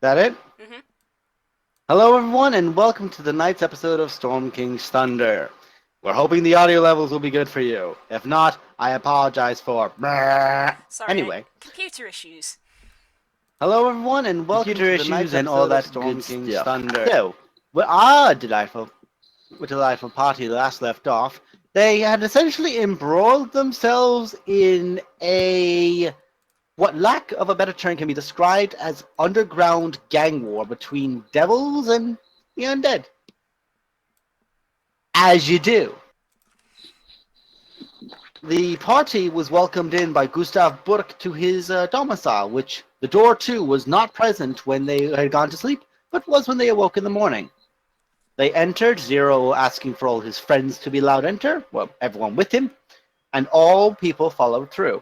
That it? Mm-hmm. Hello, everyone, and welcome to the night's episode of Storm King's Thunder. We're hoping the audio levels will be good for you. If not, I apologize for. Sorry, Anyway, computer issues. hello, everyone, and welcome Computer to the night's issues and all episode of that Storm good King's stuff. Thunder. So, delightful party last left off. They had essentially embroiled themselves in a what lack of a better term can be described as underground gang war between devils and the undead. As you do. The party was welcomed in by Gustav Burke to his domicile, which the door to was not present when they had gone to sleep, but was when they awoke in the morning. They entered, Zero asking for all his friends to be allowed enter, well, everyone with him, and all people followed through.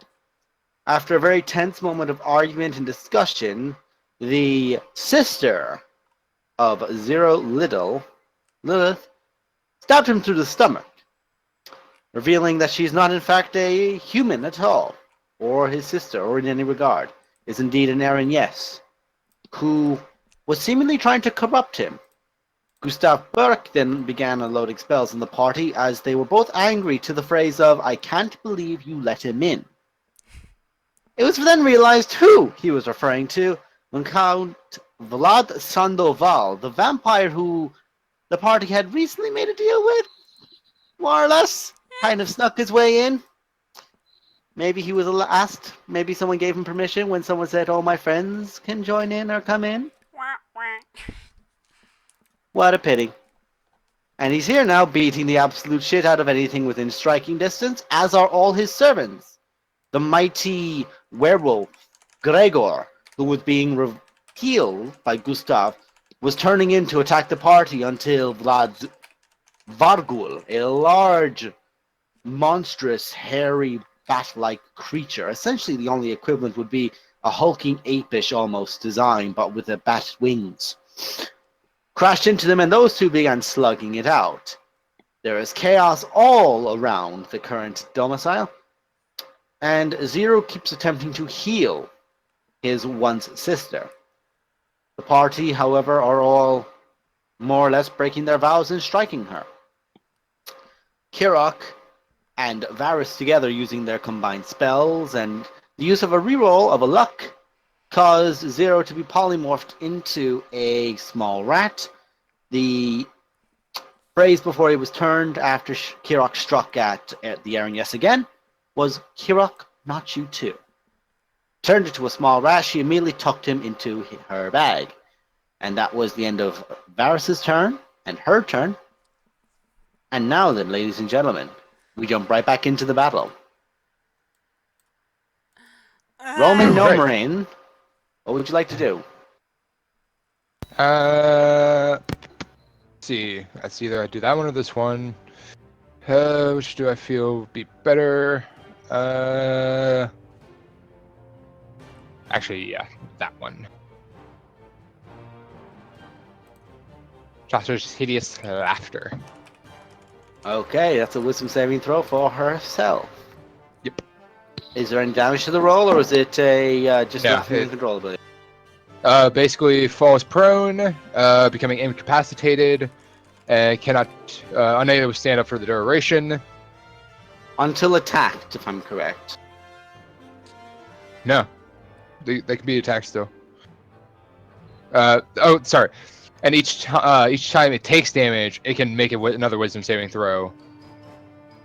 After a very tense moment of argument and discussion, the sister of Zero Lilith, stabbed him through the stomach, revealing that she is not in fact a human at all, or his sister, or in any regard, is indeed an Aaron Yes, who was seemingly trying to corrupt him. Gustav Burke then began unloading spells on the party as they were both angry to the phrase of, "I can't believe you let him in." It was then realized who he was referring to when Count Vlad Sandoval, the vampire who the party had recently made a deal with, more or less, kind of snuck his way in. Maybe he was asked, maybe someone gave him permission when someone said, "Oh, my friends can join in or come in." Wah, wah. What a pity. And he's here now beating the absolute shit out of anything within striking distance, as are all his servants. The mighty werewolf, Gregor, who was being healed by Gustav, was turning in to attack the party until Vlad's Vargul, a large, monstrous, hairy, bat-like creature, essentially the only equivalent would be a hulking apish almost design, but with a bat's wings, crashed into them, and those two began slugging it out. There is chaos all around the current domicile, and Zero keeps attempting to heal his once sister. The party, however, are all more or less breaking their vows and striking her. Kirok and Varus together using their combined spells and the use of a reroll of a luck caused Zero to be polymorphed into a small rat. The phrase before he was turned after Kirok struck at the Aaron Yes again was, "Kirok, not you too." Turned into a small rat, she immediately tucked him into her bag. And that was the end of Varus's turn and her turn. And now then, ladies and gentlemen, we jump right back into the battle. Roman Right. Nomarin, what would you like to do? Let's see. That's either I do that one or this one. Which do I feel would be better? Actually, yeah, that one. Josh's hideous laughter. Okay, that's a wisdom saving throw for herself. Yep. Is there any damage to the roll, or is it a just No, laughing uncontrollably? Basically falls prone, becoming incapacitated, and cannot, unable to stand up for the duration. Until attacked, if I'm correct. No, they can be attacked still. Sorry. And each time it takes damage, it can make another wisdom saving throw.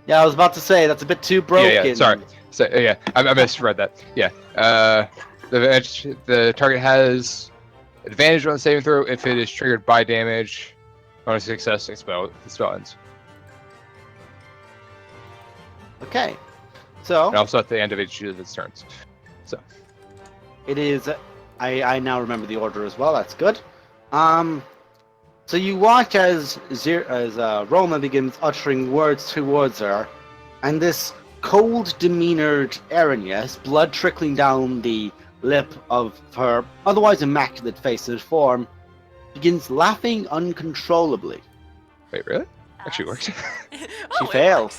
Yeah, I was about to say, that's a bit too broken. Yeah, sorry. So, yeah, I misread that. Yeah. The target has advantage on the saving throw if it is triggered by damage. On a success, the spell ends. Okay. So, And also at the end of each of its turns. So. it is... I now remember the order as well, that's good. So you watch as Roma begins uttering words towards her, and this cold demeanored Aranyas, blood trickling down the lip of her otherwise immaculate face and form, begins laughing uncontrollably. Wait, really? Actually worked. She failed.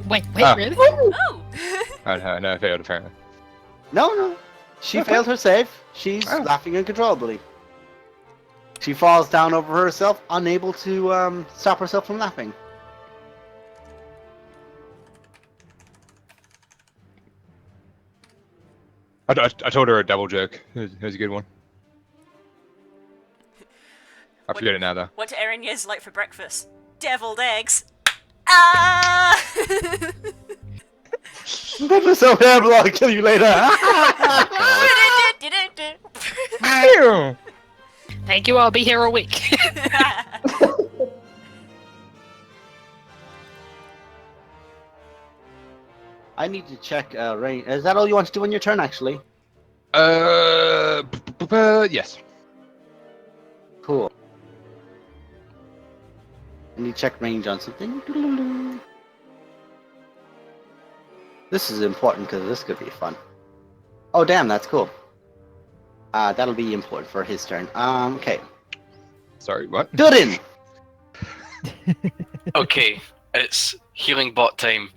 Wait, Oh. really? Oh. Oh, no, I failed apparently. No. She Okay. failed her save. She's Oh. laughing uncontrollably. She falls down over herself, unable to stop herself from laughing. I told her a double joke. It was a good one. I forget it now, though. What do Erinya's like for breakfast? Deviled eggs. Ah! That was so terrible, I'll kill you later. Thank you, I'll be here a week. I need to check rain. Is that all you want to do on your turn, actually? Yes. Cool. I need to check range on something. This is important because this could be fun. Oh, damn, that's cool. That'll be important for his turn. Okay. Sorry, what? Gooden! Okay, it's healing bot time.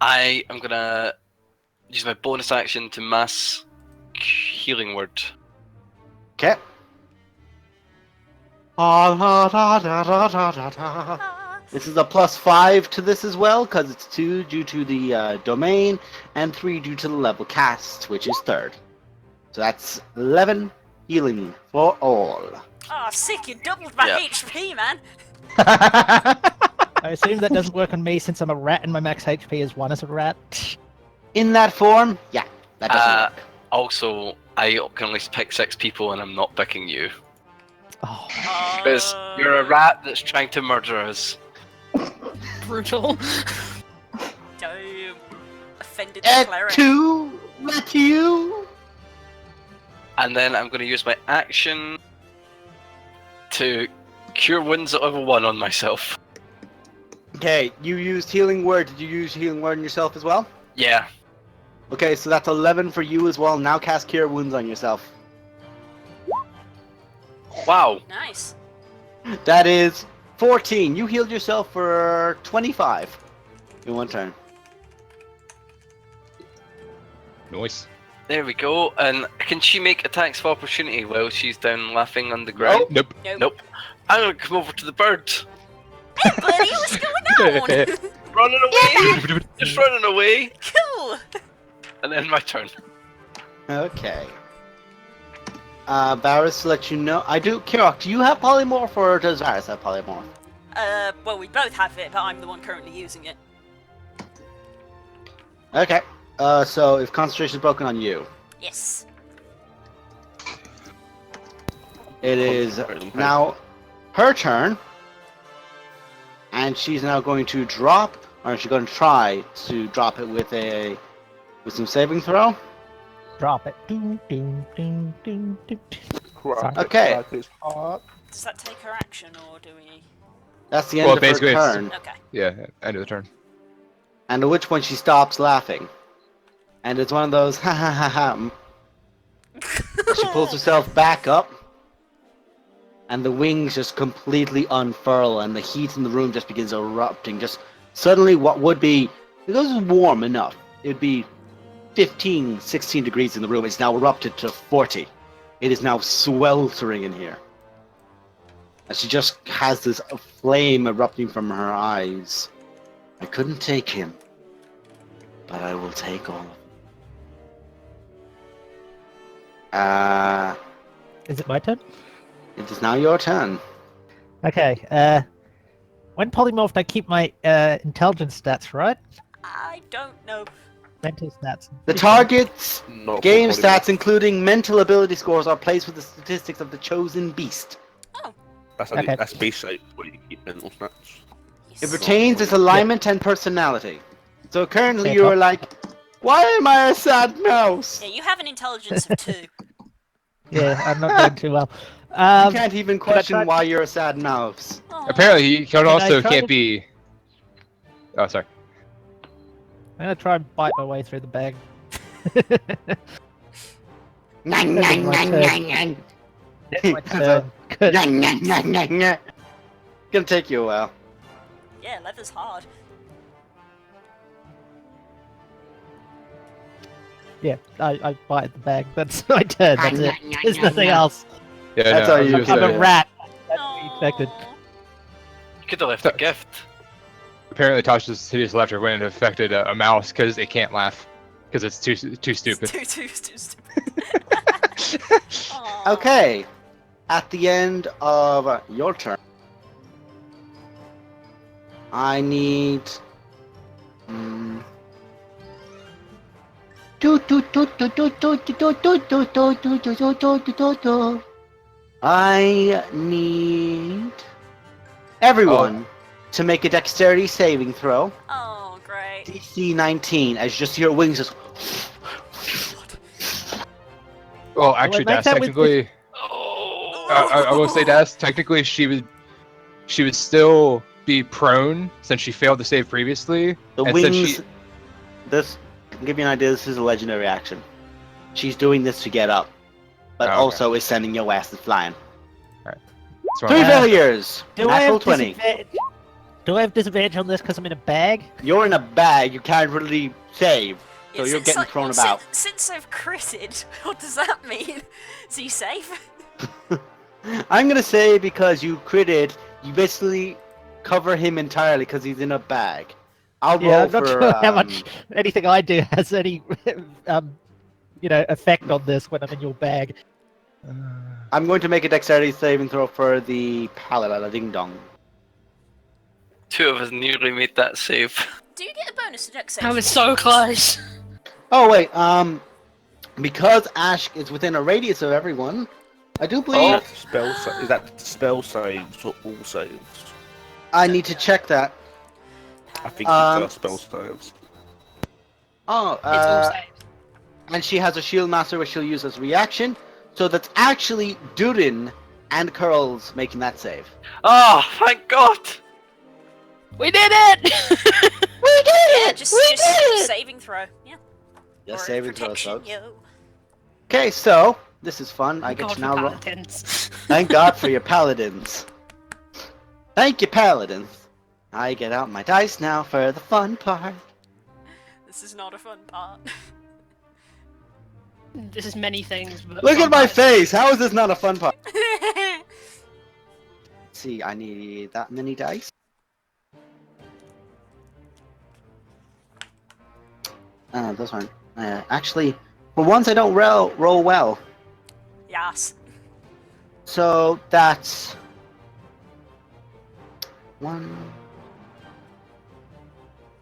I am gonna use my bonus action to mass healing word. Okay. This is a +5 to this as well, because it's 2 due to the domain, and 3 due to the level cast, which is 3rd. So that's 11 healing for all. Oh, sick, you doubled my Yeah. HP, man. I assume that doesn't work on me since I'm a rat and my max HP is 1 as a rat. In that form, yeah, that doesn't work. Also, I can only pick 6 people and I'm not picking you. Oh, Because you're a rat that's trying to murder us. Brutal. Damn. Offended the cleric. 2, rat you. And then I'm going to use my action to cure wounds at level 1 on myself. Okay, you used healing word. Did you use healing word on yourself as well? Yeah. Okay, so that's 11 for you as well. Now cast Cure Wounds on yourself. Wow. Nice. That is 14. You healed yourself for 25 in one turn. Nice. There we go. And can she make attacks of opportunity while she's down laughing on the ground? Nope. Nope. I'm going to come over to the bird. Hey, buddy, what's going on? Running away! Just running away! Cool. And then my turn. Okay. Varus, to let you know, I do. Kirok, do you have polymorph or does Varus have polymorph? Well, we both have it, but I'm the one currently using it. Okay. So if concentration is broken on you, Yes. it is now her turn, and she's now going to drop, or she's going to try to drop it with some saving throw. drop it. Doom, doom, doom, doom, doom. Okay. Does that take her action, or do we... That's the end Well, of her basically it's- turn. Okay. Yeah, end of the turn. And at which point she stops laughing. And it's one of those ha ha ha ha. She pulls herself back up. And the wings just completely unfurl and the heat in the room just begins erupting. Just suddenly what would be, it was warm enough. It would be 15, 16 degrees in the room. It's now erupted to 40. It is now sweltering in here. And she just has this flame erupting from her eyes. I couldn't take him, but I will take all of them. Is it my turn? It is now your turn. Okay, when polymorphed I keep my intelligence stats, right? I don't know. Mental stats. The target's Not game for stats, including mental ability scores, are placed with the statistics of the chosen beast. That's, Okay. that's basic what you keep mental stats. Yes. It retains its alignment and personality. So currently Okay, you are top. like, why am I a sad mouse? Yeah, you have an intelligence of 2. Yeah, I'm not doing too well. You Um, can't even can I question try- why you're a sad mouse. Aw. Apparently, he can I also try can't to- be. Oh, sorry. I'm gonna try and bite my way through the bag. Nyang, nyang, nyang, nyang, nyang. It's my turn. Good. Nyang, nyang, nyang, nyang, nyang. Gonna take you a while. Yeah, leather's hard. Yeah, I bite the bag. That's my turn. That's it. There's nothing else. Yeah, That's no, how I was you gonna do I'm say, a rat. affected. You could have left a gift. Apparently, Tasha's hideous laughter went and affected a mouse because it can't laugh because it's too stupid. Too stupid. Aw. Okay. At the end of your turn, I need. I need everyone to make a dexterity saving throw. Oh, great. DC 19, as you just hear wings just. Well, actually, make Das, that with- technically, Oh. I will say, Das, technically, she would still be prone since she failed to save previously. The and since wings. This, to give you an idea, this is a legendary action. She's doing this to get up, but Oh, okay. also is sending your asses flying. So, 3 Uh, failures! Do I Natural have 20. Do I have disadvantage on this because I'm in a bag? You're in a bag, you can't really save. So you're since getting thrown about. Since I've critted, what does that mean? Is he safe? I'm gonna say because you critted, you basically cover him entirely because he's in a bag. I'll Yeah, roll I'm not for. sure how much anything I do has any, effect on this when I'm in your bag. I'm going to make a dexterity saving throw for the paladin, ding dong. Two of us nearly made that save. Do you get a bonus to dex I saving was so throws? close. Oh wait, because Ash is within a radius of everyone, I do believe Oh. Is that spell saves or all saves? I need to check that. I think Um, it's spell saves. Oh, It's all saved. and she has a shield master which she'll use as a reaction. So that's actually Durin and Curls making that save. Oh, thank God! We did it! Yeah, just saving throw. Yeah. Yes, Or saving throw, protection, folks. yo. Okay, so this is fun. I Thank get God to for now roll. paladins. Thank God for your paladins. Thank you, paladins. I get out my dice now for the fun part. This is not a fun part. This is many things. But Look at my sometimes- face. How is this not a fun part? Let's see, I need that many dice. Those aren't. Actually, for once I don't roll well. Yes. So that's one.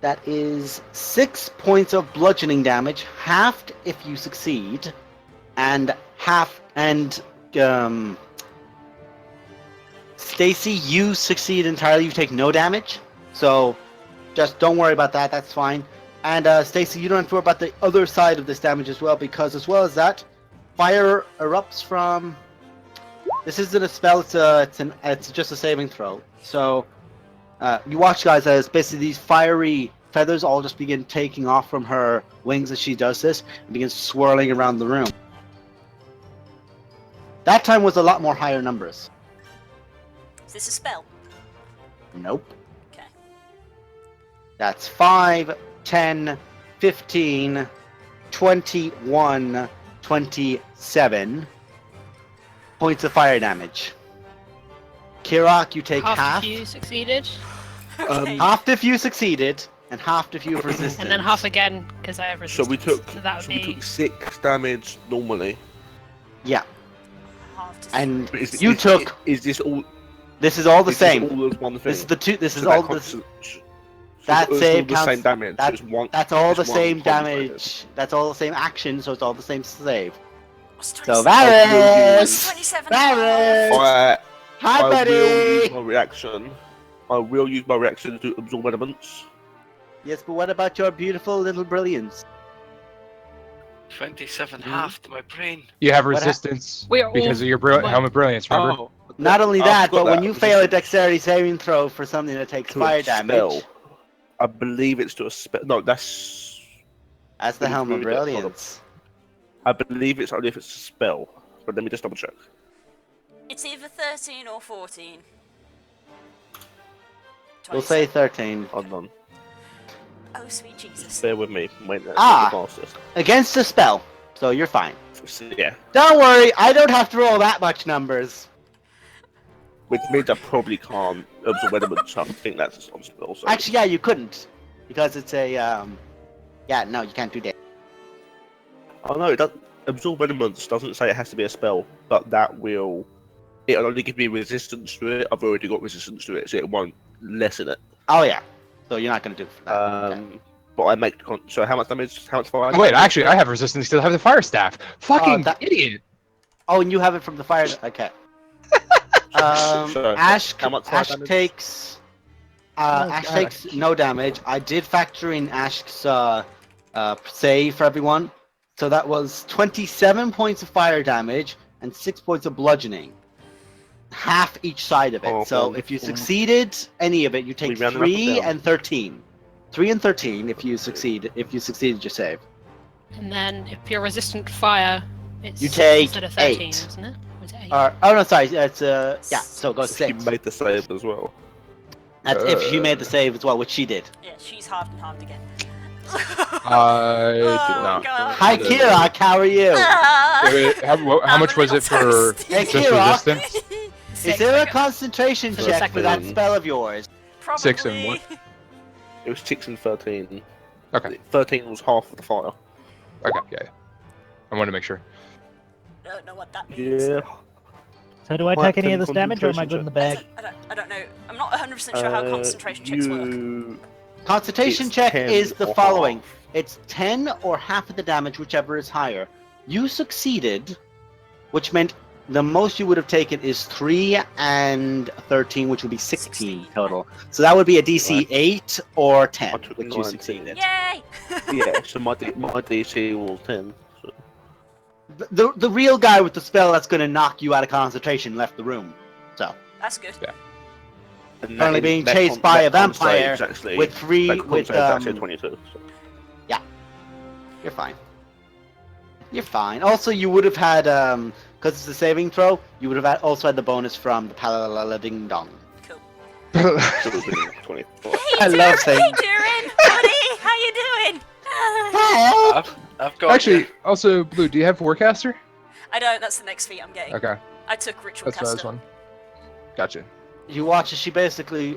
That is 6 points of bludgeoning damage, halved if you succeed, and Stacy, you succeed entirely. You take no damage, so just don't worry about that. That's fine. And Stacy, you don't have to worry about the other side of this damage as well, because as well as that, fire erupts from. This isn't a spell. It's just a saving throw. So you watch, guys, as basically these fiery feathers all just begin taking off from her wings as she does this and begins swirling around the room. That time was a lot more higher numbers. Is this a spell? Nope. Okay. That's 5, 10, 15, 21, 27 points of fire damage. Kirak, you take half. if you succeeded, Okay. Half if you succeeded, and half if you have resisted. and then half again because I have So resistance. we took So that would be 6 damage normally. Yeah, Half to and But is, you is, took. Is this all? This is all the is this same. all as one thing? This is the two. This So is that all counts this. as- so that it's save all the counts- same damage. that- so it's one. That's all the it's one same point damage. That's all the same action, so it's all the same save. What's So 27? Varys, 27. Varys, I hi will use buddy. my reaction. I will use my reaction to absorb elements. Yes, but what about your beautiful little brilliance? 27 half to my brain. you have What hap- resistance We are because all of your like- helm of brilliance. Remember? Oh, Not only I've that, got but when that you fail a resistance dexterity saving throw for something that takes to a fire damage, spell. I believe it's to a spell. No, that's. that's the Let me helm of read it, hold on. brilliance. I believe it's only if it's a spell. But let me just double check. It's either 13 or 14. We'll say 27. 13. Hold on. Oh, sweet Jesus. Bear with me. Wait, that's Ah. the fastest. Against a spell, so you're fine. Yeah. Don't worry, I don't have to roll that much numbers. Which means I probably can't absorb elements. So I think that's a spell. So. Actually, yeah, you couldn't because it's a Yeah, no, you can't do that. Oh no, it does, absorb elements doesn't say it has to be a spell, but that will. It'll only give me resistance to it. I've already got resistance to it, so it won't lessen it. Oh yeah, so you're not gonna do that. Okay. But I make the so how much damage? How much fire? Oh, wait, actually, I have resistance. Still have the fire staff. Fucking that- idiot. Oh, and you have it from the fire. Okay. So, Ash. how much fire Ash damage? takes. Oh, Ash God. takes no damage. I did factor in Ash's save for everyone, so that was 27 points of fire damage and 6 points of bludgeoning. Half each side of it. Oh, So okay. if you succeeded any of it, you take We round it up or 3 down? and 13. 3 and 13 if you succeed. If you succeeded your save. And then if you're resistant to fire, it's You take instead of 13, 8. isn't it? Or is it 8? Oh no, sorry. It's yeah. So it goes She 6. made the save as well. That's if she made the save as well, which she did. Yeah, she's halved and halved again. I did Oh, not. God. Hi, Kira. How are you? Ah, Wait, how I'm much a was little it for toasty. Hey, just Kira. resistance? Is 6, there I a got- concentration For the check for that second. spell of yours? Probably. 6 and what? It was 6 and 13. Okay. 13 was half of the fire. Okay, yeah. I wanted to make sure. I don't know what that means. Yeah. So do I What take any of can this damage, or am I good in the bag? I don't know. I'm not 100% sure how concentration checks work. Concentration It's check 10 is the or following. half. It's 10 or half of the damage, whichever is higher. You succeeded, which meant the most you would have taken is 3 and 13, which would be 16 total. So that would be a DC Right. 8 or 10, I took which you 19. succeeded. Yay! Yeah, so my DC was 10. So. The real guy with the spell that's going to knock you out of concentration left the room. So That's good. And Currently being chased by a vampire actually, with 3 that with saves actually 22. So. You're fine. You're fine. Also, you would have had because it's a saving throw. You would have also had the bonus from the Palalala Ding Dong. Cool. So it would have been 24. I love saying. Hey, Durin! Buddy, how you doing? I've got Actually, you. also, Blue, do you have Forecaster? I don't. That's the next feat I'm getting. Okay, I took Ritual that's what I was Caster. one. Gotcha. You watch as she basically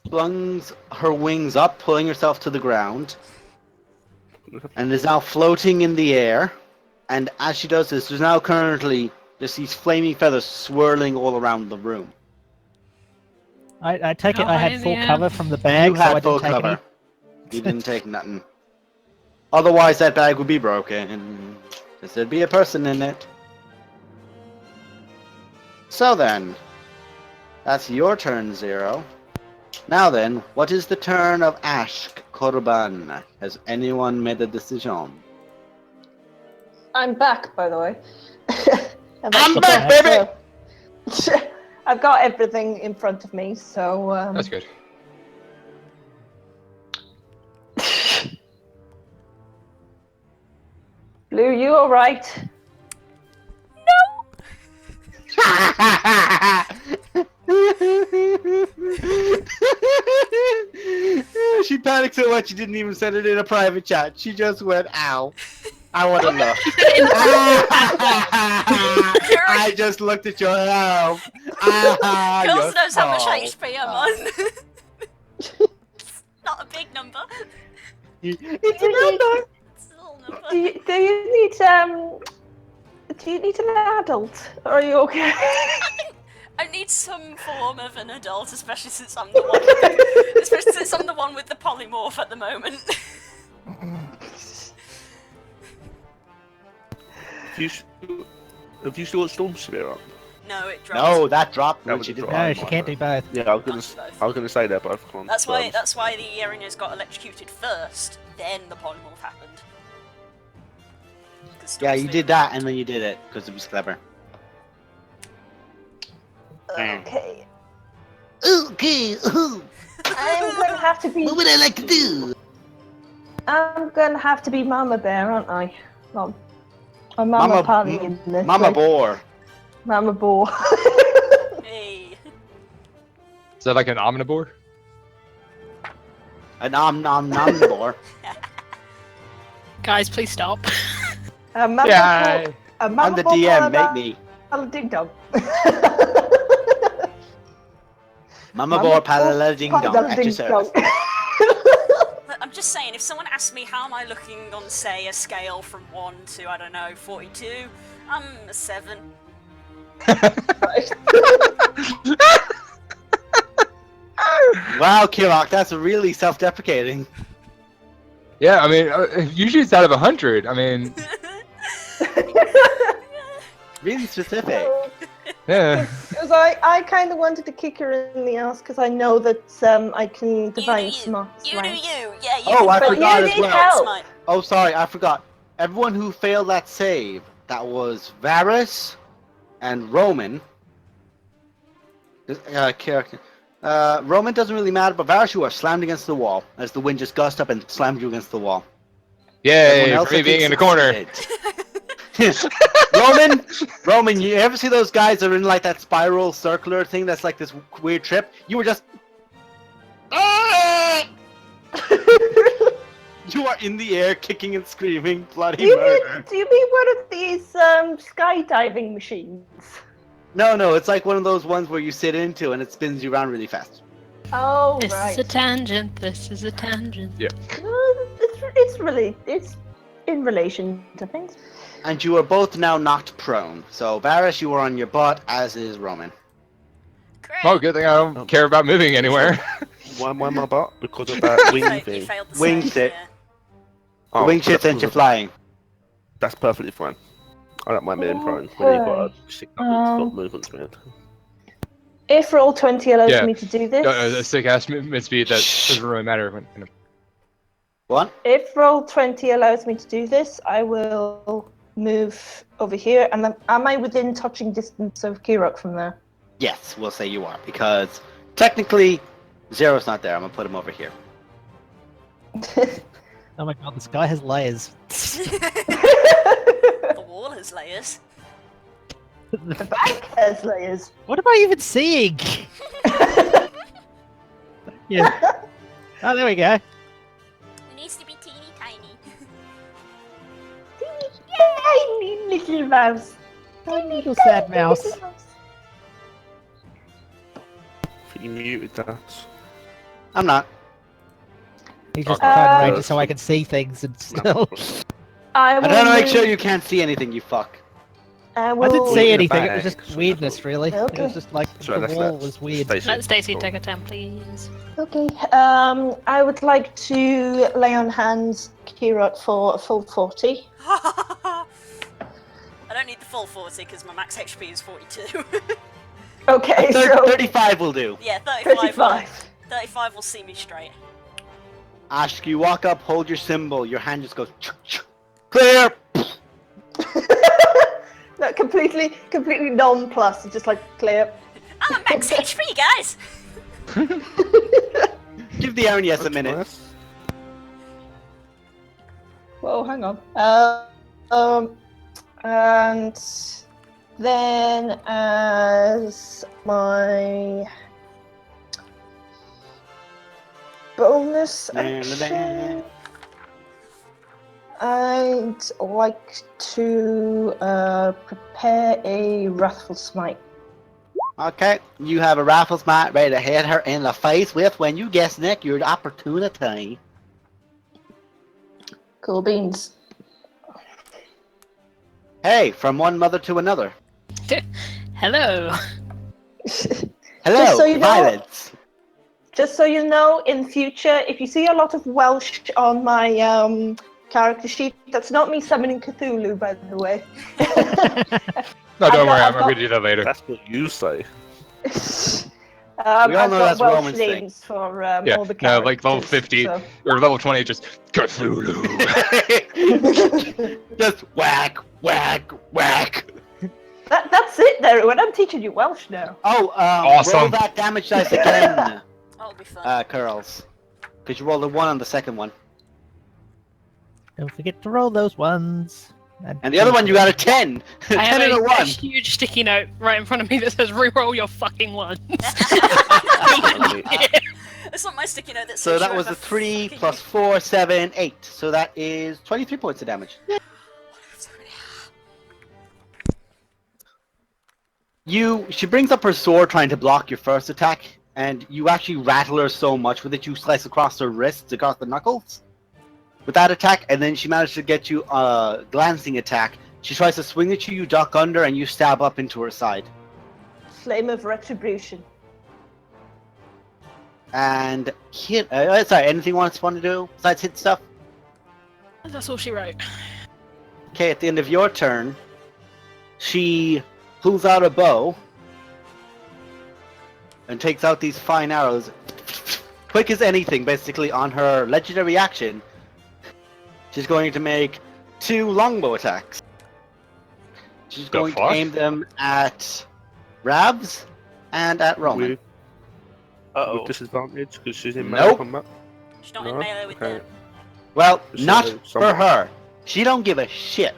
flings her wings up, pulling herself to the ground, and is now floating in the air. And as she does this, there's now currently just these flaming feathers swirling all around the room. I take it Oh, I had in the full air. cover from the bag, You so I had didn't full take cover. any. You didn't take nothing. Otherwise, that bag would be broken. Because there'd be a person in it. So then, that's your turn, Zero. Now then, what is the turn of Ashk Korban? Has anyone made a decision? I'm back, by the way. I'm back, baby! I've got everything in front of me, so That's good. Blue, you all right? She panicked so much she didn't even send it in a private chat. She just went, ow. I want to know. I just looked at your elf. Girls knows how much HP I'm on. Not a big number. It's a number. It's a little number. Do you need an adult? Or are you okay? I need some form of an adult, especially since I'm the one. Especially since I'm the one with the polymorph at the moment. Have you still got Storm Spear up? No, it dropped. No, that dropped That when was she a did drop. that. No, she can't do both. Yeah, I was gonna say that, but I can't. That's why the Erinyes got electrocuted first, then the polymorph happened. 'Cause Yeah, Storm you Spear- did that and then you did it because it was clever. Okay. Okay, I'm gonna have to be. what would I like to do? I'm gonna have to be Mama Bear, aren't I? Well, I'm Mama Polly in this. Mama like, Boar. Mama Boar. Hey. Is that like an omnivore? A nom boar. Guys, please stop. Mama Yeah. Boar, Mama I'm the Boar, DM, Mama make me. Ding dong. Mama Boar Padala Ding Dong at your service. But I'm just saying, if someone asks me how am I looking on, say, a scale from 1 to, I don't know, 42, I'm a 7. Wow, Kirok, that's really self-deprecating. Yeah, I mean, usually it's out of 100. I mean, Really specific. yeah. Because I kind of wanted to kick her in the ass because I know that I can divine you. smart. You do you. Yeah, you Oh, can I divine forgot smite. as well. Divine smite. Oh, sorry, I forgot. Everyone who failed that save, that was Varus and Roman. Character. Roman doesn't really matter, but Varus, you are slammed against the wall as the wind just gusted up and slammed you against the wall. Everyone Yay, else, for me I being think, in the corner. succeeded. Roman, you ever see those guys that are in like that spiral circular thing that's like this weird trip? You were just... You are in the air, kicking and screaming, bloody murder. Do you mean one of these skydiving machines? No, it's like one of those ones where you sit into and it spins you around really fast. Oh, This right. is a tangent. This is a tangent. Yeah. It's in relation to things. And you are both now knocked prone. So Varus, you are on your butt, as is Roman. Great. Oh, good thing I don't care about moving anywhere. Why am I on my butt? Because of that wing You thing. failed the Wing save, sit. yeah. Oh, Wing shit that's sent you because of- flying. That's perfectly fine. I don't mind being prone when you've got a sick Um, movement speed. If roll 20 allows Yeah. me to do this, A sick ass movement speed that doesn't really matter. When, What? if roll 20 allows me to do this, I will move over here. And am I within touching distance of Kirok from there? Yes, we'll say you are, because technically, Zero's not there. I'm gonna put him over here. Oh my god, this guy has layers. The wall has layers. The back has layers. What am I even seeing? Yeah. Oh, there we go. It needs to be teeny tiny. Tiny little mouse. Tiny little sad mouse. Little mouse. You muted that. I'm not. He's just Okay. trying to range it so I can see things and still. I I'm will trying to make move- sure you can't see anything, you fuck. I I will... didn't in see the anything, it bag, was just so weirdness, really. It Okay. was just like Sorry, the that's wall nuts. was weird. Stacey. Let Stacey Cool. take a turn, please. Okay. I would like to lay on hands Kirok for a full 40. I don't need the full 40 because my max HP is 42. Okay, so 35 will do. Yeah, 35. 35. 35 will see me straight. Ashk, you walk up, hold your symbol, your hand just goes clear. No, completely non-plus. It's just like clear. I'm at max HP, guys! Give the Aaron yes a minute. Nice. Whoa, hang on. And then as my bonus action, I'd like to prepare a wrathful smite. Okay, you have a rifle smite ready to hit her in the face with when you guess, Nick, your opportunity. Cool beans. Hey, from one mother to another. Hello. Hello, Just so you know- violence. Just so you know, in future, if you see a lot of Welsh on my character sheet, that's not me summoning Cthulhu, by the way. no, don't worry, I've I'm going to do that later. That's what you say. We all know I've got that's Welsh Roman's thing. names for Yeah, all the no, characters. like level 50 so- or level 20, just Cthulhu. Just whack, whack, whack. That's it, there. When I'm teaching you Welsh now. Oh, Awesome. roll that damage dice again, That'll be fun. Curls. Because you rolled a 1 on the second one. Don't forget to roll those ones. And the other one you got a 10. I 10 have and a a 1. huge sticky note right in front of me that says reroll your fucking ones. It's not my sticky note that says So that you was have a 3 fucking- plus 4, 7, 8. So that is 23 points of damage. She brings up her sword trying to block your first attack, and you actually rattle her so much with it, you slice across her wrists, across the knuckles. With that attack, and then she managed to get you a glancing attack. She tries to swing at you, you duck under, and you stab up into her side. Flame of retribution. And hit. Sorry, anything you want to do besides hit stuff? That's all she wrote. Okay, at the end of your turn, she pulls out a bow and takes out these fine arrows, quick as anything, basically on her legendary action. She's going to make 2 longbow attacks. She's The going to fuck? aim them at Rabs and at Roman. With Uh-oh. disadvantage because she's in Nope. melee combat. She's not in No? melee with Okay. them. Well, So, not for someone- her. She don't give a shit.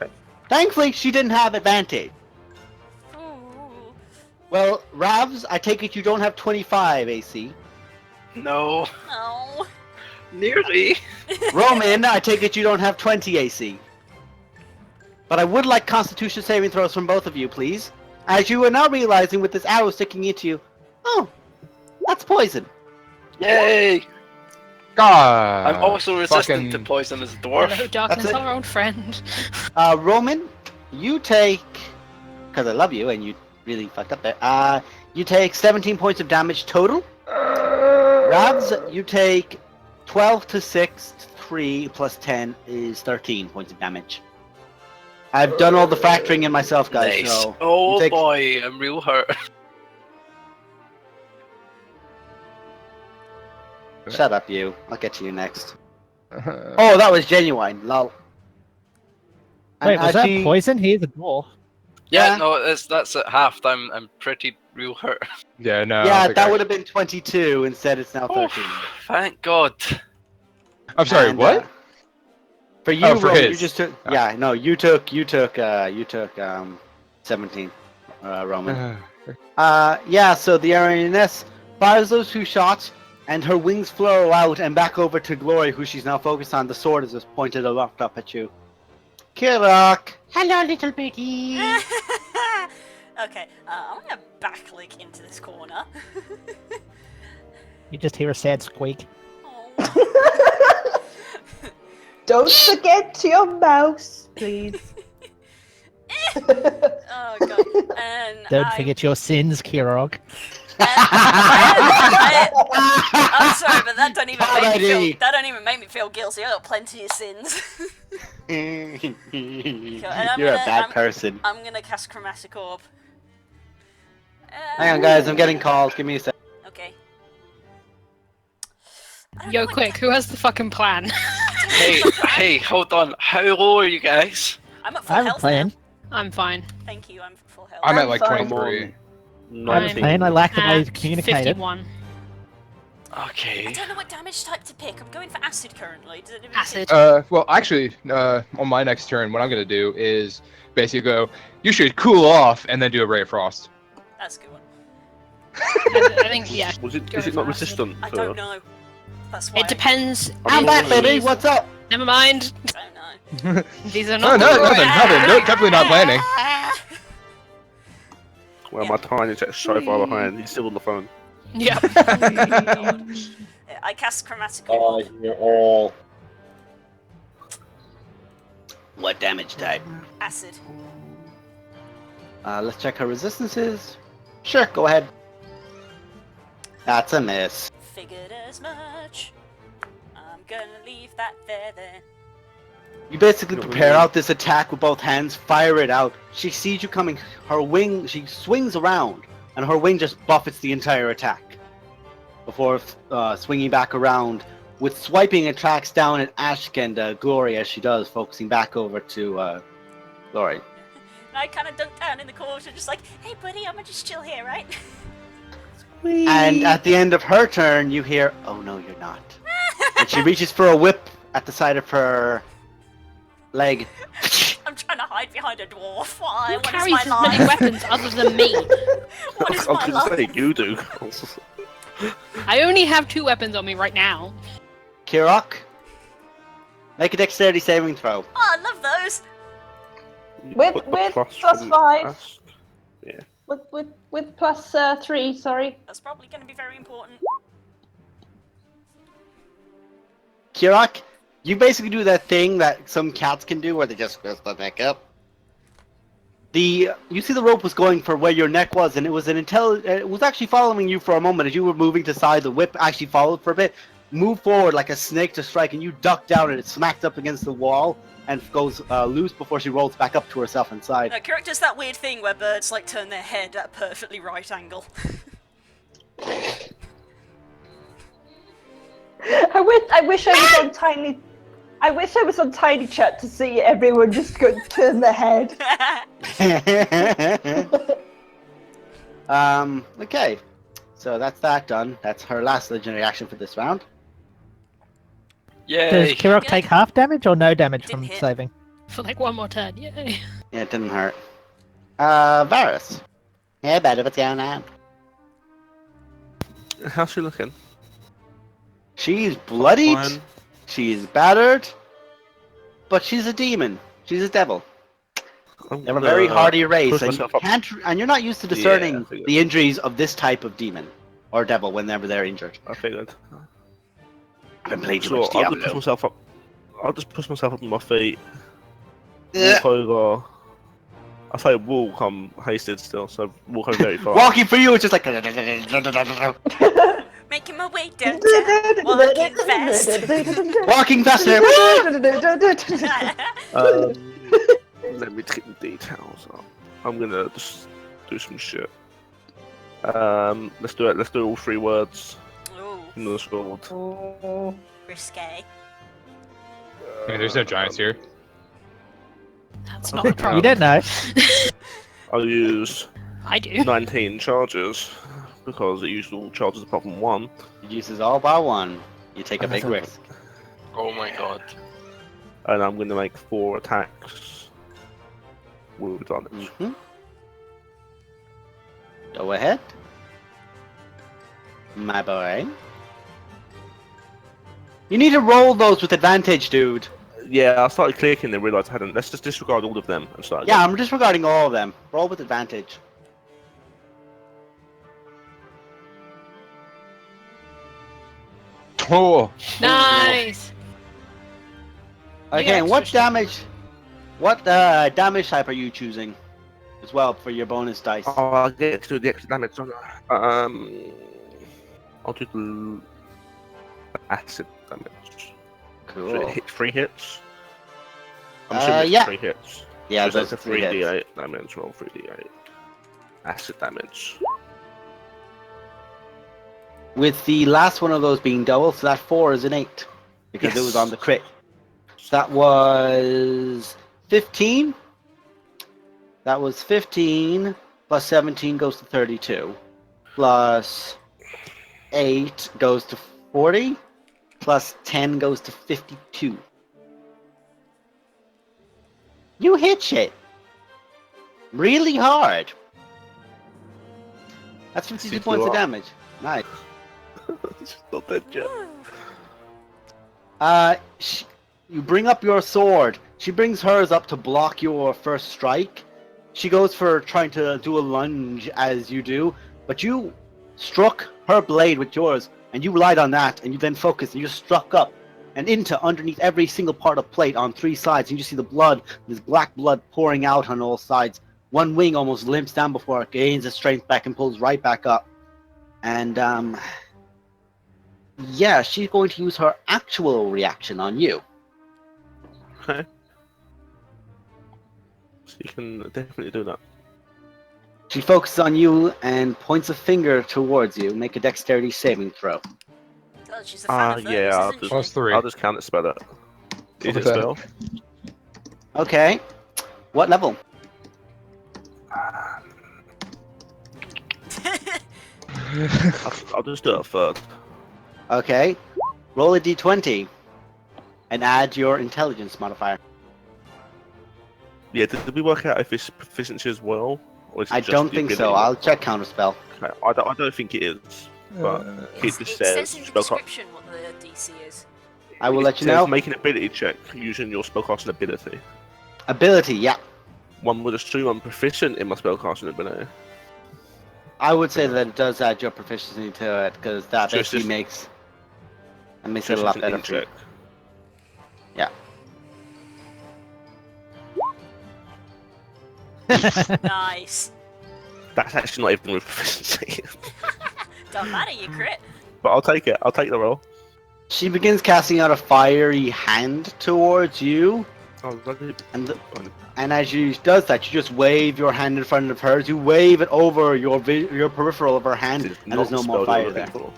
Thankfully, she didn't have advantage. Ooh. Well, Ravs, I take it you don't have 25 AC. No. No. Nearly. Roman, I take it you don't have 20 AC. But I would like Constitution saving throws from both of you, please. As you are now realizing with this arrow sticking into you, oh, that's poison. Yay! God. I'm also resistant fucking- to poison as a Hello, dwarf. darkness, it. our old friend. Roman, you take, because I love you and you really fucked up there, you take 17 points of damage total. Ravs, you take 12 to 6, 3 plus 10 is 13 points of damage. I've done all the factoring in myself, guys, Nice. so... Oh you take- boy, I'm real hurt. Shut up, you. I'll get to you next. Oh, that was genuine. Lol. And Wait, was as that she- poison? He is a dwarf. Yeah, Yeah. no, that's at half. I'm pretty real hurt. Yeah, no. I Yeah, don't think that I- would have been 22. Instead, it's now 13. Thank God. I'm sorry, And, what? For you, Oh, for Roman, you his. just took. Oh. Yeah, no, you took 17. Roman. Yeah. So the Aryaness fires those 2 shots, and her wings flow out and back over to Glory, who she's now focused on. The sword is just pointed aloft up at you. Kirok. Hello, little birdie. Okay, I'm gonna backlink into this corner. You just hear a sad squeak. Oh. Don't forget your mouse, please. Oh god. And Don't I- forget your sins, Kirog. I'm sorry, but that don't even make me Already. feel. That don't even make me feel guilty. I got plenty of sins. You're I'm a gonna- bad person. I'm gonna cast Chromatic Orb. Hang on, guys. I'm getting called. Give me a sec. Okay. I don't know Yo, what quick, who has the fucking plan? Hey, hey, hold on. How low are you guys? I'm at full I'm health playing. now. I'm fine. Thank you. I'm at full health. I'm at like fine. 23. I'm 19. playing. I lack the way At to communicate it. 51. I Okay. don't know what damage type to pick. I'm going for acid currently. Does anybody Acid. Well, actually, on my next turn, what I'm gonna do is basically go, you should cool off, and then do a Ray of Frost. That's a good one. I think, yeah. Was it? Go Is it for not acid. resistant? I for- don't know. That's why. It depends. I'm back, baby. What's up? Never mind. I don't know. These are No, not. nothing. No, definitely not planning. Well, my tiny jet's so far behind. He's still on the phone. Yeah. Yeah, I cast Chromatic Orb. you're all. What damage type? Acid. Let's check her resistances. Sure, go ahead. That's a miss. Figured as much. I'm gonna leave that there then. You basically prepare out this attack with both hands, fire it out. She sees you coming, her wing, she swings around, and her wing just buffets the entire attack. Before swinging back around, with swiping attacks down at Ashk and Glory as she does, focusing back over to Glory. And I kind of dunk down in the corner, just like, hey buddy, I'm gonna just chill here, right? And at the end of her turn, you hear, oh no, you're not. And she reaches for a whip at the side of her leg. I'm trying to hide behind a dwarf. Why? Who What is carries my as many life? weapons other than me? What I is was my going to life? say, you do. I only have 2 weapons on me right now. Kirok, make a dexterity saving throw. Oh, I love those. With Put the plus from 5. us. Was with plus 3. Sorry. That's probably going to be very important. Kirak, you basically do that thing that some cats can do where they just twist the neck up. You see the rope was going for where your neck was, and it was it was actually following you for a moment as you were moving to side. The whip actually followed for a bit, moved forward like a snake to strike, and you ducked down, and it smacked up against the wall and goes loose before she rolls back up to herself inside. No, Kirak does that weird thing where birds like turn their head at a perfectly right angle. I wish I was on Tiny. I wish I was on Tiny Chat to see everyone just go turn their head. Okay, so that's that done. That's her last legendary action for this round. Does Yay! Kirok Yeah. take half damage or no damage Didn't from hit. saving? For like one more turn, yay. Yeah, it didn't hurt. Varus. Yeah, better, what's going on? How's she looking? She's bloodied. Fine. She's battered. But she's a demon. She's a devil. I'm They're a gonna very hardy race, push and you myself up. can't, and you're not used to Yeah, discerning I figured. the injuries of this type of demon or devil whenever they're injured. I figured. I've played too So much I'll just push Diablo. myself up. I'll just push myself up on my feet. Ugh. Walk over. I say walk. I'm hasted still, so walk over very fast. Walking for you, it's just like. Making my way downtown, walking fast. Walking faster. Let me take the details up. I'm gonna just do some shit. Let's do it. Let's do all 3 words Ooh, in the sword. risque. I mean, there's no giants here. That's not a You problem. don't know. I'll use I do. 19 charges because it uses all charges apart from 1. It uses all by one. You take a big risk. Oh my god. And I'm gonna make 4 attacks with advantage. Mm-hmm. Go ahead. My boy. You need to roll those with advantage, dude. Yeah, I started clicking and realised I hadn't. Let's just disregard all of them and start. Yeah, I'm disregarding all of them. Roll with advantage. Oh, Nice. Okay, Yeah, and what especially- damage? What damage type are you choosing, as well for your bonus dice? Oh, I'll get to do the extra damage. Don't I? I'll do the acid damage. So it Cool. hit 3 hits. I'm assuming it's yeah. 3 hits. Yeah, So those that's are a 3 hits. 3d8 damage. Roll 3d8. Acid damage. With the last one of those being double, so that 4 is an 8 because it was Yes. on the crit. So that was 15. That was 15 plus 17 goes to 32. Plus 8 goes to 40. Plus 10 goes to 52. You hit shit. Really hard. That's 52 Super points of hard. damage. Nice. It's not dead yet. You bring up your sword. She brings hers up to block your first strike. She goes for trying to do a lunge as you do, but you struck her blade with yours, and you relied on that, and you then focused, and you just struck up and into underneath every single part of plate on 3 sides, and you see the blood, this black blood pouring out on all sides. One wing almost limps down before it gains its strength back and pulls right back up. And, yeah, she's going to use her actual reaction on you. Okay. So you can definitely do that. She focuses on you and points a finger towards you. Make a dexterity saving throw. Oh, she's a fan of those, yeah, I'll isn't do- she? plus 3. I'll just count it spell it. Is it Okay. spell? Okay. What level? I'll just do it third. Okay. Roll a d20 and add your intelligence modifier. Yeah, did we work out if it's proficiency as well? Or is it I just don't the think so. ability? I'll check counterspell. Okay, I don't think it is. But it It just says says in the spellcast. description what the DC is. I will It let you says know. Make an ability check using your spellcasting ability. Ability, yeah. One would assume I'm proficient in my spellcasting ability. I would say that it does add your proficiency to it because that So it's basically just- makes it So a it's lot an better for you. check. Yeah. Nice. That's actually not even with proficiency. Don't matter, you crit. But I'll take it. I'll take the roll. She begins casting out a fiery hand towards you, Oh, bloody- and as she does that, you just wave your hand in front of hers. You wave it over your peripheral of her hand, It's and there's no not more spelled out fire looking there. for.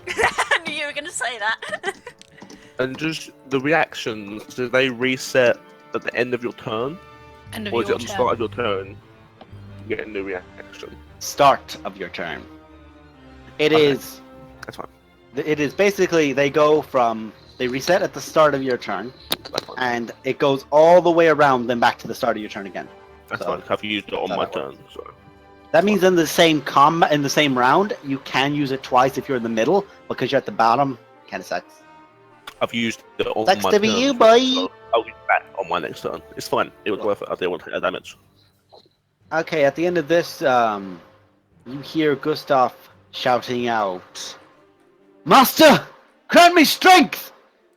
I knew you were gonna say that. And just the reactions, do they reset at the end of your turn? End of Or is it your at the turn. start of your turn? You get a new reaction. Start of your turn. It Okay. is. That's fine. It is basically they reset at the start of your turn, That's fine. and it goes all the way around, then back to the start of your turn again. That's So, fine. I've used it on how my that turn, so. That means in the same combat, in the same round, you can use it twice if you're in the middle, because you're at the bottom. Kind of sucks. I've used it on Sucks my to turn. be you, as well, boy. so I'll use that on my next turn. It's fine. It was worth it. I didn't want to take that damage. Okay, at the end of this, you hear Gustav shouting out, "Master, grant me strength!"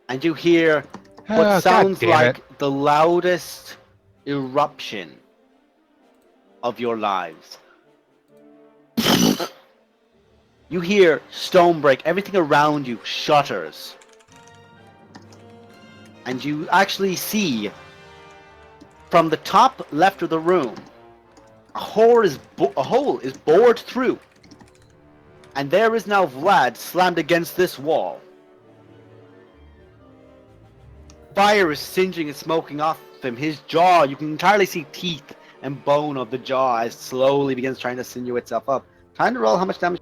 And you hear what Oh, sounds God damn like it. the loudest eruption of your lives. You hear stone break, everything around you shudders. And you actually see, from the top left of the room, a hole is bored through. And there is now Vlad slammed against this wall. Fire is singeing and smoking off him. His jaw, you can entirely see teeth and bone of the jaw as slowly begins trying to sinew itself up. Time to roll how much damage.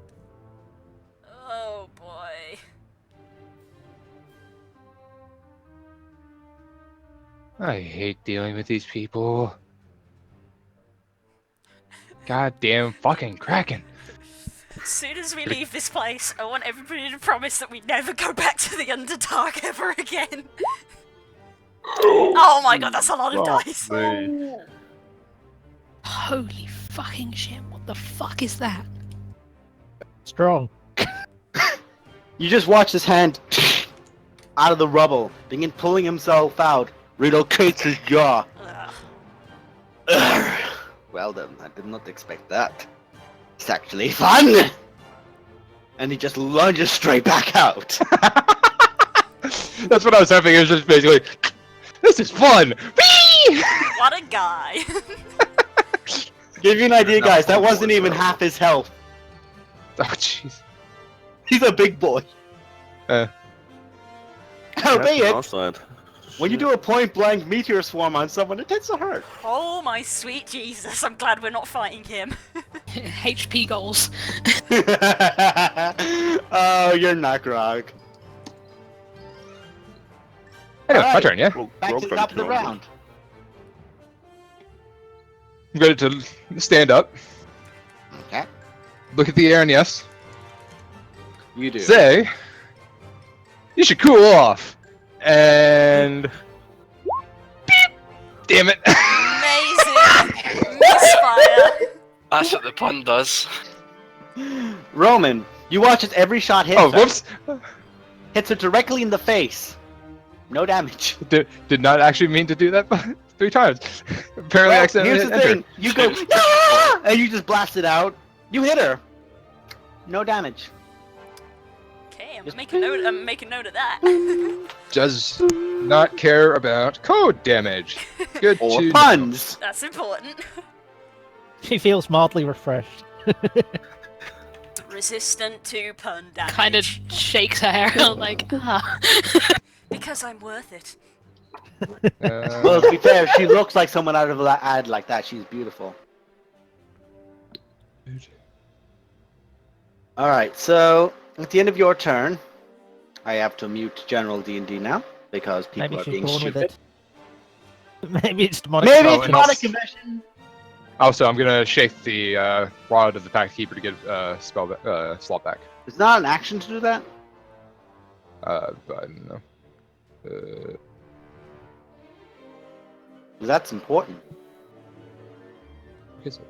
Oh boy. I hate dealing with these people. Goddamn fucking Kraken. As soon as we leave this place, I want everybody to promise that we never go back to the Underdark ever again. Oh my god, that's a lot of dice. Holy fucking shit, what the fuck is that? Strong. You just watch his hand out of the rubble, begin pulling himself out, relocates his jaw. Ugh. Well then, I did not expect that. It's actually fun! And he just lunges straight back out. That's what I was hoping. It was just basically, this is fun. Whee! What a guy. Give you an idea, No, guys, that I'm wasn't bored, even so- half his health. Oh jeez. He's a big boy. Albeit, Outside. when you do a point-blank meteor swarm on someone, it tends to hurt. Oh my sweet Jesus, I'm glad we're not fighting him. HP goals. Oh, you're not Grog. Anyway, my Alright. turn, yeah? Back to the top of the round. I'm ready to stand up, Okay, look at the air, and yes, you do. say, you should cool off. And beep, damn it. Amazing! Misfire! That's what the pun does. Roman, you watch as every shot hits Oh, her. whoops. Hits her directly in the face. No damage. Did not actually mean to do that 3 times. Apparently, Well, accidentally here's the entered. thing. You go, "Ah!" and you just blast it out. You hit her. No damage. Okay, I'm making note of that. Does not care about code damage. Good Or to puns. That's important. She feels mildly refreshed. Resistant to pun damage. Kind of shakes her hair like, ah. Because I'm worth it. know. Well, to be fair, she looks like someone out of an ad like that. She's beautiful. Alright, so at the end of your turn, I have to mute general D&D now, because people Maybe are she's being born with stupid. it. Maybe it's demonic. Maybe Oh, it's and not a also- convention. Also, I'm gonna shake the rod of the Pact Keeper to get slot back. It's not an action to do that? But no. That's important. Is it?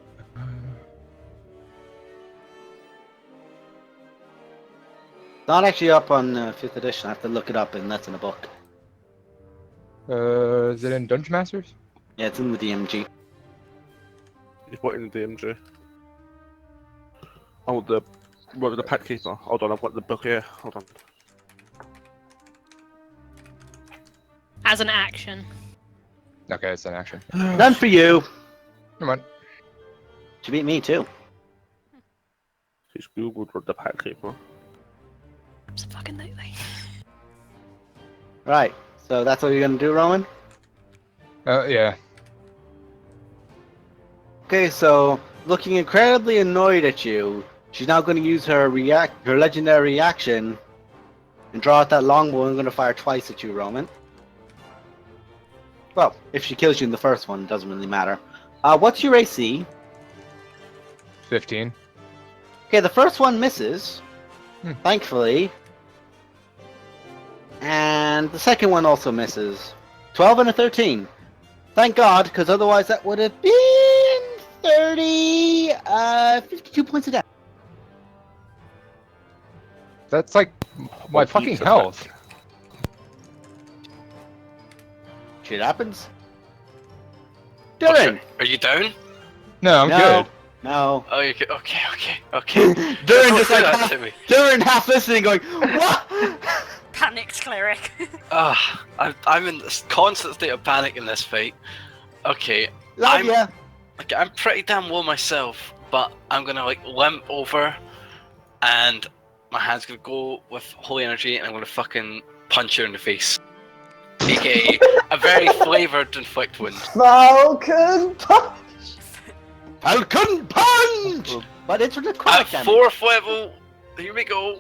Not actually up on 5th edition. I have to look it up, and that's in a book. Is it in Dungeon Masters? Yeah, it's in the DMG. He's put in the DMG. I want the Pact Keeper. Hold on, I've got the book here. Hold on. As an action. Okay, it's an action. None for you. Come on. She beat me too. He's googled what the Pact Keeper. Absolutely. Right. So that's what you're gonna do, Roman? Yeah. Okay, so looking incredibly annoyed at you, she's now going to use her legendary reaction and draw out that longbow and going to fire twice at you, Roman. Well, if she kills you in the first one, it doesn't really matter. What's your AC? 15. Okay, the first one misses, Hmm. thankfully. And the second one also misses. 12 and a 13. Thank God, because otherwise that would have been 52 points of damage. That's like my fucking Heaps of health. Shit happens. Okay, Durin! are you down? No, I'm No. good. No. Oh, you okay? Okay. Durin Don't just do like that half, to me. Durin half listening going, what? Panicked cleric. I'm in this constant state of panic in this fight. Okay, Love ya. okay, I'm pretty damn low myself, but I'm gonna like limp over, and my hand's gonna go with holy energy, and I'm gonna fucking punch her in the face. AKA a very flavoured inflict wound. Falcon punch! Falcon punch! But it's At necrotic damage. 4th level, here we go.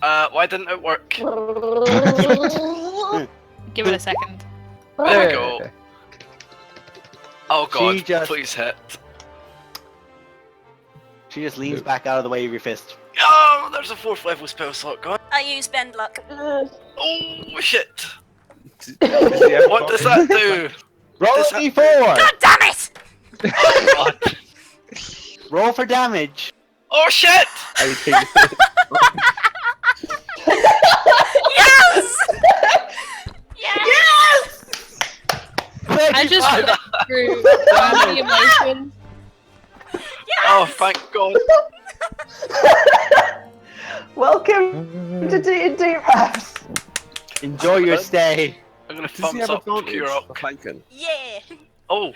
Why didn't it work? Give it a second. There we go. Oh god, She just- please hit. She just leans back out of the way of your fist. Oh, there's a 4th level spell slot gone. I use bend luck. Oh shit! Does he have What does that do? Roll Does a that- d4! God damn it! Oh god! Roll for damage. Oh shit! 18. Yes! Yes! I just 35. went through the emotions. Oh thank god! Welcome to D&D Raps. Enjoy your stay. I'm gonna Does he thumbs have up advantage pure for up. flanking? Yeah! Oh,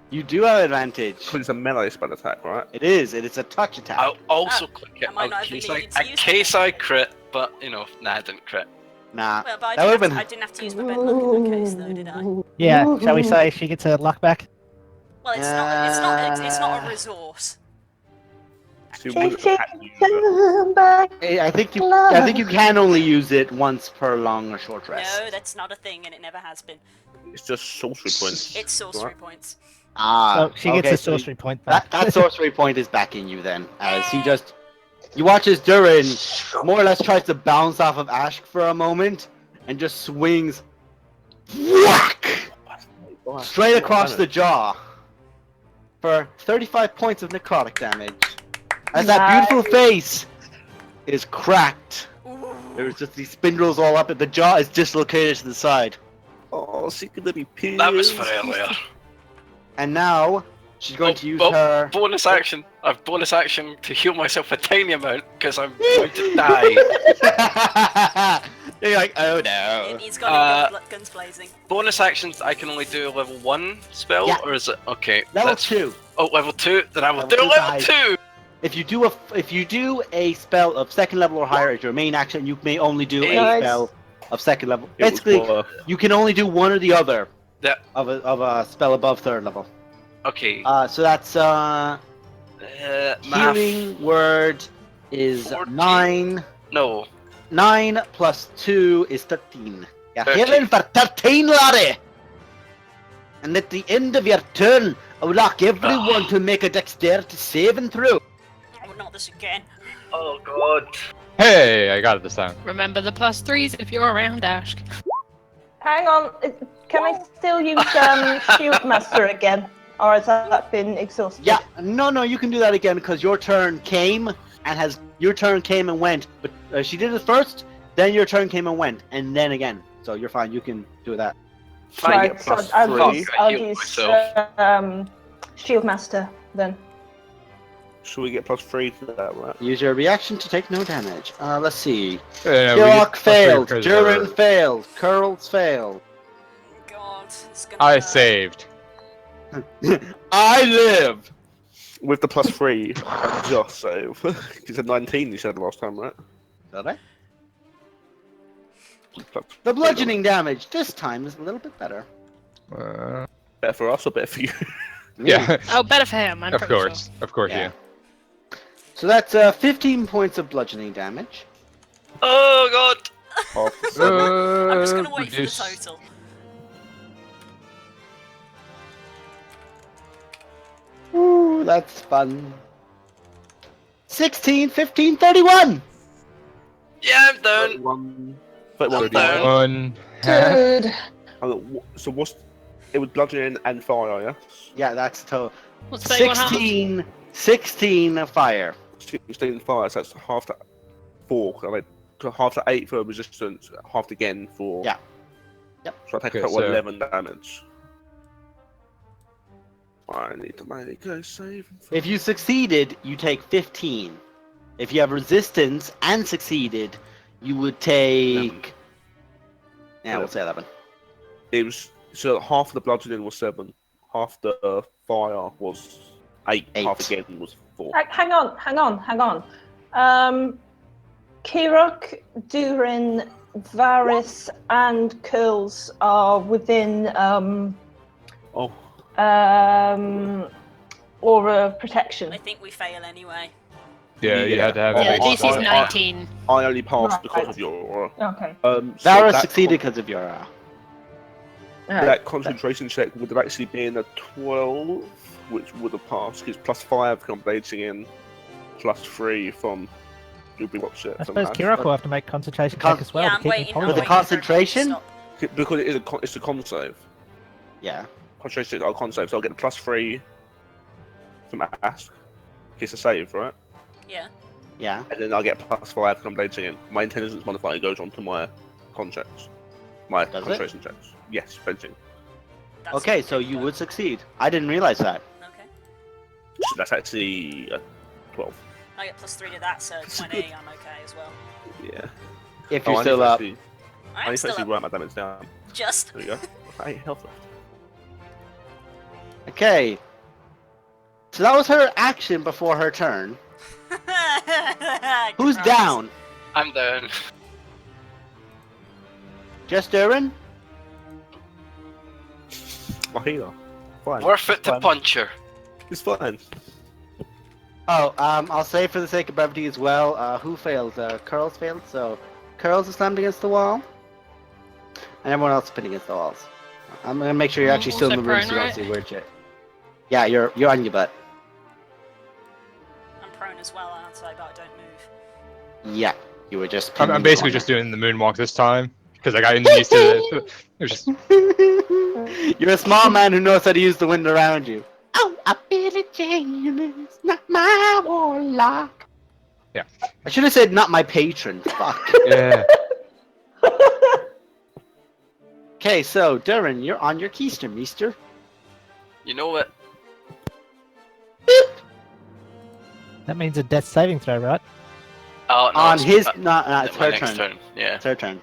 You do have advantage. Because it's a melee spell attack, right? It is, and it's a touch attack. I'll also click it I might not in have case, been I, needed to in use case it. I crit, but you know, nah, I didn't crit. Nah. Well, but That would've been- I didn't have to use my bend luck in that case, though, did I? Yeah, shall we say she gets her luck back? Well, it's not a resource. She wouldn't have had to use it. Come back. I think you can only use it once per long or short rest. No, that's not a thing, and it never has been. It's just sorcery points. It's sorcery Right. points. Ah, So she gets okay, a so sorcery point back. that sorcery point is backing you then, as he just you watch as Durin more or less tries to bounce off of Ashk for a moment and just swings whack straight across the jaw for 35 points of necrotic damage. As that beautiful face is cracked. Ooh. There's just these spindles all up, and the jaw is dislocated to the side. Oh, secret little pig. That was for earlier. And now she's going to use Oh, her. bonus action. I've bonus action to heal myself a tiny amount because I'm going to die. You're like, oh no. He's got guns blazing. Bonus actions I can only do a level 1 spell, Yeah. or is it okay? Level that's- 2. Oh, level 2. Then I will Level do 2 level dies. 2. If you do a spell of second level or higher as your main action, you may only do a Nice. spell of second level. It was Basically, worth- you can only do one or the other Yeah. of a spell above third level. Okay. So that's Math. healing word is 14. 9. No. 9 plus 2 is 13. You're 13. healing for 13, laddie! And at the end of your turn, I will ask everyone to make a dexterity saving throw. Oh, not this again. Oh god. Hey, I got it this time. Remember the +3s if you're around, Ash. Hang on. Can I still use Shield Master again? Or has that been exhausted? Yeah, no, you can do that again because your turn came and your turn came and went, but she did it first, then your turn came and went, and then again. So you're fine. You can do that. So I get so plus I'll 3. use, I I'll healed use myself. Shield Master then. Should we get plus 3 to that, right? Use your reaction to take no damage. Let's see. Yeah, we Kirok get failed. +3 because Durin we're- failed. Curls failed. God, it's gonna I hurt. saved. I live. With the plus 3, I just save. It's a 19 you said last time, right? Did I? Plus The bludgeoning damage this time is a little bit better. better for us or better for you? Yeah, Oh, better for him. I'm of pretty course, of course, Yeah. yeah. So that's 15 points of bludgeoning damage. Oh god! Half the 7. I'm just gonna wait for the reduce- total. Ooh, that's fun. 16, 15, 31! Yeah, I'm down. 31. I'm 31. down. 1 half. Dude. So what's... It was bludgeoning and fire, yeah? Yeah, that's the total. sure. What's 31 half? 16 fire. 16 fire, so that's half to 4. I mean, half to 8 for resistance, half again for... Yeah. Yep. So I take Okay, about so- 11 damage. I need to make a save. If you succeeded, you take 15. If you have resistance and succeeded, you would take... Yeah, we'll say 11. It was... So half of the bludgeoning was 7. Half the fire was 8. Half 8. again was 4. Hang on. Kirok, Durin, Varys, and Curls are within Oh. aura protection. I think we fail anyway. Yeah, you Yeah. had to have Oh, Yeah, it. I- DC's I- 19. I only passed Right. because of your aura. Okay. So Varys that succeeded because of your... That concentration check would have actually been a 12, which would have passed. Because plus 5 from blading in, plus 3 from Ruby Watch it. I suppose Kirok will have to make concentration Con- check as well yeah, to I'm keep me waiting. With I'm the polymorph. waiting for everyone to concentration? stop. Because it is it's a con save. Yeah. Concentration I'll con save, so I'll get the plus 3 from Ask. It's a save, right? Yeah. Yeah. And then I'll get plus 5 from blading in. My intelligence modifier goes on to my con checks. My Does it? concentration checks. Yes, blading. That's Okay, so good, you though. would succeed. I didn't realize that. Okay. So that's actually 12. I get +3 to that, so 20. I'm okay as well. Yeah. If Oh, you're I still need to up. actually- I I'm need to still actually up. write my damage down. Just. There you go. 8 health left. Okay. So that was her action before her turn. Who's Christ. down? I'm down. Just Durin? My healer. Fine. Worth it to Fine. punch her. It's fine. Oh, I'll say for the sake of brevity as well, who failed? Curls failed, so Curls is slammed against the wall. And everyone else is pinned against the walls. I'm gonna make sure you're actually still in the Also room so you prone, don't see weird shit. Yeah, you're on your butt. I'm prone as well, aren't I? But I don't move. Yeah, you were just. I'm pinned in the basically corner. just doing the moonwalk this time because I got used to it. It was just You're a small man who knows how to use the wind around you. Oh, a Billy Jane is not my warlock. Yeah. I should have said not my patron. Fuck. yeah. Okay, so Durin, you're on your keister, meester. You know what? That means a death saving throw, right? Oh, no, On it's- his, uh, no, it's my her next turn. Yeah. It's her turn.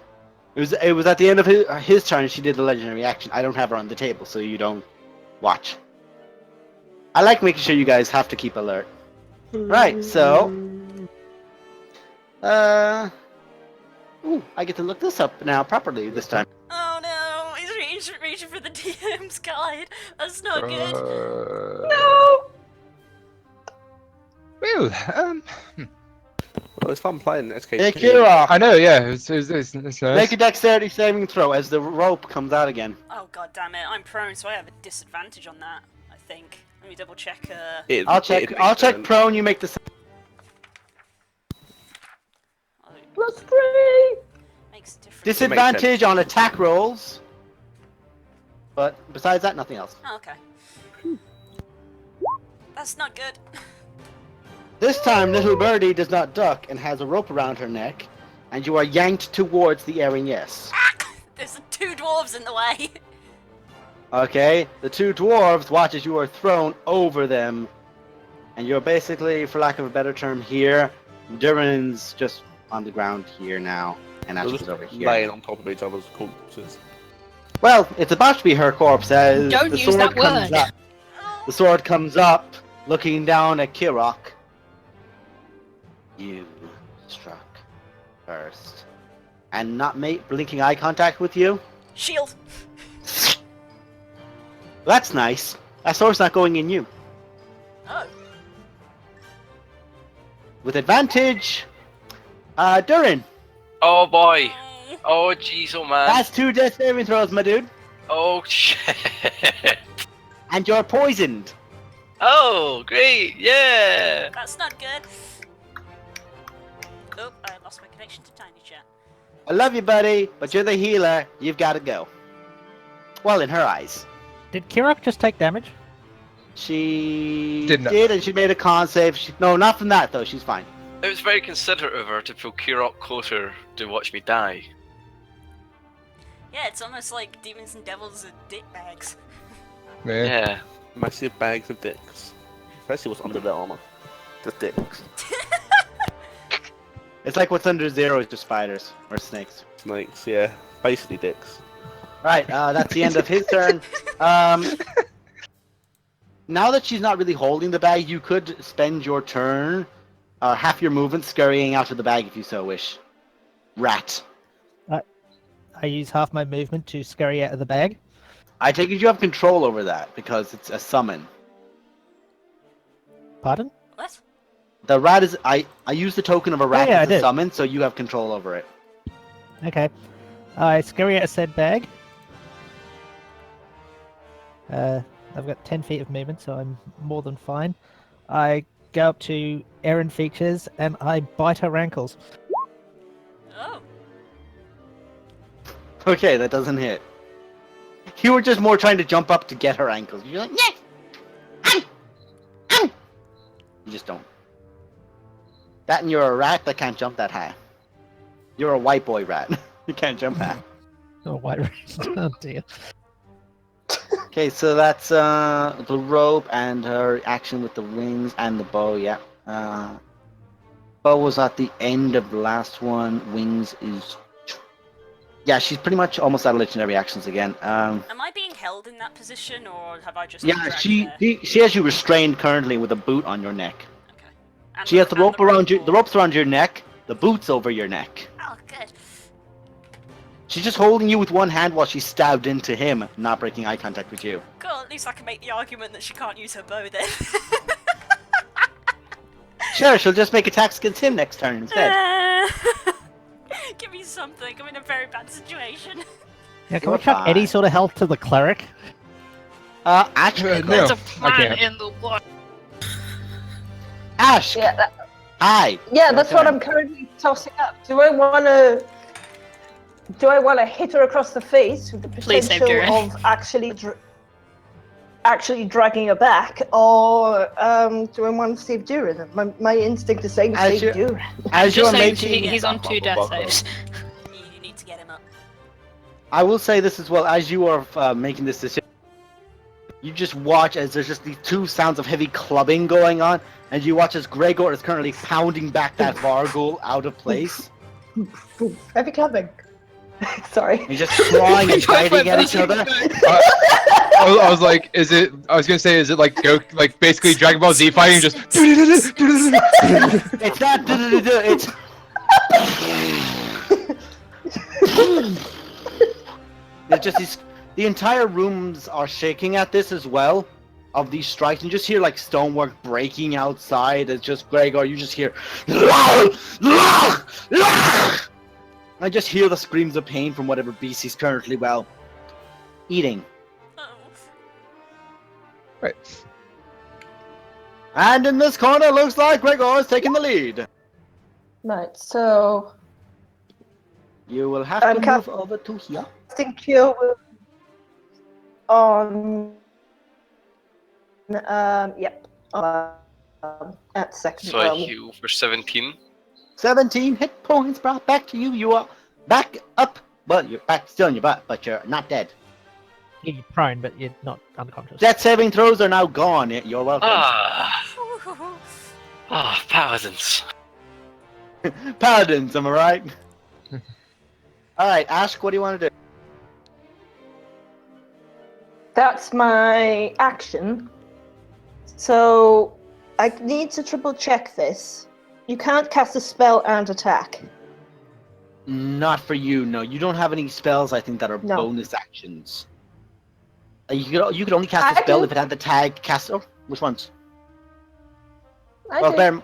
It was at the end of his turn. She did the legendary action. I don't have her on the table, so you don't watch. I like making sure you guys have to keep alert. Right, so ooh, I get to look this up now properly this time. Oh no! He's reaching for the DM's guide. That's not good. No! Well, Well, it's fun playing SKT. Hey, Kira, I know, yeah, it's nice. make a dexterity saving throw as the rope comes out again. Oh god damn it! I'm prone, so I have a disadvantage on that. I think. Let me double check. I'll check prone. You make the. Oh, Plus 3! makes a difference. Disadvantage on attack rolls. But besides that, nothing else. Oh, okay. That's not good. This time, little birdie does not duck and has a rope around her neck, and you are yanked towards the airing yes. There's 2 dwarves in the way. Okay, the 2 dwarves watch as you are thrown over them, and you're basically, for lack of a better term, here. Durin's just on the ground here now, and Ash They're is just over here. laying on top of each other's corpses. Well, it's about to be her corpse as Don't the use sword that comes word. up. The sword comes up, looking down at Kirok. You struck first. And not blinking eye contact with you? Shield. That's nice. That sword's not going in you. Oh. With advantage, Durin. Oh boy. Oh jeez, oh man. That's 2 death saving throws, my dude. Oh shit. And you're poisoned. Oh, great, yeah. That's not good. Oh, I lost my connection to Tiny Chat. I love you, buddy, but you're the healer. You've got to go. Well, in her eyes. Did Kirok just take damage? She Did not. did, and she made a con save. No, not from that, though. She's fine. It was very considerate of her to pull Kirok closer to watch me die. Yeah, it's almost like demons and devils are dick bags. Yeah. Yeah. Massive bags of dicks. Especially what's under the armor. Just dicks. It's like what's under zero is just spiders or snakes. Snakes, yeah. Basically dicks. Right, that's the end of his turn. Now that she's not really holding the bag, you could spend your turn, half your movement, scurrying out of the bag if you so wish. Rat. I use half my movement to scurry out of the bag. I take it you have control over that because it's a summon. Pardon? What? The rat is. I use the token of a rat yeah, as I a did. summon, so you have control over it. Okay. I scurry out of said bag. I've got 10 feet of movement, so I'm more than fine. I go up to Erin Features and I bite her ankles. Oh. Okay, that doesn't hit. You were just more trying to jump up to get her ankles. You're like, yes! Ow! Ow! You just don't. That and you're a rat that can't jump that high. You're a white boy rat. You can't jump high. Oh, white race. Oh dear. Okay, so that's the rope and her action with the wings and the bow, yeah. Bow was at the end of the last one. Wings is... Yeah, she's pretty much almost out of legendary actions again. Am I being held in that position, or have I just... Yeah, been dragged she there? has you restrained currently with a boot on your neck. Okay. And She has the and rope around you. or- The rope's around your neck. The boot's over your neck. Oh, good. She's just holding you with one hand while she's stabbed into him, not breaking eye contact with you. Cool, at least I can make the argument that she can't use her bow then. Sure, she'll just make attacks against him next turn instead. Give me something, I'm in a very bad situation. Yeah, can You're we chuck fine. any sort of health to the cleric? Actually, No. There's a I plan can't. in the water. Ash, Yeah, hi. yeah, that's what turn. I'm currently tossing up. Do I want to hit her across the face with the Please save potential Durin. of actually dragging her back, or do I want to save Durin? My instinct is saying As save you- Durin. As Just you're saying making, he's on 2 death saves. You need to get him up. I will say this as well. As you are making this decision, you just watch as there's just these 2 sounds of heavy clubbing going on, and you watch as Gregor is currently pounding back that Vargul out of place. Heavy clubbing. Sorry. He's just clawing and biting at each other. I was like, is it? I was gonna say, is it like like basically Dragon Ball Z fighting? Just. It's not. It's. It's just these. The entire rooms are shaking at this as well, of these strikes, and you just hear like stonework breaking outside. It's just Gregor. You just hear. I just hear the screams of pain from whatever beast he's currently eating. Oh. Right. And in this corner, looks like Gregor is taking the lead. Right, so You will have I'm to cap- move over to here. casting Cure on. Yep. at second So I level. heal for 17. 17 hit points brought back to you. You are back up. Well, you're back still in your butt, but you're not dead. You're prone, but you're not unconscious. Death saving throws are now gone. You're welcome. Paladins. Paladins, am I right? Alright, Ash, what do you want to do? That's my action. So I need to triple check this. You can't cast a spell and attack. Not for you, no. You don't have any spells, I think, that are No. bonus actions. You could only cast a I spell do. if it had the tag cast. Oh, which ones? I Well, do. Ben,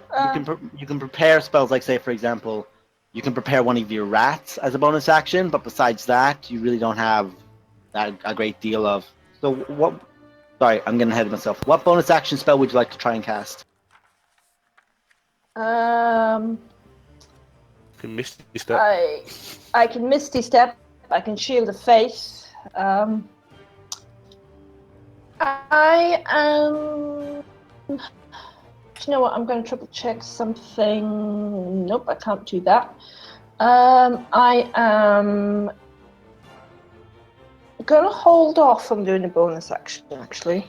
you can prepare spells, like, say, for example, you can prepare one of your rats as a bonus action, but besides that, you really don't have a great deal of. So, what. Sorry, I'm getting ahead of myself. What bonus action spell would you like to try and cast? Can Misty Step. I can Misty Step. I can Shield of Faith. I am. Do you know what? I'm going to triple check something. Nope, I can't do that. I am going to hold off on doing a bonus action, actually.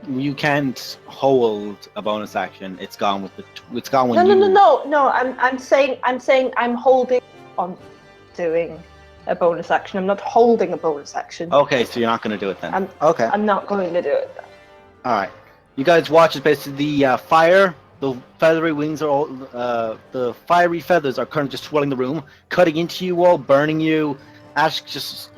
You can't hold a bonus action. It's gone with the. It's gone when No, you. no. I'm saying I'm holding on doing a bonus action. I'm not holding a bonus action. Okay, so you're not going to do it then. Okay. I'm not going to do it. All right. You guys watch as basically the fire, the feathery wings are all, the fiery feathers are currently just swirling the room, cutting into you all, burning you. Ash just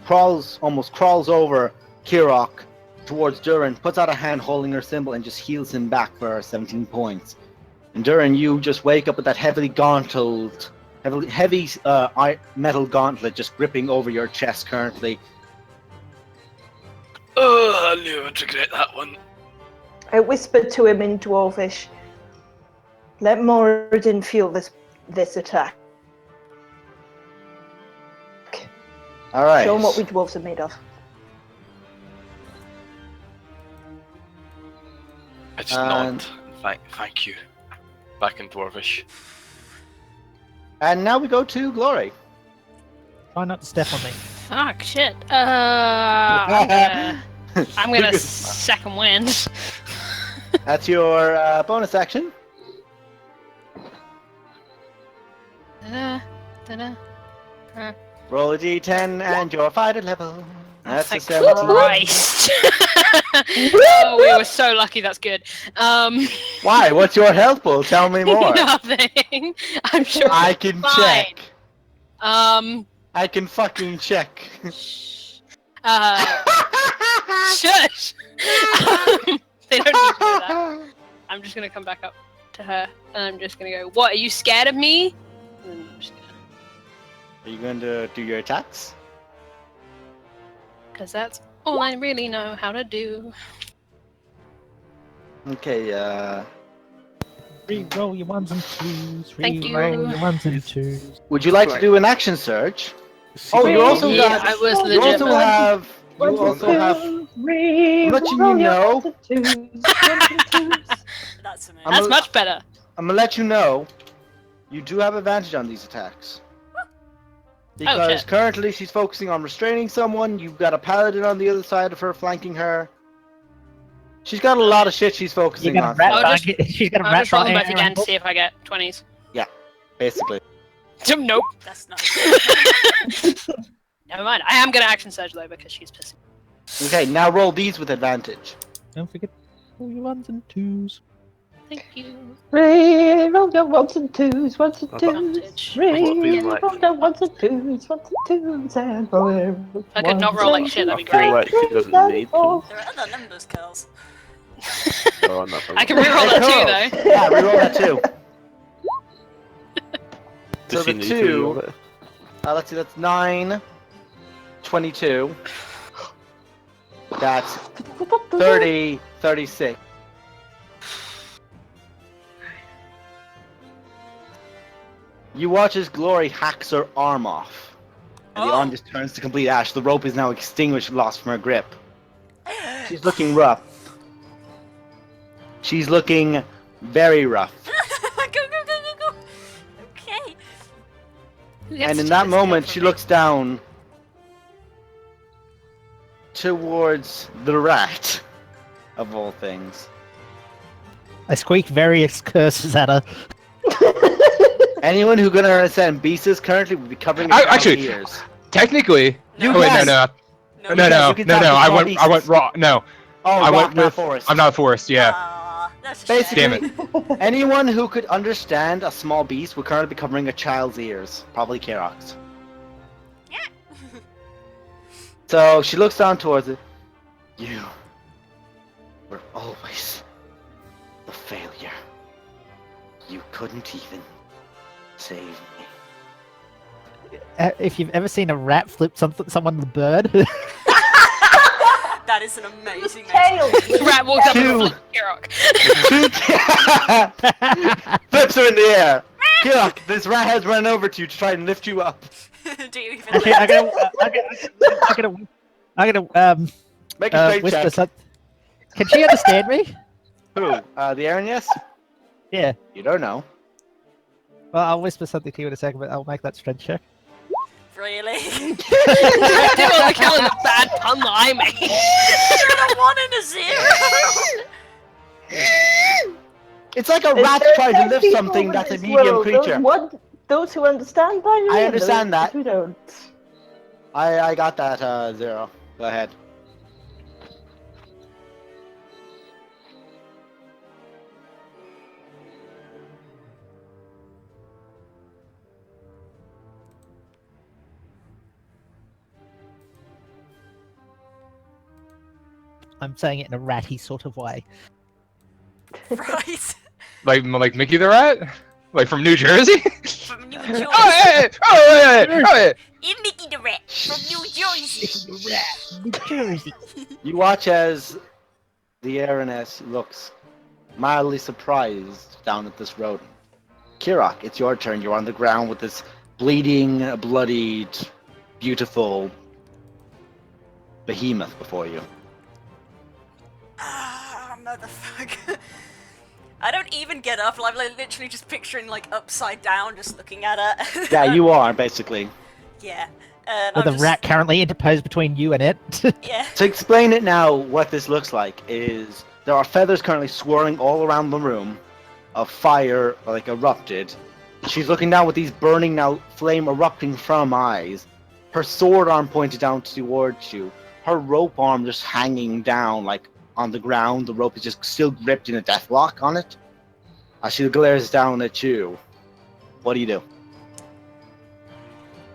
almost crawls over Kirok towards Durin, puts out a hand holding her symbol, and just heals him back for 17 points. And Durin, you just wake up with that heavy metal gauntlet just gripping over your chest currently. Oh, I knew I'd regret that one. I whispered to him in Dwarvish, "Let Moradin feel this attack. All right. Show him what we dwarves are made of." I just nod. Thank you. Back in Dwarvish. And now we go to Glory. Try not to step on me. Fuck, shit. I'm gonna second wind. That's your bonus action. Da-da. Roll a d10 and your fighter level. That's a Thank 17. Christ. Oh, we were so lucky. That's good. Why? What's your health pool? Tell me more. Nothing. I'm sure. I can fine. check. I can fucking check. Shush. They don't need to know that. I'm just gonna come back up to her and I'm just gonna go, "What? Are you scared of me?" And then I'm just gonna... Are you going to do your attacks? Because that's all I really know how to do. Okay, Re-roll your ones and twos. Thank you. Re-roll your ones and twos. would you like to do an action surge? Oh, you also Yeah, got. I was You legit. also have. You also have. I'm letting you know. That's amazing. I'm That's a- much better. I'm gonna let you know. You do have advantage on these attacks. Because shit. currently she's focusing on restraining someone. You've got a paladin on the other side of her flanking her. She's got a lot of shit she's You focusing got a on. rat I'll bag. just- She's got a I'll rat just roll them bag both in her again to hand. see if I get 20s. Basically. Nope. That's nice. Never mind. I am gonna action surge though because she's pissing. Okay, now roll these with advantage. Don't forget all your ones and twos. Thank you. Re-roll your ones and twos, ones and twos. Advantage. Re-roll your ones and twos, ones and twos, and roll. I could not roll like shit, that'd be I feel great. like she doesn't need to. There are other numbers, girls. Oh, I'm not I can reroll that too though. Yeah, reroll that too. Does So she the need two- to roll it? Let's see, that's 9, 22. That's 30, 36. You watch as Glory hacks her arm off. And the Oh. arm just turns to complete ash. The rope is now extinguished, lost from her grip. She's looking rough. She's looking very rough. Go. Okay. And in that moment, she looks down towards the rat, of all things. I squeak various curses at her. Anyone who can understand beasts currently would be covering I- their actually- ears. Technically, You oh, wait, can. no. No, you can talk to I small went beasts. raw. No, Oh, I rock, went not with. forest. I'm not forest. Yeah. Aw, that's a Basically, shame. anyone who could understand a small beast would currently be covering a child's ears, probably Kirok's. Yeah. So she looks down towards it. You were always the failure. You couldn't even save me. If you've ever seen a rat flip someone the bird, That is an amazing Tail. Rat walks up Two. and flips Kirok. Flips her in the air. Kirok, this rat has run over to you to try and lift you up. Do you even actually, I'm gonna Make a straight whisper check. something. Can she understand me? Who? The Aaron, yes? Yeah. You don't know. Well, I'll whisper something to you in a second, but I'll make that strength check. really? I did on account of the bad pun that I made. You're a 1 and a 0. It's like a Is rat there trying to lift people something in that's a this medium world? creature. Those who understand by I understand that. Who don't. I got that, 0. Go ahead. I'm saying it in a ratty sort of way. Right. Like Mickey the Rat, like from New Jersey. From New Jersey. In Mickey the Rat from New Jersey. New Jersey. You watch as the Araness looks mildly surprised down at this rodent. Kirok, it's your turn. You're on the ground with this bleeding, bloodied, beautiful behemoth before you. Ah, motherfucker. I don't even get up. I'm like, literally just picturing like upside down, just looking at her. Yeah, you are, basically. Yeah. And With I'm a just, rat currently interposed between you and it. Yeah. To explain it now, what this looks like is there are feathers currently swirling all around the room. A fire, like, erupted. She's looking down with these burning now, flame erupting from eyes. Her sword arm pointed down towards you. Her rope arm just hanging down, like, on the ground. The rope is just still gripped in a death lock on it. As she glares down at you. What do you do?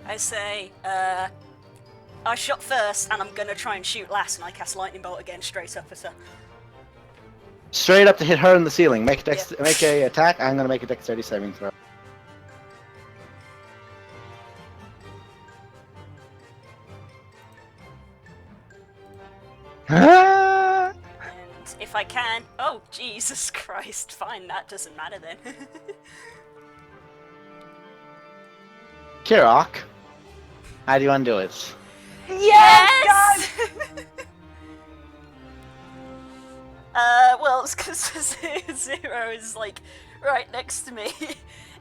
I say, I shot first, and I'm gonna try and shoot last, and I cast lightning bolt again, straight up at her. Straight up to hit her in the ceiling. Make a Yeah. make a attack. I'm gonna make a dexterity saving throw. And if I can, oh Jesus Christ! Fine, that doesn't matter then. Kirok, how do you undo it? Yes! Well, it's because Zero is like right next to me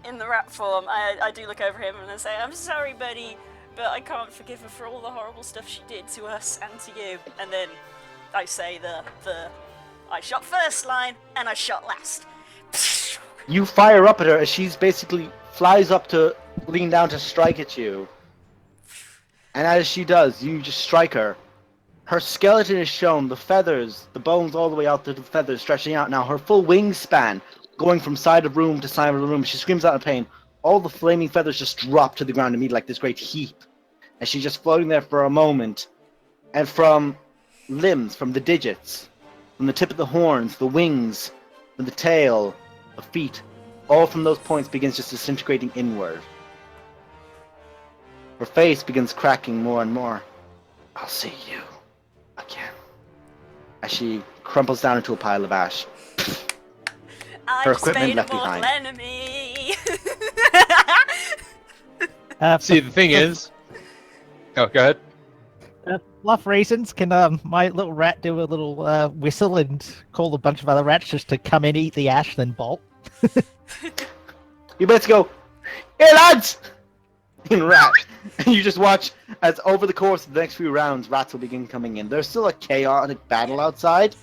in the rat form. I do look over him and I say, "I'm sorry, buddy, but I can't forgive her for all the horrible stuff she did to us and to you." And then I say the I shot first line and I shot last. You fire up at her as she's basically flies up to lean down to strike at you. And as she does, you just strike her. Her skeleton is shown, the feathers, the bones all the way out to the feathers stretching out now. Her full wingspan going from side of room to side of the room. She screams out in pain. All the flaming feathers just drop to the ground immediately like this great heap. And she's just floating there for a moment. And from limbs, from the digits, from the tip of the horns, the wings, from the tail, the feet, all from those points begins just disintegrating inward. Her face begins cracking more and more. I'll see you again. As she crumples down into a pile of ash. I Her just equipment made a left mortal behind. enemy. See, the thing is. Oh, go ahead. bluff reasons, can my little rat do a little whistle and call a bunch of other rats just to come in, eat the ash, then bolt? You better go, hey lads! In rat. And you just watch as over the course of the next few rounds, rats will begin coming in. There's still a chaotic battle outside,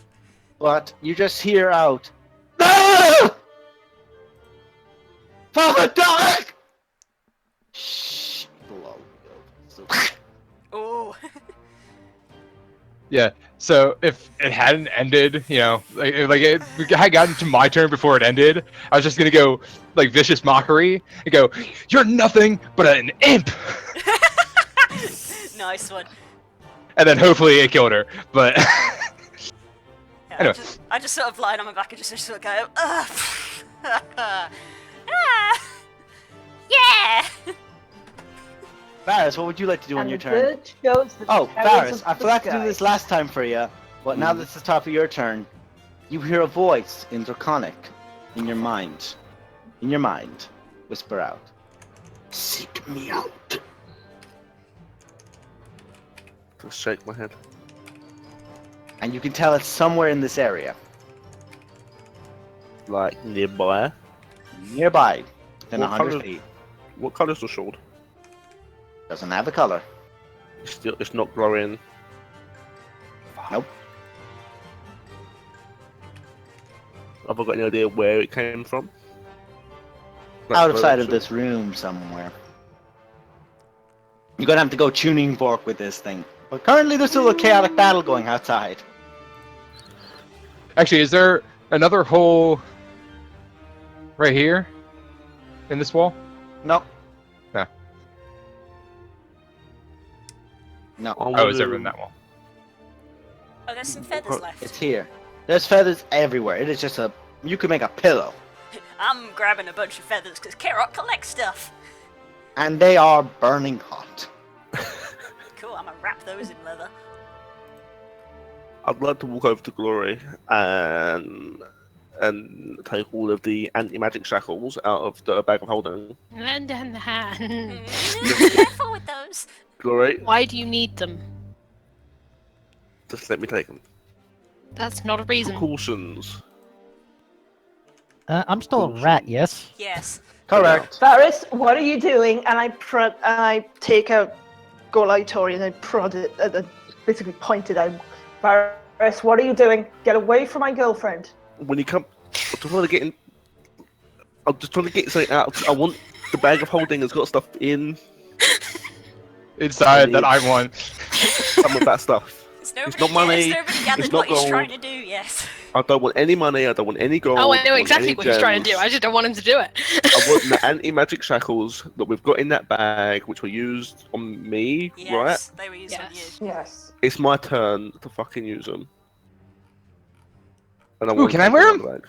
but you just hear out, no! Father Dog! Shh, blow. Oh. Yeah. So if it hadn't ended, you know, like it had gotten to my turn before it ended, I was just gonna go like vicious mockery and go, "You're nothing but an imp," Nice one. and then hopefully it killed her. But Yeah, Anyway. I just sort of lie on my back and just sort of go, ugh. Ah, yeah. Varys, what would you like to do on And your the turn? bird shows the Oh, terrors Varys, of I the forgot to do sky. this last time for you, but now that it's the top of your turn, you hear a voice in Draconic in your mind. In your mind, whisper out, "Seek me out." Just shake my head. And you can tell it's somewhere in this area, Like nearby. nearby, within What 100 colour- feet. What colour's the sword? Doesn't have a color. It's not glowing. Nope. Have I got any idea where it came from? Like, Outside of direction? this room somewhere. You're gonna have to go tuning fork with this thing. But currently there's still a chaotic battle going outside. actually, is there another hole right here in this wall? No. No. No. I Oh, it's wonder- over in that wall. Oh, there's some feathers left. It's here. There's feathers everywhere. It is just a... You could make a pillow. I'm grabbing a bunch of feathers because Kerok collects stuff. And they are burning hot. Cool, I'm gonna wrap those in leather. I'd like to walk over to Glory and take all of the anti-magic shackles out of the bag of holding. Lend a hand. Careful with those. Glory, Why do you need them? just let me take them. That's not a reason. Precautions. I'm still a rat, yes? Yes. Correct. Varys, what are you doing? And I take a Goliatori and I prod it, basically point it out. Varys, what are you doing? Get away from my girlfriend. When you come, I'm just trying to get in. I'm just trying to get something out. I want the bag of holding has got stuff in Inside that I want. some of that stuff. It's not money, nobody gathered it's what not he's trying gold. to do, yes. I don't want any money. I don't want any gold. Oh, I know don't want exactly any what he's trying to do. gems. I just don't want him to do it. I want the anti-magic shackles that we've got in that bag, which were used on me, Yes, right? they were used on you. Yes. Yes. It's my turn to fucking use them. And I Ooh, want can to I take wear them 'em? out of the bag.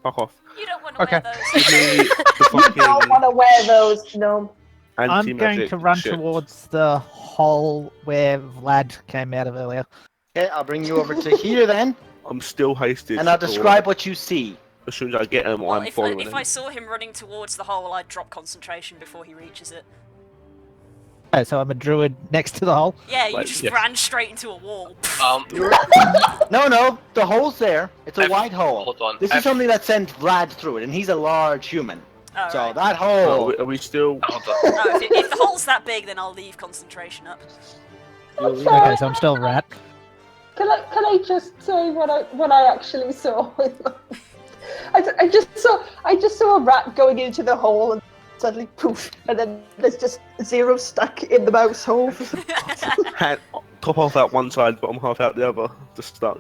Fuck off. You don't want to Okay. wear Give those. me the You don't fucking want to wear those, no. I'm anti-magic going to run shit. towards the hole where Vlad came out of earlier. Okay, I'll bring you over to here then, I'm still hasted. and I'll so describe what you see. As soon as I get him, Well, I'm if following I him. saw him running towards the hole, I'd drop concentration before he reaches it. Oh, so I'm a druid next to the hole. Yeah, you Right, just yes. ran straight into a wall. No, the hole's there. It's a I've- wide hole. Hold on. This is something that sent Vlad through it, and he's a large human. Oh, So right. that Oh, hole... are we still? Hold on. Oh, if the hole's that big, then I'll leave concentration up. Okay, so I'm still a rat. Can I just say what I actually saw? I just saw a rat going into the hole and suddenly poof, and then there's just zero stuck in the mouse hole. Hand, top half out one side, bottom half out the other. Just stuck.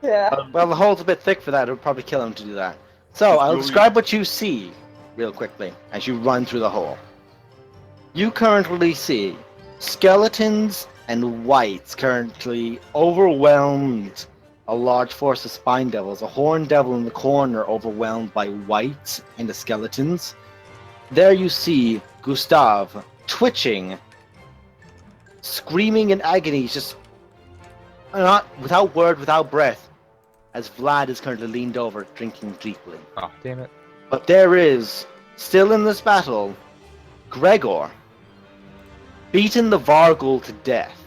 Yeah. Well, the hole's a bit thick for that. It would probably kill him to do that. So, I'll Really? describe what you see real quickly as you run through the hole. You currently see skeletons and wights currently overwhelmed a large force of spine devils. A horned devil in the corner overwhelmed by wights and the skeletons. There you see Gustav twitching, screaming in agony, just not without word, without breath, as Vlad is currently leaned over, drinking deeply. Oh, damn it. But there is, still in this battle, Gregor, beaten the Vargul to death.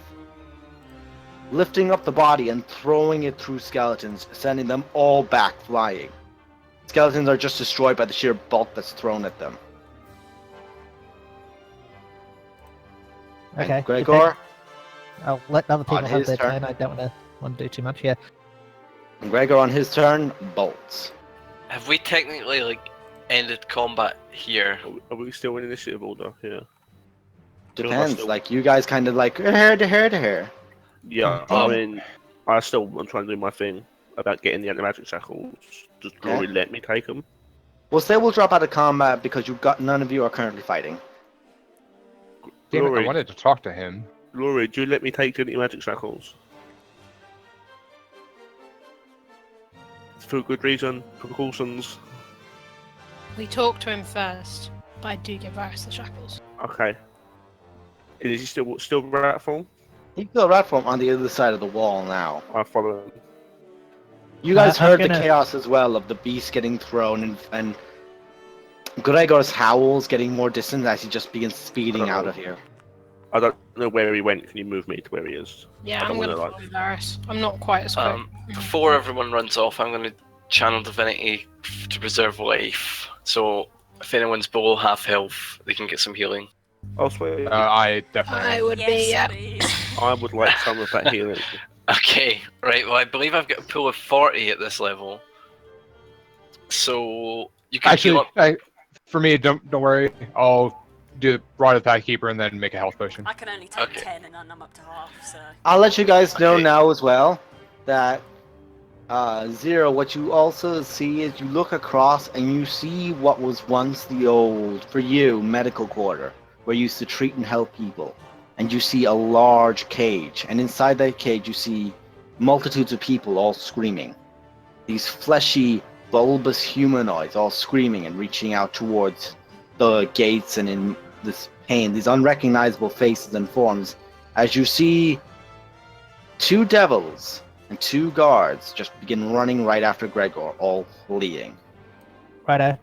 lifting up the body and throwing it through skeletons, sending them all back flying. Skeletons are just destroyed by the sheer bulk that's thrown at them. And Okay. Gregor, I'll let other people On have his their turn. turn. I don't want to do too much here. and Gregor on his turn bolts. Have we technically like ended combat here? Are we still in initiative order here? Depends. still- Like you guys kind of like to here. Yeah, Um, I mean, I still am trying to do my thing about getting the anti-magic shackles. Does Glory let me take them? Well, say we'll drop out of combat because none of you are currently fighting. Damn it, I Glory, wanted to talk to him. Glory, do you let me take the anti-magic shackles? For a good reason, precautions. We talked to him first, but I do give Varus the shackles. Okay. Is he still rat form? You feel rat form on the other side of the wall now. I follow him. You guys I'm heard the gonna- chaos as well of the beast getting thrown and Gregor's howls getting more distant as he just begins speeding out of here. I don't know where he went. Can you move me to where he is? Yeah, I don't I'm gonna wanna, follow Varus. I'm not quite as quick. Before everyone runs off, I'm going to channel divinity to preserve life. So if anyone's below half health, they can get some healing. Oh, sweet. I definitely. I would be, yeah. please. I would like some of that healing. Okay, right. Well, I believe I've got a pool of 40 at this level. So you can heal Actually, up. for me, don't worry. I'll do Rod of the Packkeeper and then make a health potion. I can only take Okay. 10 and then I'm up to half, so. I'll let you guys know Okay. now as well that Zero, what you also see is you look across and you see what was once the old, for you, medical quarter, where you used to treat and help people. And you see a large cage, and inside that cage you see multitudes of people all screaming. These fleshy, bulbous humanoids all screaming and reaching out towards the gates and in this pain, these unrecognizable faces and forms, as you see two devils and two guards just begin running right after Gregor, all fleeing. Righto.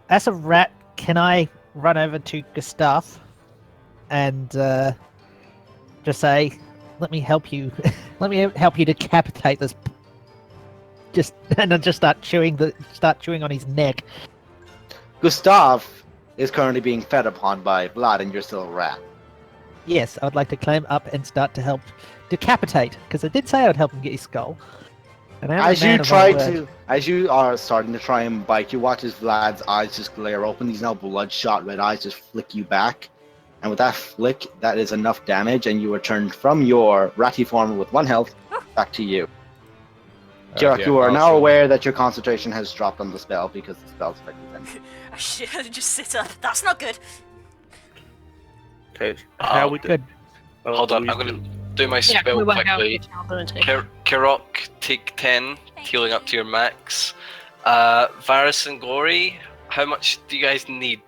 As a rat, can I run over to Gustav and just say, "Let me help you. Let me help you decapitate this." And then just start chewing on his neck. Gustav is currently being fed upon by Vlad, and you're still a rat. Yes, I would like to climb up and start to help decapitate, because I did say I would help him get his skull. And I am a As man you of try my word. to, as you are starting to try and bite, you watch as Vlad's eyes just glare open. These now bloodshot red eyes just flick you back, and with that flick, that is enough damage, and you are turned from your ratty form with 1 health back to you. Kirak, Yeah, you are now also- aware that your concentration has dropped on the spell because the spell's effective ended. I should just sit up. That's not good. Okay. How we do? Good. Oh, Hold on, we I'm going do- to do my Yeah, spell we won't go quickly. with Ability. Kirok, take 10, healing up to your max. Varus and Glory, how much do you guys need?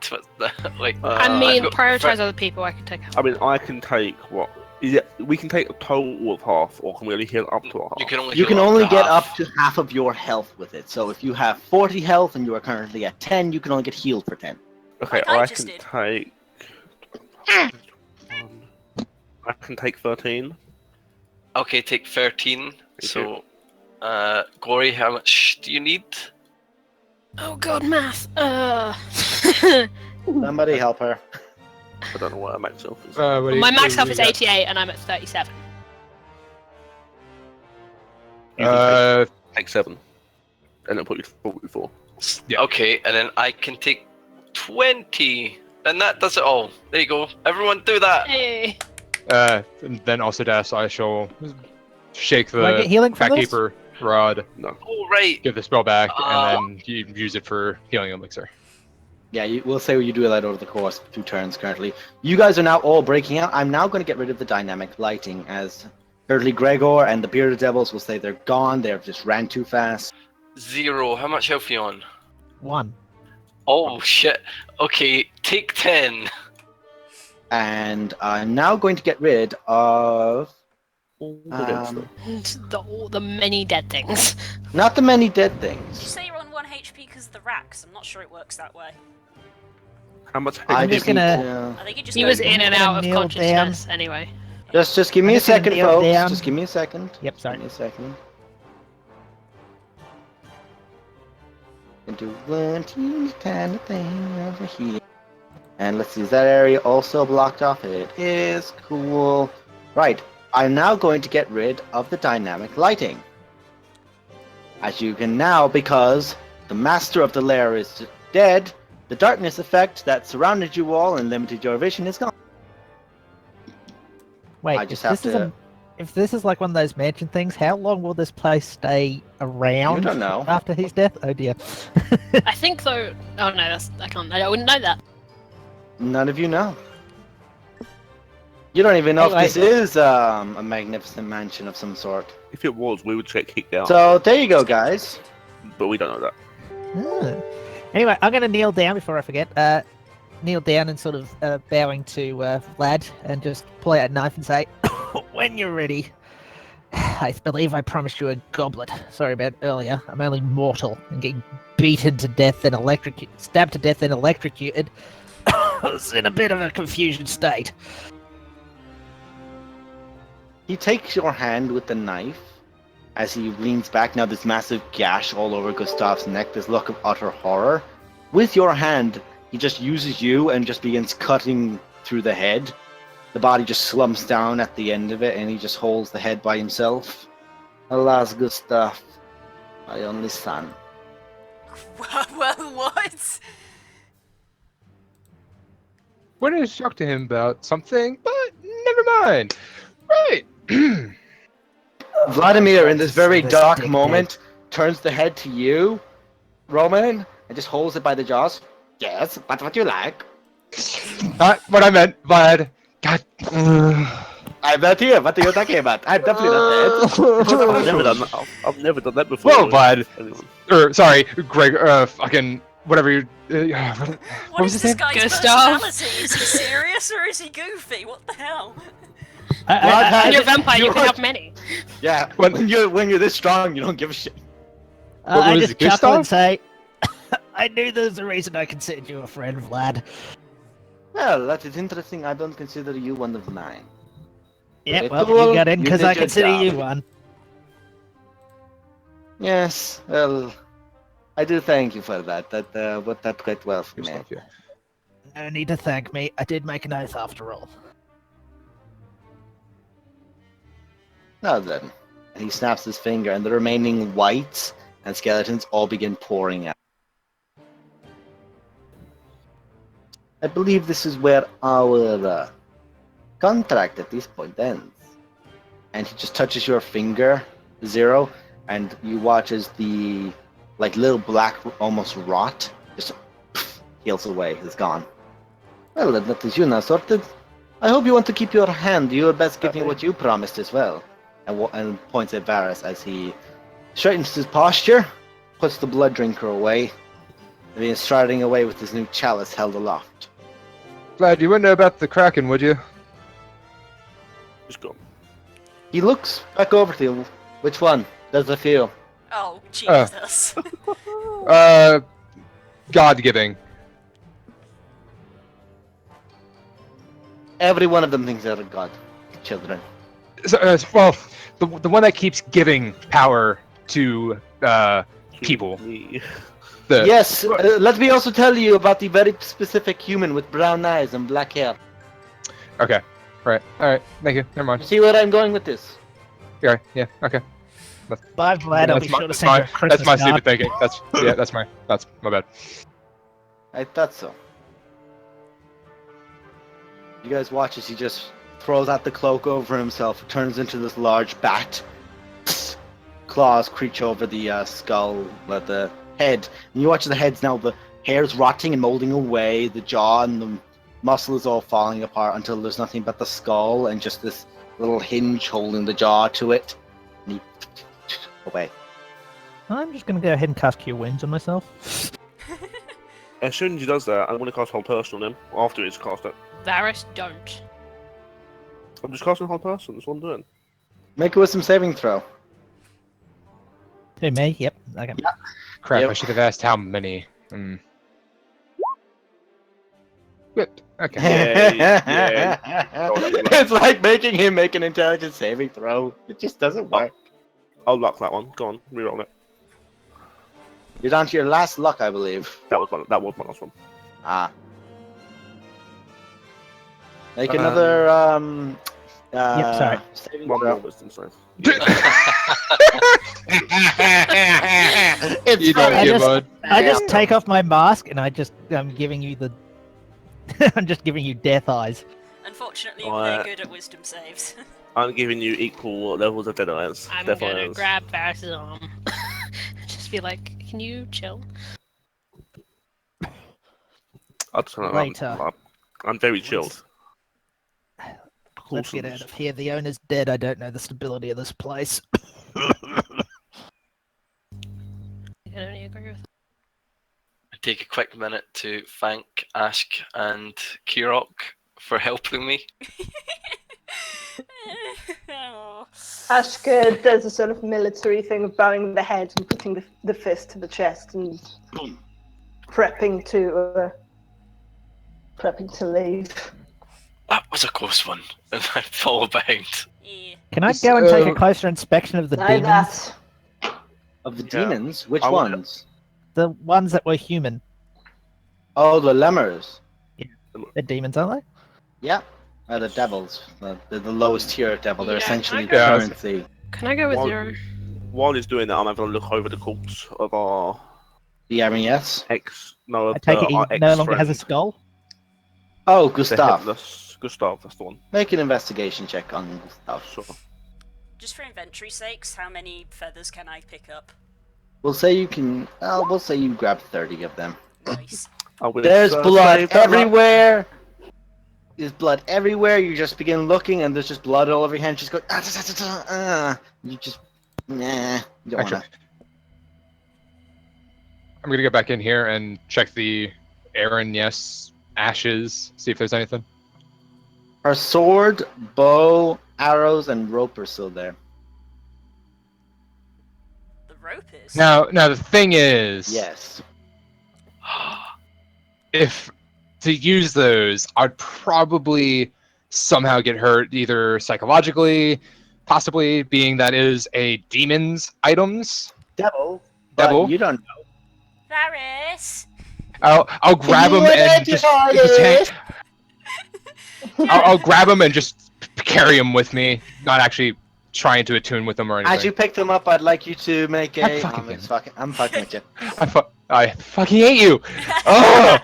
Like, I Uh, mean, I've got prioritize fir- other people I can take out. I mean, I can take what? Is it? We can take a total of half, or can we only heal up to a half? You can only You heal can up only to get half. up to half of your health with it. So if you have 40 health and you are currently at 10, you can only get healed for 10. Okay, Like I I just can did. take. I can take 13. Okay, take 13. So, Glory, how much do you need? Oh god, math. Somebody help her. I don't know what our max health is. What do you- My what max do health you is got? 88 and I'm at 37. You can Uh, take 7. And then put you to 44. Yeah. Okay, and then I can take 20. And that does it all. There you go. Everyone do that. Hey. and then also Des, I shall shake Do I get the healing from this? Backkeeper rod, Oh, right. give the spell back, Uh, and then you use it for healing elixir. Yeah, we'll say you do that over the course of 2 turns currently. You guys are now all breaking out. I'm now going to get rid of the dynamic lighting, as currently Gregor and the Bearded Devils will say they're gone. They've just ran too fast. 0. How much health are you on? 1. Oh, shit. Okay, take 10. And I'm now going to get rid of All the dead stuff. All the many dead things. not the many dead Did you things. say you're on 1 HP because of the racks? I'm not sure it works that way. How much I I'm just need gonna- to- I think it just He goes was in and out of Kneel consciousness anyway. Just give me I'm a just gonna second, kneel folks. down. Just give me a second. Yep, Just sorry. Give me a second. And do one teeny kind of thing over here. And let's see, is that area also blocked off? It is. Cool. Right. I'm now going to get rid of the dynamic lighting. As you can now, because the master of the lair is dead, the darkness effect that surrounded you all and limited your vision is gone. Wait, I just have to. if this is like one of those mansion things, how long will this place stay around You don't know. after his death? Oh dear. I think though. Oh no, I can't. I wouldn't know that. None of you know. You don't even know Anyway. if this is a magnificent mansion of some sort. If it was, we would get kicked out. So there you go, guys. But we don't know that. Ah. Anyway, I'm going to kneel down before I forget. Kneel down and sort of bowing to Vlad and just pull out a knife and say, when you're ready. I believe I promised you a goblet. Sorry about earlier. I'm only mortal and getting beaten to death and stabbed to death and electrocuted. I was in a bit of a confusion state. He takes your hand with the knife as he leans back. Now this massive gash all over Gustav's neck, this look of utter horror. With your hand, he just uses you and just begins cutting through the head. The body just slumps down at the end of it, and he just holds the head by himself. Alas, Gustav, my only son. Well, what? Wanted to talk to him about something, but never mind. Right. Vladimir, in this very This dark dickhead. moment, turns the head to you, Roman, and just holds it by the jaws. Yes, but what you like? Not what I meant, Vlad. God. I'm not here. What are you talking about? I'm definitely not I've dead. never done that. I've never done that before. Whoa, Vlad. Anyone. Or sorry, Greg. Fucking whatever you. What was is his this name? guy's Gustav? personality? Is he serious or is he goofy? What the hell? I- When you're a vampire, you you're can right. have many. Yeah, when you're this strong, you don't give a shit. What I was just it, chuckle and Gustav? say, I knew there was a reason I considered you a friend, Vlad. Well, that is interesting. I don't consider you one of mine. Yeah, Okay, well, cool. you got in You because did I your consider job. you one. Yes, well, I do thank you for that. That worked out quite well for me. Gustav, yeah. No need to thank me. I did make an oath after all. Now then, and he snaps his finger, and the remaining whites and skeletons all begin pouring out. I believe this is where our contract at this point ends. And he just touches your finger, Zero, and you watch as the little black almost rot just heals away, is gone. Well, then that is you now sorted. I hope you want to keep your hand. You had best give me what you promised as well. And points at Varys as he straightens his posture, puts the blood drinker away, and he is striding away with his new chalice held aloft. Vlad, you wouldn't know about the Kraken, would you? Just go. He looks back over to you. Which one? Does it feel? Oh, Jesus. God-giving. Every one of them thinks they're a god. Children. So, well, the one that keeps giving power to people. Me. The, Yes, let me also tell you about the very specific human with brown eyes and black hair. Okay. Right. All right. Thank you. Never mind. See where I'm going with this? Yeah. Yeah. Okay. Bye, Vlad. I'll be sure to send you a Christmas that's my card. stupid thinking. That's my bad. I thought so. You guys watch as he just throws out the cloak over himself, turns into this large bat. Claws creep over the skull, the head. And you watch the heads now, the hair's rotting and molding away, the jaw and the muscle is all falling apart until there's nothing but the skull and just this little hinge holding the jaw to it. And he away. I'm just going to go ahead and cast Cure Wounds on myself. As soon as he does that, I'm going to cast Hold Person on him. After he's cast it. Varys, don't. I'm just casting Hold Person, that's what I'm doing. Make a wisdom saving throw. Who, me? Yep. Okay. Crap! Yep. I should have asked how many. Whip. Okay. It's like making him make an intelligence saving throw. It just doesn't work. I'll luck that one. Go on, reroll it. You're down to your last luck, I believe. That was my last one. Ah. Make another sorry. saving One throw. more wisdom save. It's You don't fine. give a. I just take off my mask and I'm giving you the. I'm just giving you death eyes. Unfortunately, Alright. they're good at wisdom saves. I'm giving you equal levels of defiance. I'm gonna grab Varus's arm. Just be like, can you chill? Later. I'm very chilled. Let's get out of here. The owner's dead. I don't know the stability of this place. I can only agree with I take a quick minute to thank Ask and Kirok for helping me. Oh. Ashka does a sort of military thing of bowing the head and putting the fist to the chest and prepping to leave. That was a close one, and I fall behind. Yeah. Can I go and take a So- closer inspection of the Like demons? that. Of the Yeah. demons? Which I would- ones? The ones that were human. Oh, the lemurs. They're demons, aren't they? Yeah. The devils. The lowest tier devil. They're Yeah, essentially I the got- currency. Can I go with While- Zero? While he's doing that, I'm having a look over the corpse of our The MES. no, I take it he our no longer has a ex-friend, skull. Oh, the Gustav. headless Gustav. That's the one. Make an investigation check on Gustav. Sure. Just for inventory sakes, how many feathers can I pick up? We'll say you can. We'll say you grab 30 of them. Nice. I will There's blood save that luck. everywhere. There's blood everywhere. You just begin looking, and there's just blood all over your hand. Just go. You just. Nah. You don't Actually, wanna. I'm gonna go back in here and check the Aaron, yes, ashes, see if there's anything. Her sword, bow, arrows, and rope are still there. The rope is. Now the thing is, Yes. if to use those, I'd probably somehow get hurt, either psychologically, possibly being that is a demon's items. Devil. Devil. But you don't know. Varys! I'll grab him and just I'll grab him and just carry him with me, not actually trying to attune with him or anything. As you pick them up, I'd like you to make I'm a. fucking I'm fucking with you. I fucking hate you. Oh,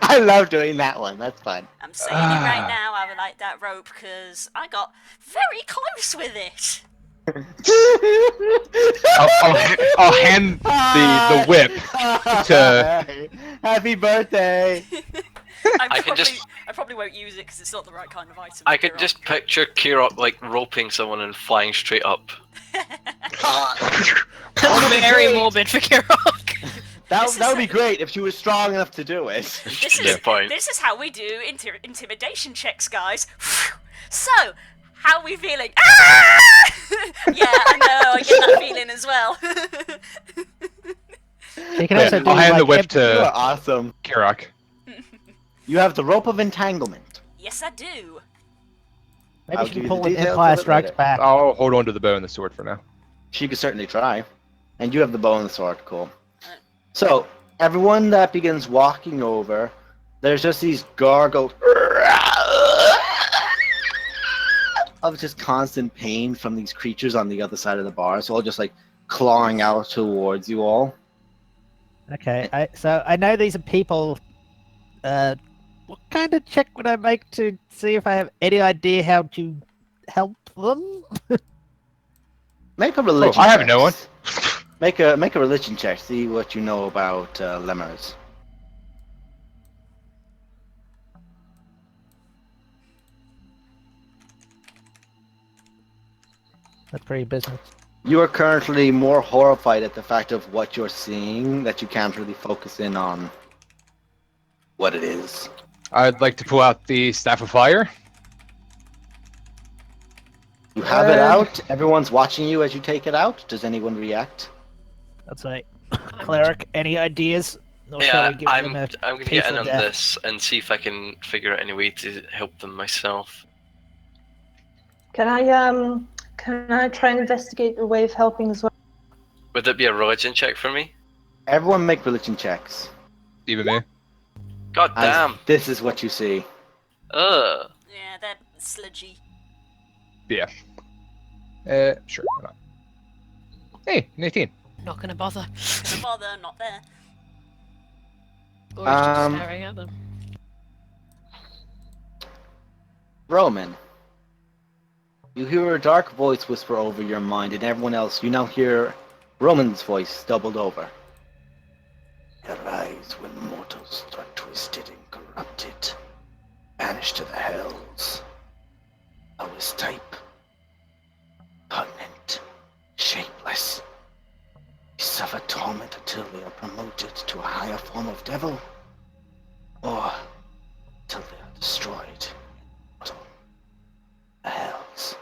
I love doing that one. That's fun. I'm saying it right now, I would like that rope because I got very close with it. I'll hand the whip to. Happy birthday. I probably won't use it because it's not the right kind of item. I for could Kirok. just picture Kirok like roping someone and flying straight up. That's very morbid for Kirok. That would be great if she was strong enough to do it. This Good point. this is how we do intimidation checks, guys. So, how are we feeling? Ah! Yeah, I know. I get that feeling as well. You can also do I'll hand the whip You are to awesome. Kirok. You have the rope of entanglement. Yes, I do. Maybe I'll she give you can pull the an details Empire of it Strikes later. Back. I'll hold on to the bow and the sword for now. She could certainly try. And you have the bow and the sword. Cool. So, everyone that begins walking over, there's just these gargles of just constant pain from these creatures on the other side of the bar. So all just like clawing out towards you all. Okay, so I know these are people. What kind of check would I make to see if I have any idea how to help them? Make a religion. I have check. no one. Make a religion check. See what you know about lemurs. That's pretty business. You are currently more horrified at the fact of what you're seeing that you can't really focus in on what it is. I'd like to pull out the Staff of Fire. You have it out. Everyone's watching you as you take it out. Does anyone react? That's right. Cleric, any ideas? Or shall we give I'm them a gonna get in peaceful on death? this and see if I can figure out any way to help them myself. Can I try and investigate a way of helping as well? Would it be a religion check for me? Everyone make religion checks. Even me. God As damn. this is what you see. Ugh. Yeah, they're sludgy. Yeah. Sure. Why not? Hey, an 18. Not gonna bother. No bother, not there. Always just Um, staring at them. Roman, you hear a dark voice whisper over your mind, and everyone else, you now hear Roman's voice doubled over. Arise when mortals are twisted and corrupted, banished to the hells. Lowest type, pugnant, shapeless. They suffer torment until they are promoted to a higher form of devil, or until they are destroyed. The hells.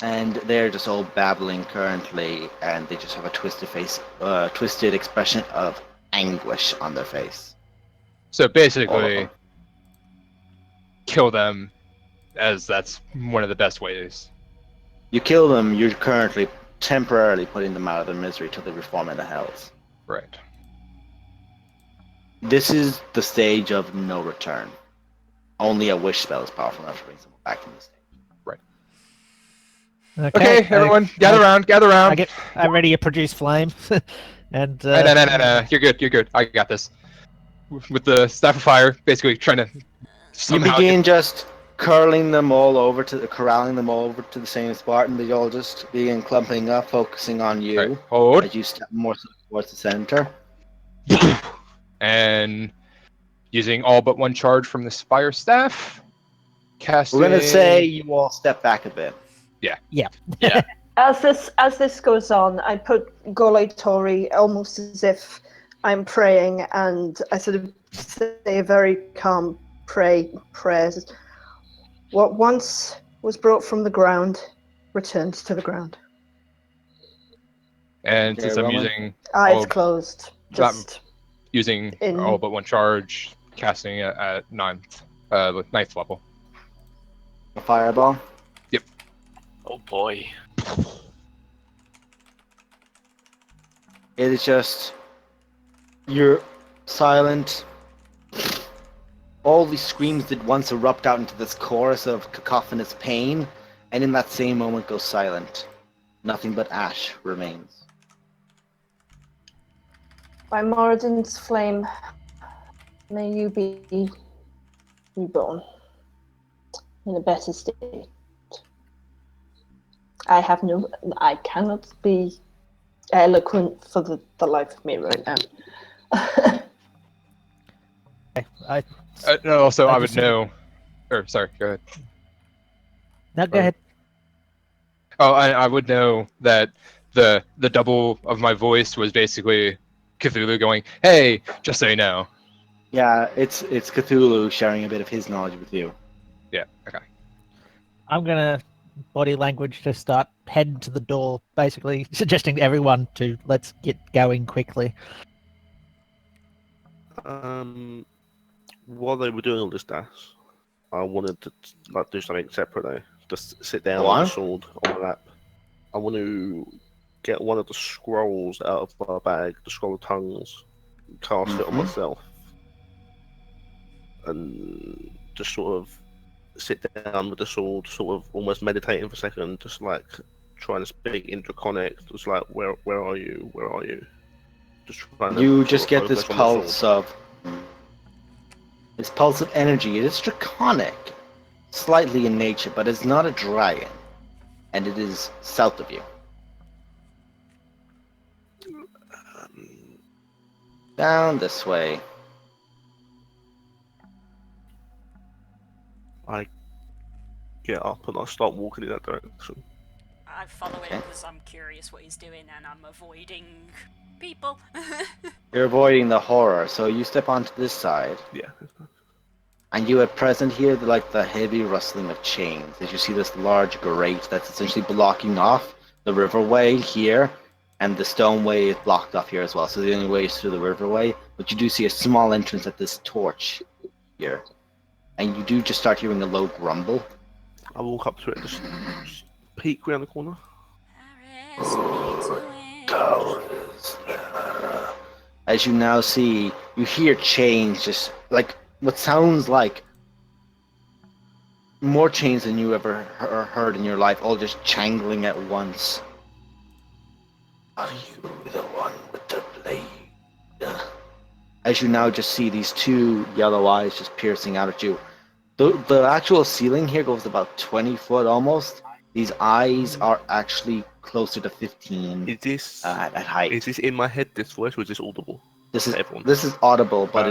And they're just all babbling currently, and they just have a twisted expression of anguish on their face. So All of basically, them. kill them, as that's one of the best ways. You kill them, you're currently temporarily putting them out of their misery till they reform in the hells. Right. This is the stage of no return. Only a wish spell is powerful enough to bring someone back from the stage. Okay, everyone, gather around, gather around. I'm ready to produce flame. And No. You're good. I got this. With the staff of fire, basically trying to You somehow begin just corralling them all over to the same spot, and they all just begin clumping up, focusing on you Right, hold. as you step more towards the center. And using all but one charge from this fire staff. Casting. We're gonna say you all step back a bit. As this goes on, I put Golai Tori almost as if I'm praying, and I sort of say a very calm prayers. What once was brought from the ground returns to the ground. And Okay, since I'm Roman. using Eyes all, closed. Just using in- all but one charge, casting it at ninth level. A fireball. Oh boy. It is just you're silent. All these screams did once erupt out into this chorus of cacophonous pain, and in that same moment go silent. Nothing but ash remains. by Moradin's flame, may you be reborn in a better state. I cannot be eloquent for the life of me right now. No, also I would just- know. Or sorry, go ahead. No, go ahead. Oh, I would know that the double of my voice was basically Cthulhu going, "Hey, just so you know." Yeah, it's Cthulhu sharing a bit of his knowledge with you. Yeah. Okay. I'm gonna body language to start heading to the door, basically suggesting to everyone to let's get going quickly. While they were doing all this stuff, I wanted to do something separate though. Just sit down Go with on. the sword on my lap. I want to get one of the scrolls out of my bag, the scroll of tongues, cast it on Mhm. myself, and just sort of sit down with the sword, sort of almost meditating for a second, just like trying to speak in Draconic, just like where are you? Where are you? Just trying to You sort just of get this focus on the sword. pulse of energy. It is draconic, slightly in nature, but it's not a dragon, and it is south of you. Down this way. I get up and I start walking in that direction. I follow Okay. him because I'm curious what he's doing and I'm avoiding people. You're avoiding the horror, so you step onto this side, Yeah. and you at present hear the heavy rustling of chains as you see this large grate that's essentially blocking off the riverway here, and the stoneway is blocked off here as well. So the only way is through the riverway. But you do see a small entrance at this torch here, and you do just start hearing a low grumble. I walk up to it and just peek around the corner. As you now see, you hear chains, just like what sounds like more chains than you ever heard in your life, all just jangling at once. Are you the one with the blade? As you now just see these two yellow eyes just piercing out at you. The actual ceiling here goes about 20 foot almost. These eyes are actually closer to 15 Is this at height. Is this in my head? This voice, or is this audible? This is Everyone. this is audible, but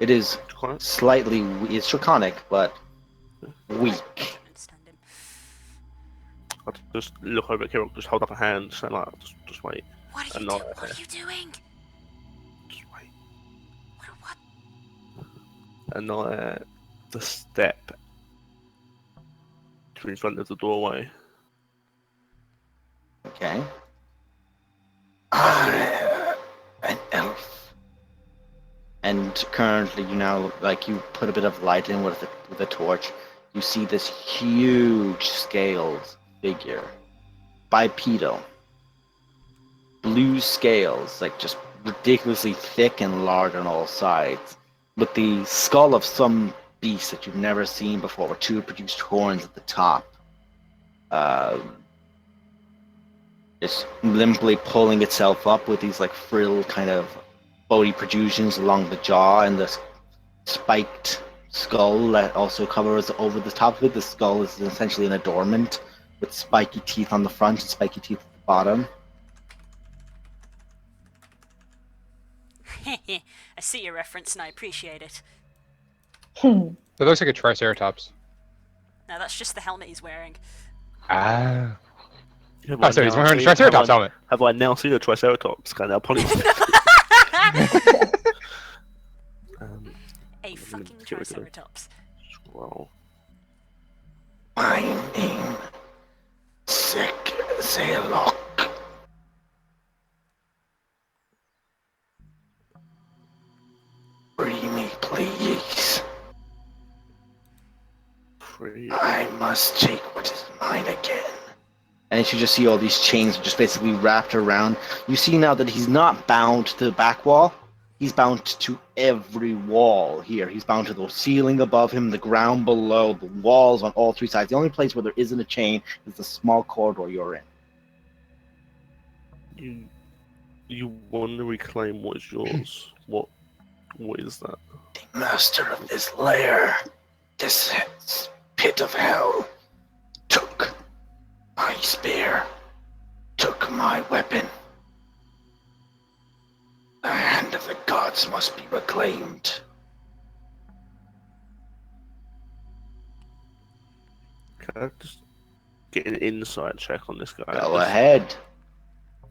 it is Draconic? slightly it's draconic, but weak. Understand him. I just look over at Kirok, just hold up a hand, say like, just wait, What are And you not- doing? What are you doing? just wait, What? and I the step to in front of the doorway. Okay. I an elf. And currently, you now, like, you put a bit of light in with the torch. You see this huge scaled figure, bipedal, blue scales, like just ridiculously thick and large on all sides, with the skull of some beast that you've never seen before, with two produced horns at the top. Just limply pulling itself up with these like frilled kind of body protrusions along the jaw, and the spiked skull that also covers over the top of it. The skull is essentially an adornment with spiky teeth on the front and spiky teeth at the bottom. I see your reference and I appreciate it. It looks like a Triceratops. No, that's just the helmet he's wearing. Ah. Have Oh, I so he's now wearing a seen- Triceratops have I- helmet. Have I now seen a Triceratops? Kind of apologize. A fucking Triceratops. Well, My name, Sick Zaylock. Free me, please. free. I must take what is mine again. And you just see all these chains just basically wrapped around. You see now that he's not bound to the back wall. He's bound to every wall here. He's bound to the ceiling above him, the ground below, the walls on all three sides. The only place where there isn't a chain is the small corridor you're in. You want to reclaim what is yours? What is that? The master of this lair, this pit of hell, took my spear, took my weapon. The hand of the gods must be reclaimed. Can I just get an insight check on this guy? Go Just ahead.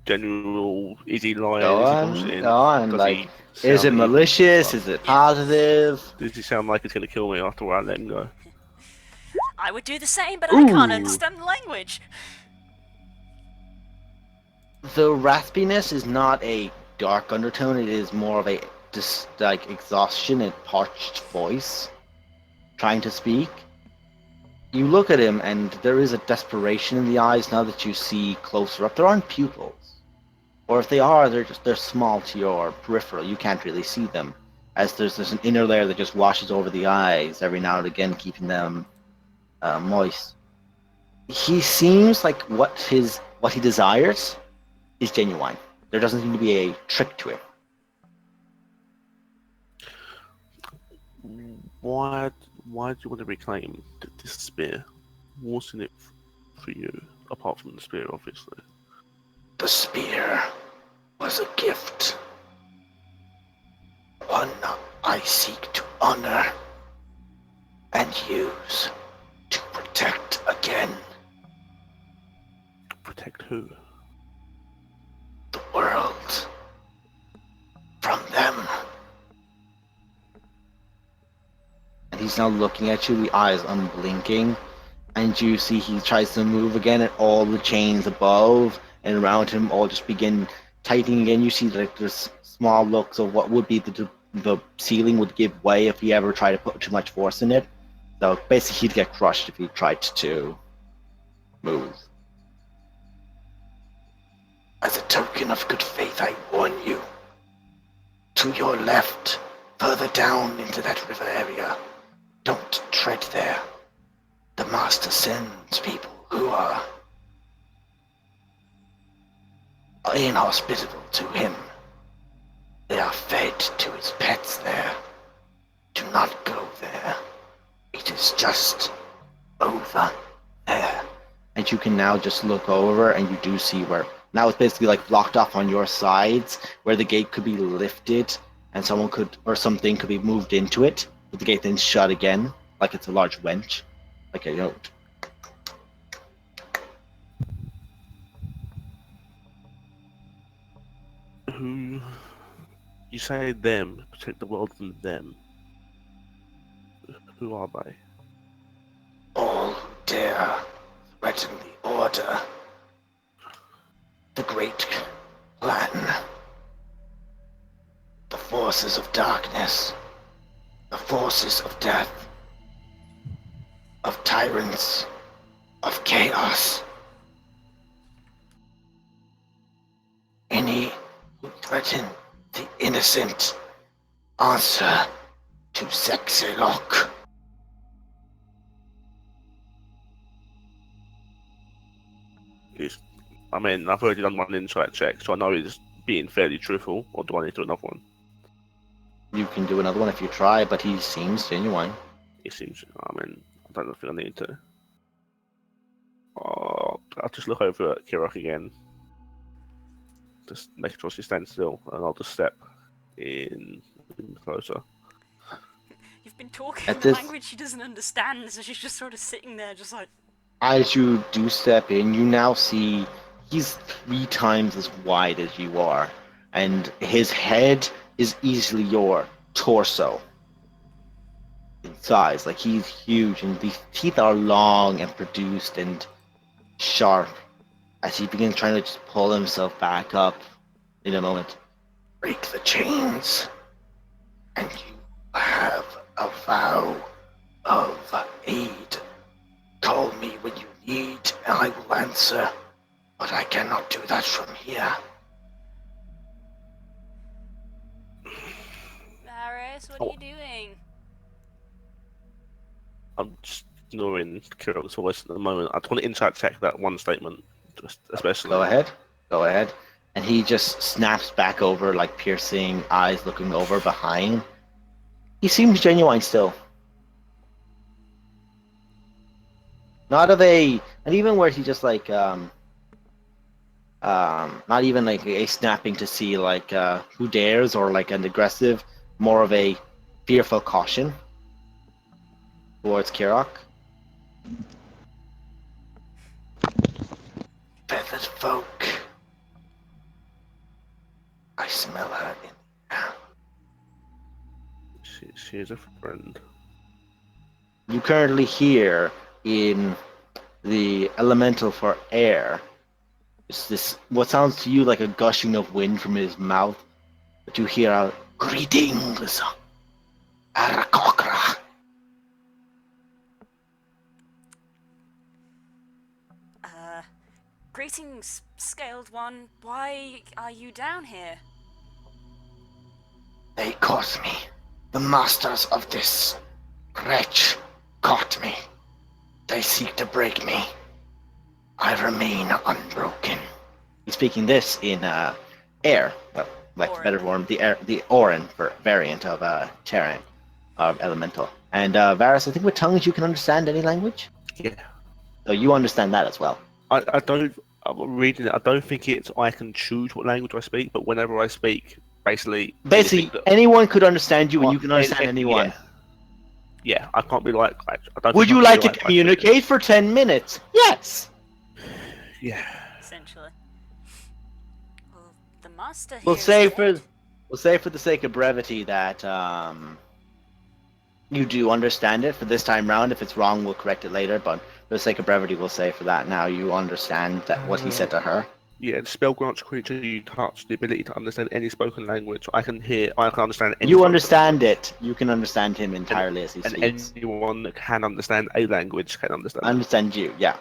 General, is he lying? Go is he on. bullshitting? Go on. Does Like, he is it sound evil? malicious? Is it positive? Does he sound like he's gonna kill me after I let him go? I would do the same, but I can't Ooh. understand the language. The raspiness is not a dark undertone. It is more of a just like exhaustion and parched voice trying to speak. You look at him, and there is a desperation in the eyes now that you see closer up. There aren't pupils, or if they are, they're small to your peripheral. You can't really see them, as there's an inner layer that just washes over the eyes every now and again, keeping them moist. He seems like what he desires is genuine. There doesn't seem to be a trick to him. Why do you want to reclaim this spear? What's in it for you, apart from the spear, obviously? The spear was a gift. One I seek to honor and use to protect again. Protect who? The world from them. And he's now looking at you, the eyes unblinking, and you see he tries to move again, and all the chains above and around him all just begin tightening again. You see like there's small looks of what would be the ceiling would give way if he ever tried to put too much force in it. So basically, he'd get crushed if he tried to move. As a token of good faith, I warn you. To your left, further down into that river area, don't tread there. The master sends people who are inhospitable to him. They are fed to his pets there. Do not go there. It is just over there. And you can now just look over and you do see where now it's basically like blocked off on your sides where the gate could be lifted and someone could or something could be moved into it, but the gate then shut again, like it's a large wench. Like Who you say them, protect the world from them. Who are they? all who dare threaten the order. The great plan. The forces of darkness. The forces of death. Of tyrants. Of chaos. Any who threaten the innocent answer to Sexelok. I mean, I've already done one insight check, so I know he's being fairly truthful, or do I need to do another one? You can do another one if you try, but he seems genuine. It seems, I mean, I don't think I need to. Oh, I'll just look over at Kirok again. Just make sure she stands still, and I'll just step in closer. You've been talking At in the this- language she doesn't understand, so she's just sort of sitting there, just like. As you do step in, you now see he's 3 times as wide as you are, and his head is easily your torso in size. Like he's huge, and the teeth are long and produced and sharp. As he begins trying to just pull himself back up in a moment. Break the chains, and you have a vow of aid. Call me when you need, and I will answer. But I cannot do that from here. Varys, what are you doing? I'm just ignoring Kirok's voice at the moment. I just want to insight check that one statement, just especially. Go ahead. Go ahead. And he just snaps back over, like piercing eyes looking over behind. He seems genuine still. Not of a, and even where he just like, not even like a snapping to see like who dares or like an aggressive, more of a fearful caution towards Kirok. Feathered folk. I smell her in the air. She is a friend. You currently hear in the elemental for air, it's this what sounds to you like a gushing of wind from his mouth, but you hear a greetings, Arakokra. Greetings, Scaled One. Why are you down here? They caught me. The masters of this wretch caught me. They seek to break me. I remain unbroken. He's speaking this in air, well, like Orin. better form, the Orin variant of Terran, of elemental. And Varys, I think with tongues you can understand any language. Yeah. So you understand that as well. I don't. I'm reading it. I don't think it's I can choose what language I speak, but whenever I speak, basically, Basically, anything anyone could understand you, and you can Well, understand anyone. Yeah, I can't be like. I don't Would think I you can like be to communicate for 10 minutes? Yes. Yeah. Essentially. Well, the master here We'll is say dead. for the sake of brevity that you do understand it for this time round. If it's wrong, we'll correct it later. But for the sake of brevity, we'll say for that now you understand that what he said to her. Yeah, the spell grants a creature you touch the ability to understand any spoken language. I can understand any You spoken understand language. it. You can understand him entirely as he And speaks. anyone that can understand a language can understand I understand you, yeah.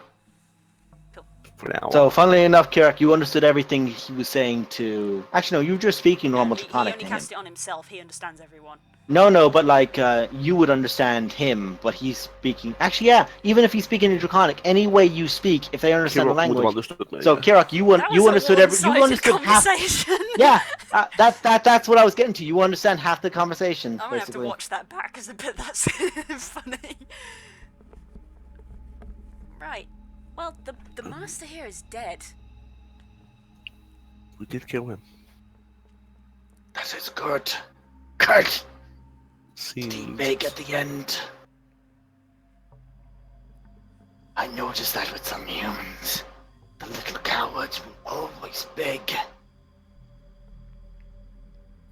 for an hour. So, funnily enough, Kirak, you understood everything he was saying to. Actually, no, you were just speaking normal he Draconic only to him. cast it on himself. He understands everyone. No, but like you would understand him, but he's speaking. Actually, yeah. Even if he's speaking in Draconic, any way you speak, if they understand the Kirak would have language. understood me. So, Yeah. Kirak, you understood a every. You understood half. conversation. Yeah, that's what I was getting to. You understand half the conversation, I'm gonna have to basically. watch that back because I bet that's funny. Right. Well, the master here is dead. We did kill him. That is good. Kurt, Seems big at the end. I noticed that with some humans. The little cowards will always beg.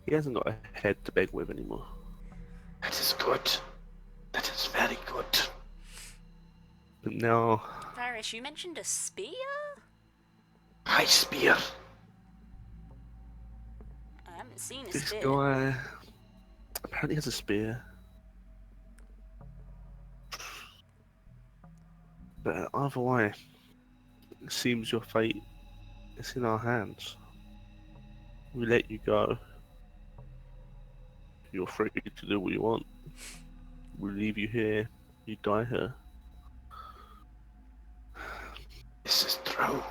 he hasn't got a head to beg with anymore. That is good. That is very good. But now, Varish, you mentioned a spear? High spear. I haven't seen a this spear. guy apparently has a spear. But either way, it seems your fate is in our hands. We let you go. You're free to do what you want. We leave you here. You die here. This is true.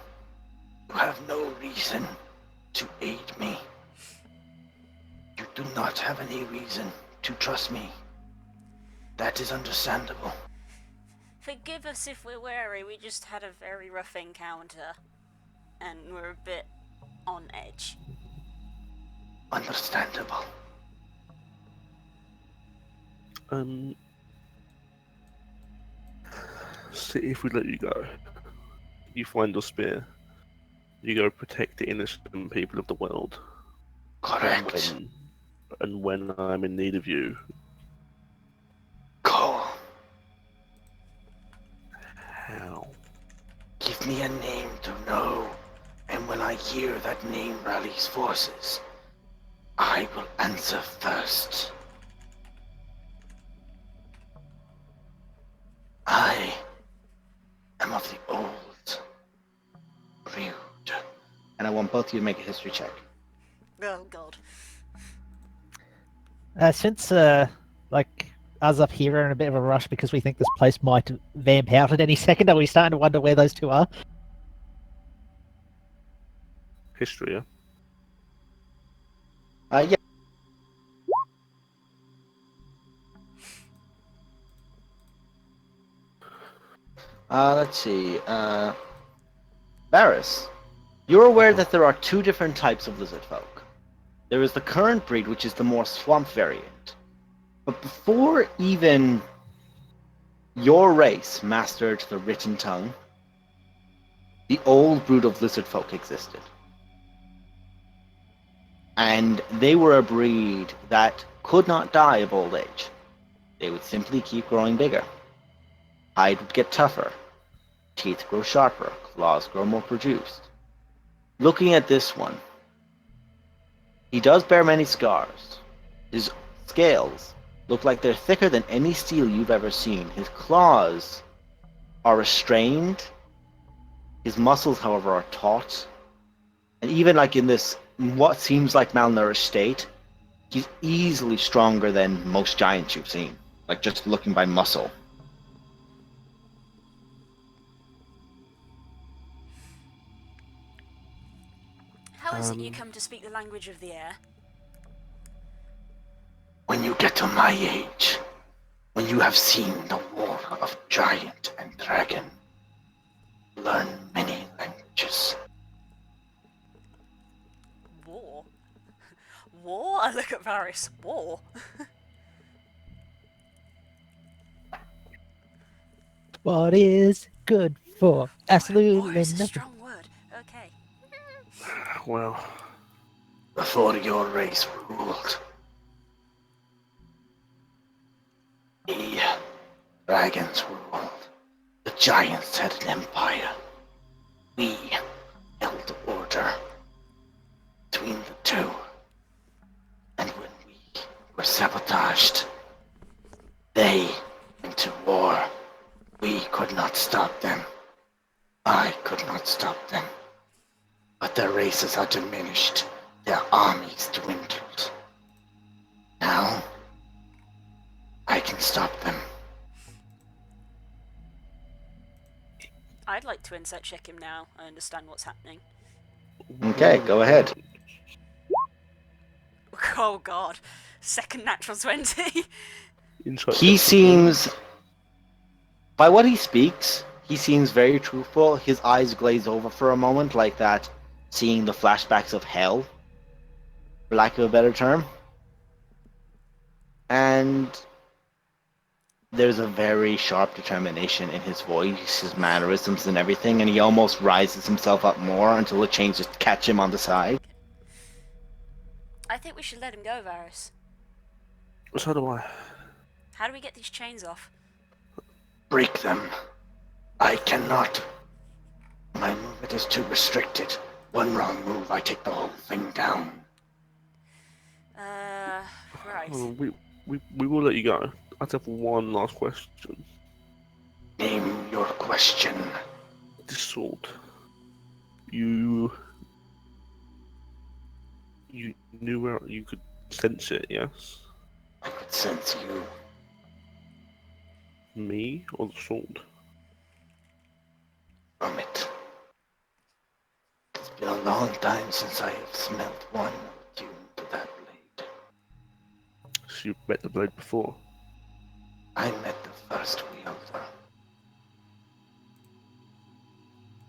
You have no reason to aid me. You do not have any reason to trust me. That is understandable. Forgive us if we're wary, we just had a very rough encounter. And we're a bit on edge. Understandable. See if we let you go. You find your spear. You go protect the innocent people of the world. Correct. And when I'm in need of you, Call. how? Give me a name to know, and when I hear that name rallies forces, I will answer first. I am of the old brood. And I want both of you to make a history check. Oh god. Since like us up here are in a bit of a rush because we think this place might vamp out at any second, are we starting to wonder where those two are? History, yeah? Yeah. Let's see. Varys, you're aware that there are two different types of lizard folk. There is the current breed, which is the more swamp variant. But before even your race mastered the written tongue, the old brood of lizard folk existed. And they were a breed that could not die of old age. They would simply keep growing bigger. Hide would get tougher. Teeth grow sharper. Claws grow more produced. Looking at this one, he does bear many scars. His scales look like they're thicker than any steel you've ever seen. His claws are restrained. His muscles, however, are taut. And even like in this, what seems like malnourished state, he's easily stronger than most giants you've seen. Like just looking by muscle. How is it you come to speak the language of the air? When you get to my age, when you have seen the war of giant and dragon, learn many languages. War? War? I look at Varys. War? What is good for? War Absolutely is a nothing. strong word. Okay. Well, Before your race ruled, the dragons ruled. The giants had an empire. We held order. sabotaged. They went to war. We could not stop them. I could not stop them. But their races are diminished. Their armies dwindled. Now, I can stop them. I'd like to insight check him now. I understand what's happening. Okay, go ahead. Oh god. Second natural 20. Insight He check. seems, by what he speaks, he seems very truthful. His eyes glaze over for a moment, like that, seeing the flashbacks of hell, for lack of a better term. And there's a very sharp determination in his voice, his mannerisms and everything, and he almost rises himself up more until the chains just catch him on the side. I think we should let him go, Varys. So do I. How do we get these chains off? Break them. I cannot. My movement is too restricted. One wrong move, I take the whole thing down. Right. We will let you go. I just have one last question. Name your question. This sword. You knew where you could sense it, yes? I could sense you. Me or the sword? From it. It's been a long time since I have smelt one attuned to that blade. So you've met the blade before. I met the first wielder.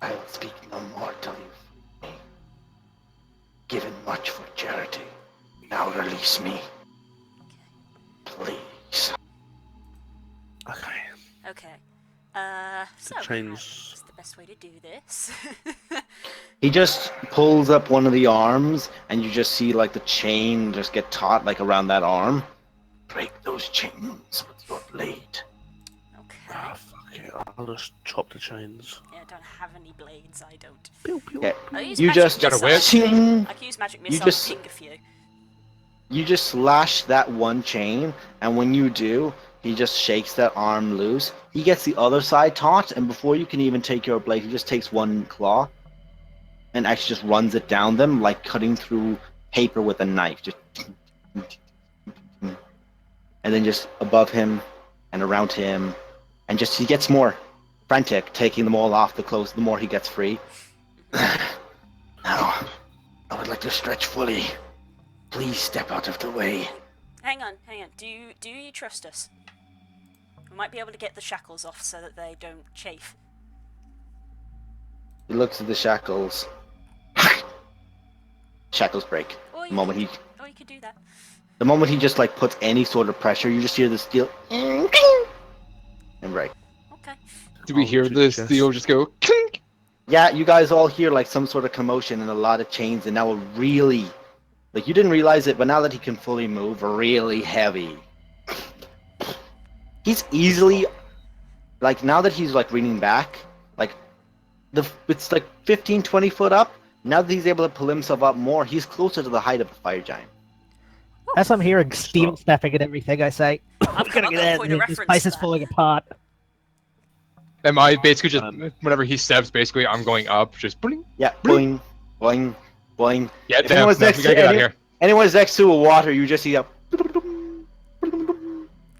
I will speak no more till you free me. Given much for charity. Now release me. Please. Okay. Okay. So chains- what's the best way to do this? He just pulls up one of the arms, and you just see like the chain just get taut like around that arm. Break those chains with your blade. Okay. Ah, fuck it. I'll just chop the chains. Yeah, I don't have any blades, I don't. Pew, pew. Yeah. I'll use You magic just Got a whip? missile. Ching! I can use magic You missile just- to ping a few. You just slash that one chain, and when you do, he just shakes that arm loose. He gets the other side taut, and before you can even take your blade, he just takes one claw and actually just runs it down them like cutting through paper with a knife. Just and then just above him and around him, and just he gets more frantic, taking them all off the clothes the more he gets free. Now, I would like to stretch fully. Please step out of the way. Hang on. Do you trust us? We might be able to get the shackles off so that they don't chafe. He looks at the shackles. Shackles break. Or The moment he could do that. The moment he just like puts any sort of pressure, you just hear the steel and break. Okay. Do we hear the steel just go clink? Yeah, you guys all hear like some sort of commotion and a lot of chains, and now a really, like you didn't realize it, but now that he can fully move, really heavy. He's easily, like now that he's like leaning back, like it's like 15, 20 foot up. Now that he's able to pull himself up more, he's closer to the height of a fire giant. As I'm hearing steel snapping and everything, I say, I'm gonna I've got get a out of point here. of This reference place to is that. falling apart. Am I basically just whenever he steps, basically I'm going up, just boing. Yeah, boing, boing, boing. Yeah, If damn, anyone's no, next we gotta to get out of here. anyone's next to a water, you just see a.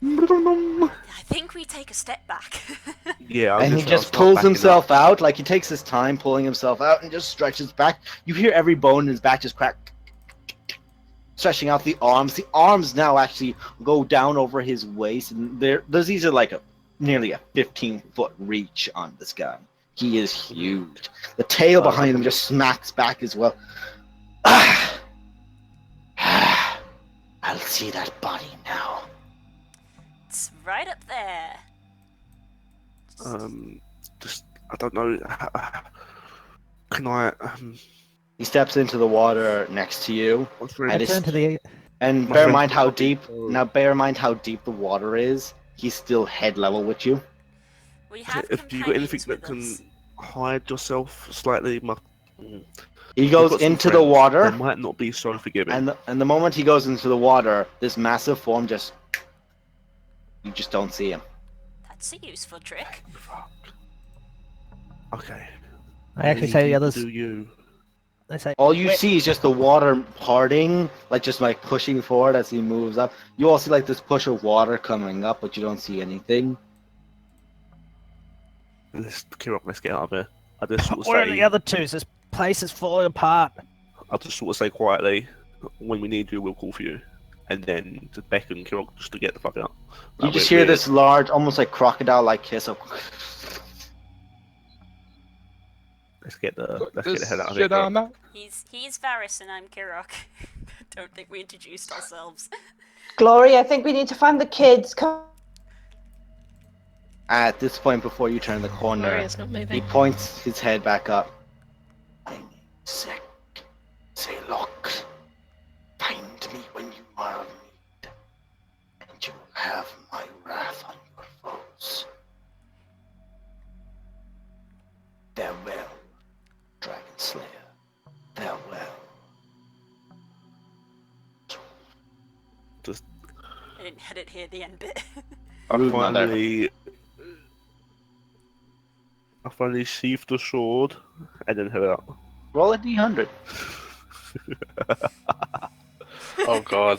I think we take a step back. Yeah, And he just pulls himself out, like he takes his time pulling himself out and just stretches back. You hear every bone in his back just crack, stretching out the arms. The arms now actually go down over his waist, and there's easily like nearly a 15-foot reach on this guy. He is huge. The tail behind him just smacks back as well. I'll see that body now. It's right up there. Just I don't know. Can I? He steps into the water next to you. What's I I really? just- turn to the And My bear in friend- mind how deep. Oh. Now, bear in mind how deep the water is. He's still head level with you. We have If you got anything companions that with can us. hide yourself slightly, He We've goes got some into the friends. water, They might not be so forgiving. and the moment he goes into the water, this massive form just you just don't see him. That's a useful trick. Fuck. Okay. I actually say the others. Do you? They say All you "Wait." see is just the water parting, like just like pushing forward as he moves up. You all see like this push of water coming up, but you don't see anything. Let's get out of here. I just sort of Where are the say, other two? This place is falling apart. I just sort of say quietly, when we need you, we'll call for you, and then to beckon Kirok just to get the fuck out. You Like, just we're- hear this large, almost like crocodile-like hiss of. Let's get the This hell out of here. shit on Kirok. that. He's Varys and I'm Kirok. Don't think we introduced ourselves. Glory, I think we need to find the kids. Come. At this point, before you turn the corner, Gloria's not he moving. points his head back up. I need sec. Say lock. Find me when you are in need, and you will have my wrath on your foes. Farewell, Dragon Slayer. Farewell. I didn't hear the end bit. I finally sheathed the sword and then head out. Roll a d100. Oh god.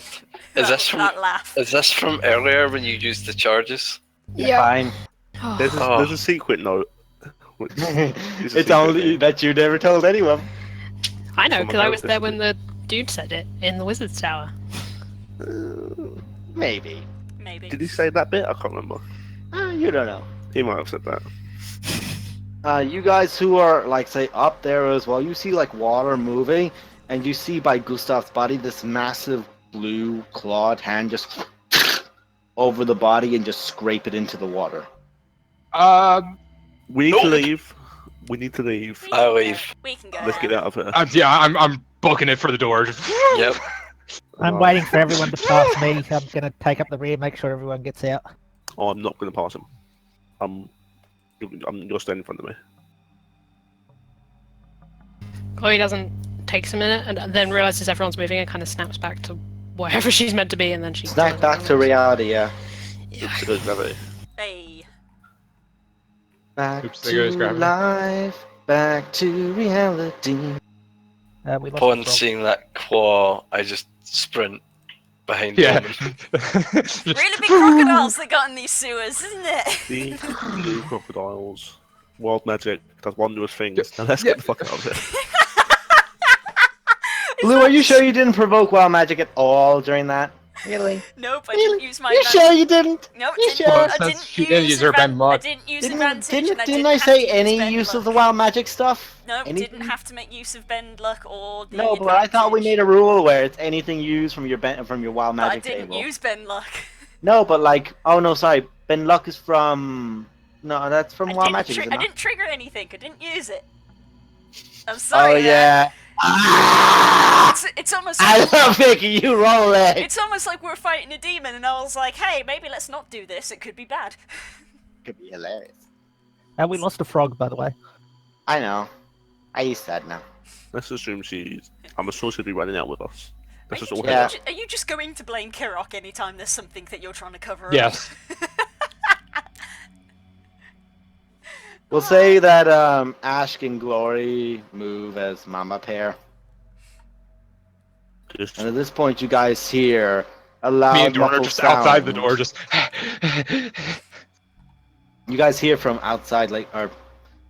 Is this from that laugh? is this from earlier when you used the charges? Fine. There's Oh. there's a secret note. Which is a It's secret only thing. that you never told anyone. I know, Someone because I was noticed there it. when the dude said it in the Wizard's Tower. Maybe. Maybe. Did he say that bit? I can't remember. You don't know. He might have said that. You guys who are, like, say, up there as well, you see, like, water moving, and you see by Gustav's body this massive blue clawed hand just over the body and just scrape it into the water. We need Nope. to leave. We need to leave. We I can leave. go. We can go. Let's now. get out of here. Yeah, I'm booking it for the door. Just... Yep. I'm waiting for everyone to pass me. I'm gonna take up the rear, make sure everyone gets out. Oh, I'm not going to pass him. You're staying in front of me. Chloe doesn't takes a minute and then realizes everyone's moving and kind of snaps back to wherever she's meant to be, and then she Snack back to reality, yeah. To go gravity. Hey. Back Oops, there goes to gravity. life, back to reality. We lost Upon the frog. seeing that claw, I just sprint behind Yeah. Bowman. Really big crocodiles they got in these sewers, isn't it? The blue crocodiles. Wild magic does wondrous things. Now let's get the fuck out of here. Blue, are you sure you didn't provoke wild magic at all during that? Really? Nope, I didn't use my You advantage. sure you didn't? Nope, You didn't, sure? I Since didn't she didn't use her bend I luck. didn't use Didn't, advantage, and I didn't didn't I have say to use any bend use luck. of the wild magic stuff? Nope, Any- didn't have to make use of bend luck or the No, but I thought we advantage. made a rule where it's anything used from your wild But I magic didn't table. use bend luck. No, but like, oh no, sorry, Ben Luck is from. No, that's from wild magic. Is it I not? didn't trigger anything. I didn't use it. I'm Oh sorry. yeah. Ah! It's almost I like, love making you roll it. it's almost like we're fighting a demon, and I was like, hey, maybe let's not do this. It could be bad. Could be hilarious. And we lost a frog, by the way. I know. I used that now. Let's assume I'm sure she'll be running out with us. Are Let's you, just all ju- head Yeah. out. are you just going to blame Kirok anytime there's something that you're trying to cover up? Yes. We'll say that Ash and Glory move as mama pair, Just and at this point, you guys hear a loud Me and Dorn are muffled just outside the sound. door, just. You guys hear from outside,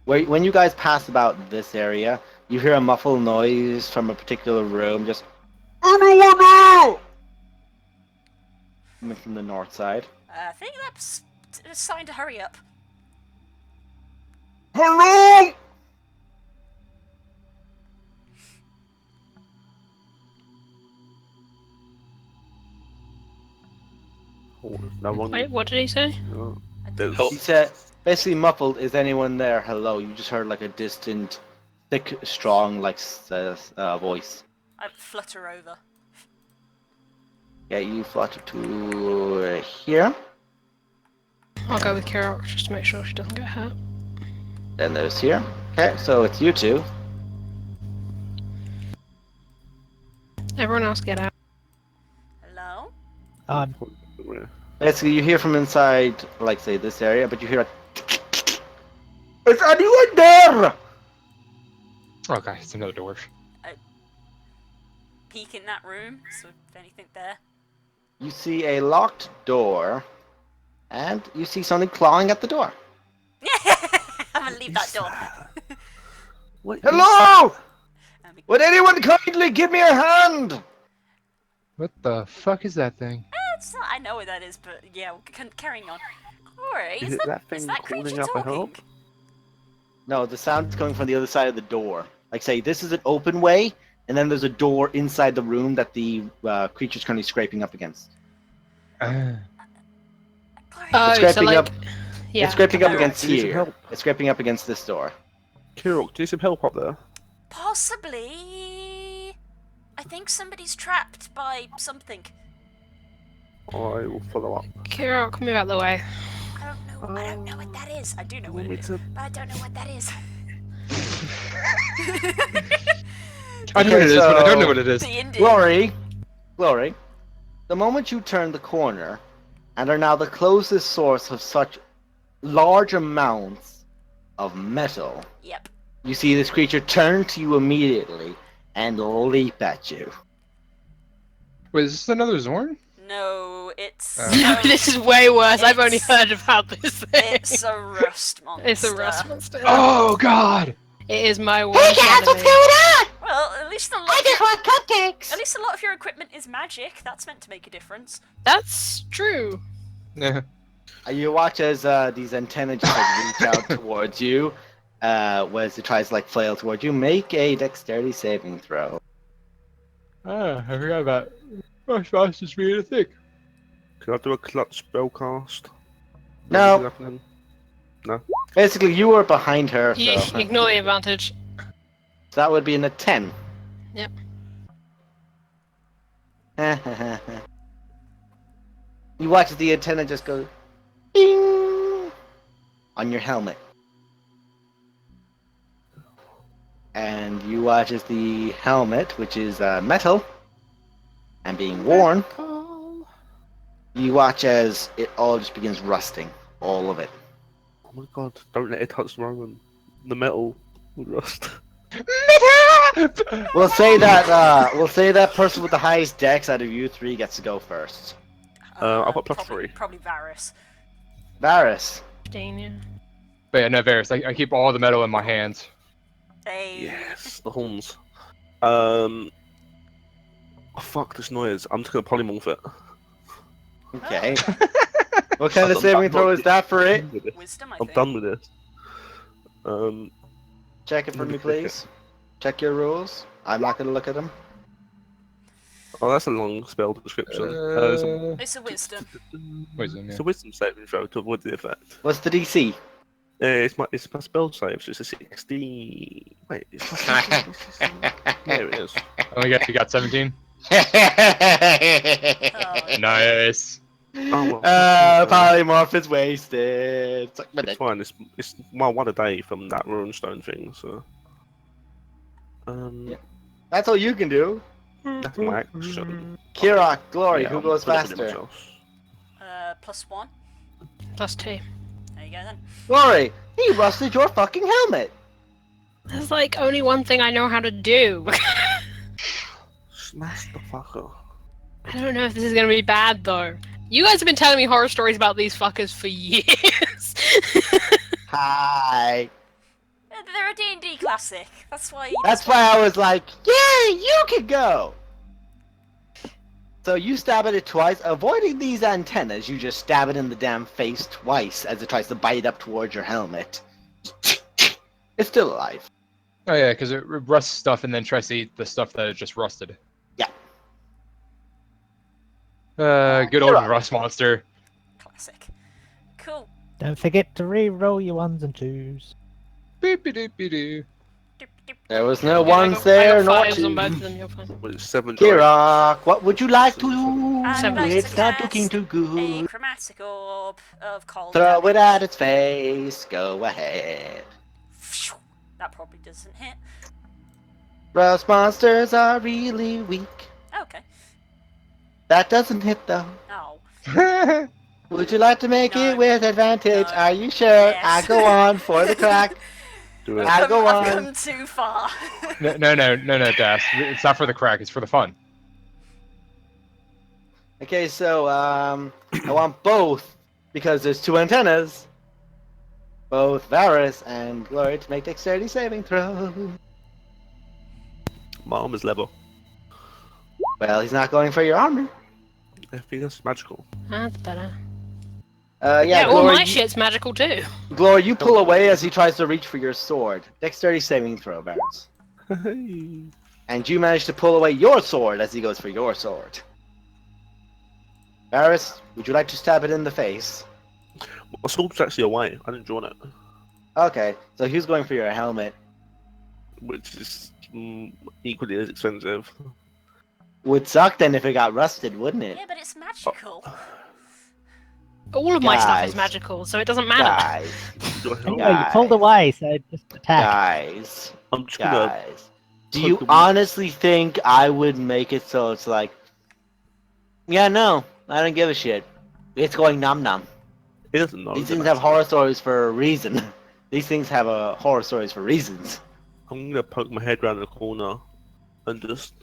when you guys pass about this area, you hear a muffled noise from a particular room, just anyone out! Coming from the north side. I think that's a sign to hurry up. Hello! no one. Wait, what did he say? There's- Oh. He said, basically muffled, is anyone there? Hello. You just heard like a distant, thick, strong, voice. I flutter over. Yeah, you flutter to here. I'll go with Kirok just to make sure she doesn't get hurt. Then there's here. Okay, so it's you two. Everyone else get out. Hello? Um, Basically, you hear from inside, like, say, this area, but you hear a... Is anyone there? Okay, it's another door. Peek in that room, so if anything there. You see a locked door, and you see something clawing at the door. I'm gonna leave that door. What is Hello! And we- Would anyone kindly give me a hand? What the fuck is that thing? It's not, I know what that is, but yeah, carrying on. Corey, Is is it that is thing that calling creature up a talking? help? No, the sound's coming from the other side of the door. Like, say, this is an open way, and then there's a door inside the room that the creature's currently scraping up against. Corey, Oh, It's so scraping like, up. yeah. It's scraping up Alright. against Do you need some here. help? It's scraping up against this door. Kirok, do you need some help up there? possibly. I think somebody's trapped by something. I will follow up. Kirok, move out the way. I don't know what that is. I do know what Want me it is, to? but I don't know what that is. I know what it is, but I don't know what it is. The Indian. Glory, the moment you turn the corner and are now the closest source of such large amounts of metal, Yep. you see this creature turn to you immediately and leap at you. Wait, is this another Zorn? No, it's. No, this is way worse. I've only heard about this thing. It's a rust monster. It's a rust monster. Oh god! It is my worst enemy. on? Well, at least want cupcakes! At least a lot of your equipment is magic. That's meant to make a difference. That's true. Yeah. You watch as these antennae just like reach out towards you, as it tries to like flail towards you. Make a dexterity saving throw. Ah, I forgot about my fastest me to think. Can I do a clutch spellcast? No. Anything happening? Basically, you were behind her, You so ignore the advantage. that would be in a 10. Yep. You watch as the antenna just goes ding on your helmet. And you watch as the helmet, which is metal and being worn, you watch as it all just begins rusting. All of it. Oh my god, don't let it touch Roman. The metal will rust. We'll say that person with the highest dex out of you three gets to go first. I've got plus probably, 3. Probably Varys. Varys. Dania. But yeah, no, Varys, I keep all the metal in my hands. They. Yes, the horns. Oh fuck this noise. I'm just gonna polymorph it. Okay. What kind of I'm saving not- throw is that for it? Wisdom, I I'm think. done with this. Check it for me, please. Check your rules. I'm not going to look at them. Oh, that's a long spell description. It's a wisdom. Wisdom, yeah. It's a wisdom saving throw to avoid the effect. What's the DC? It's my spell save, so it's a 60. Wait, it's my there it is. Oh, you got 17? Oh, Nice. Oh, well, Polymorph is wasted. It's like, it's fine. It's my one a day from that runestone thing. So, Yeah. That's all you can do. that's my action. Kirok, Glory, Yeah, who I'm goes putting it in faster? myself. +1. +2. There you go then. Glory, he rusted your fucking helmet. There's like only one thing I know how to do. Smash the fucker. I don't know if this is gonna be bad though. You guys have been telling me horror stories about these fuckers for years. Hi. They're a D&D classic. That's why. That's why I was like, yay, you can go. So you stab at it twice, avoiding these antennas. You just stab it in the damn face twice as it tries to bite up towards your helmet. It's still alive. Oh yeah, because it rusts stuff and then tries to eat the stuff that it just rusted. Yeah. Good old rust monster. Classic. Cool. Don't forget to re-roll your 1s and 2s. Beep-a-doop-a-doo. Dip, dip. There was no I ones got there, nor 5s on both of twos. them, you're fine. What is 7? Kirok, what would you like to I'd do? like It's to not cast looking too A good. chromatic orb of cold. Throw damage. it at its face. Go ahead. Phew. That probably doesn't hit. Rust monsters are really weak. Oh, Okay. That doesn't hit though. Oh. Would you like to make No. it with advantage? No. Are you sure? Yes. I go on for the crack. Do it. I go I've on. come too far. No, Das. It's not for the crack. It's for the fun. Okay, so I want both because there's 2 antennas. Both Varus and Glory to make dexterity saving throw. My arm is level. Well, he's not going for your armor. I think that's magical. That's better. Yeah, all Glory, my shit's magical too. Glory, you pull away as he tries to reach for your sword. Dexterity saving throw, Varus. Hey. And you manage to pull away your sword as he goes for your sword. Varus, would you like to stab it in the face? My sword's actually away. I didn't draw it, Okay, so he's going for your helmet. which is equally as expensive. Would suck then if it got rusted, wouldn't it? Yeah, but it's magical. All of my stuff Guys. is magical, so it doesn't matter. Guys, Do I help? Anyway, you pulled away, so just attack. guys, I'm just gonna. guys. Do you poke the- honestly think I would make it so it's like, yeah, no, I don't give a shit. It's going nom nom. He doesn't know. These that things have that's- horror stories for a reason. These things have horror stories for reasons. I'm gonna poke my head around the corner and just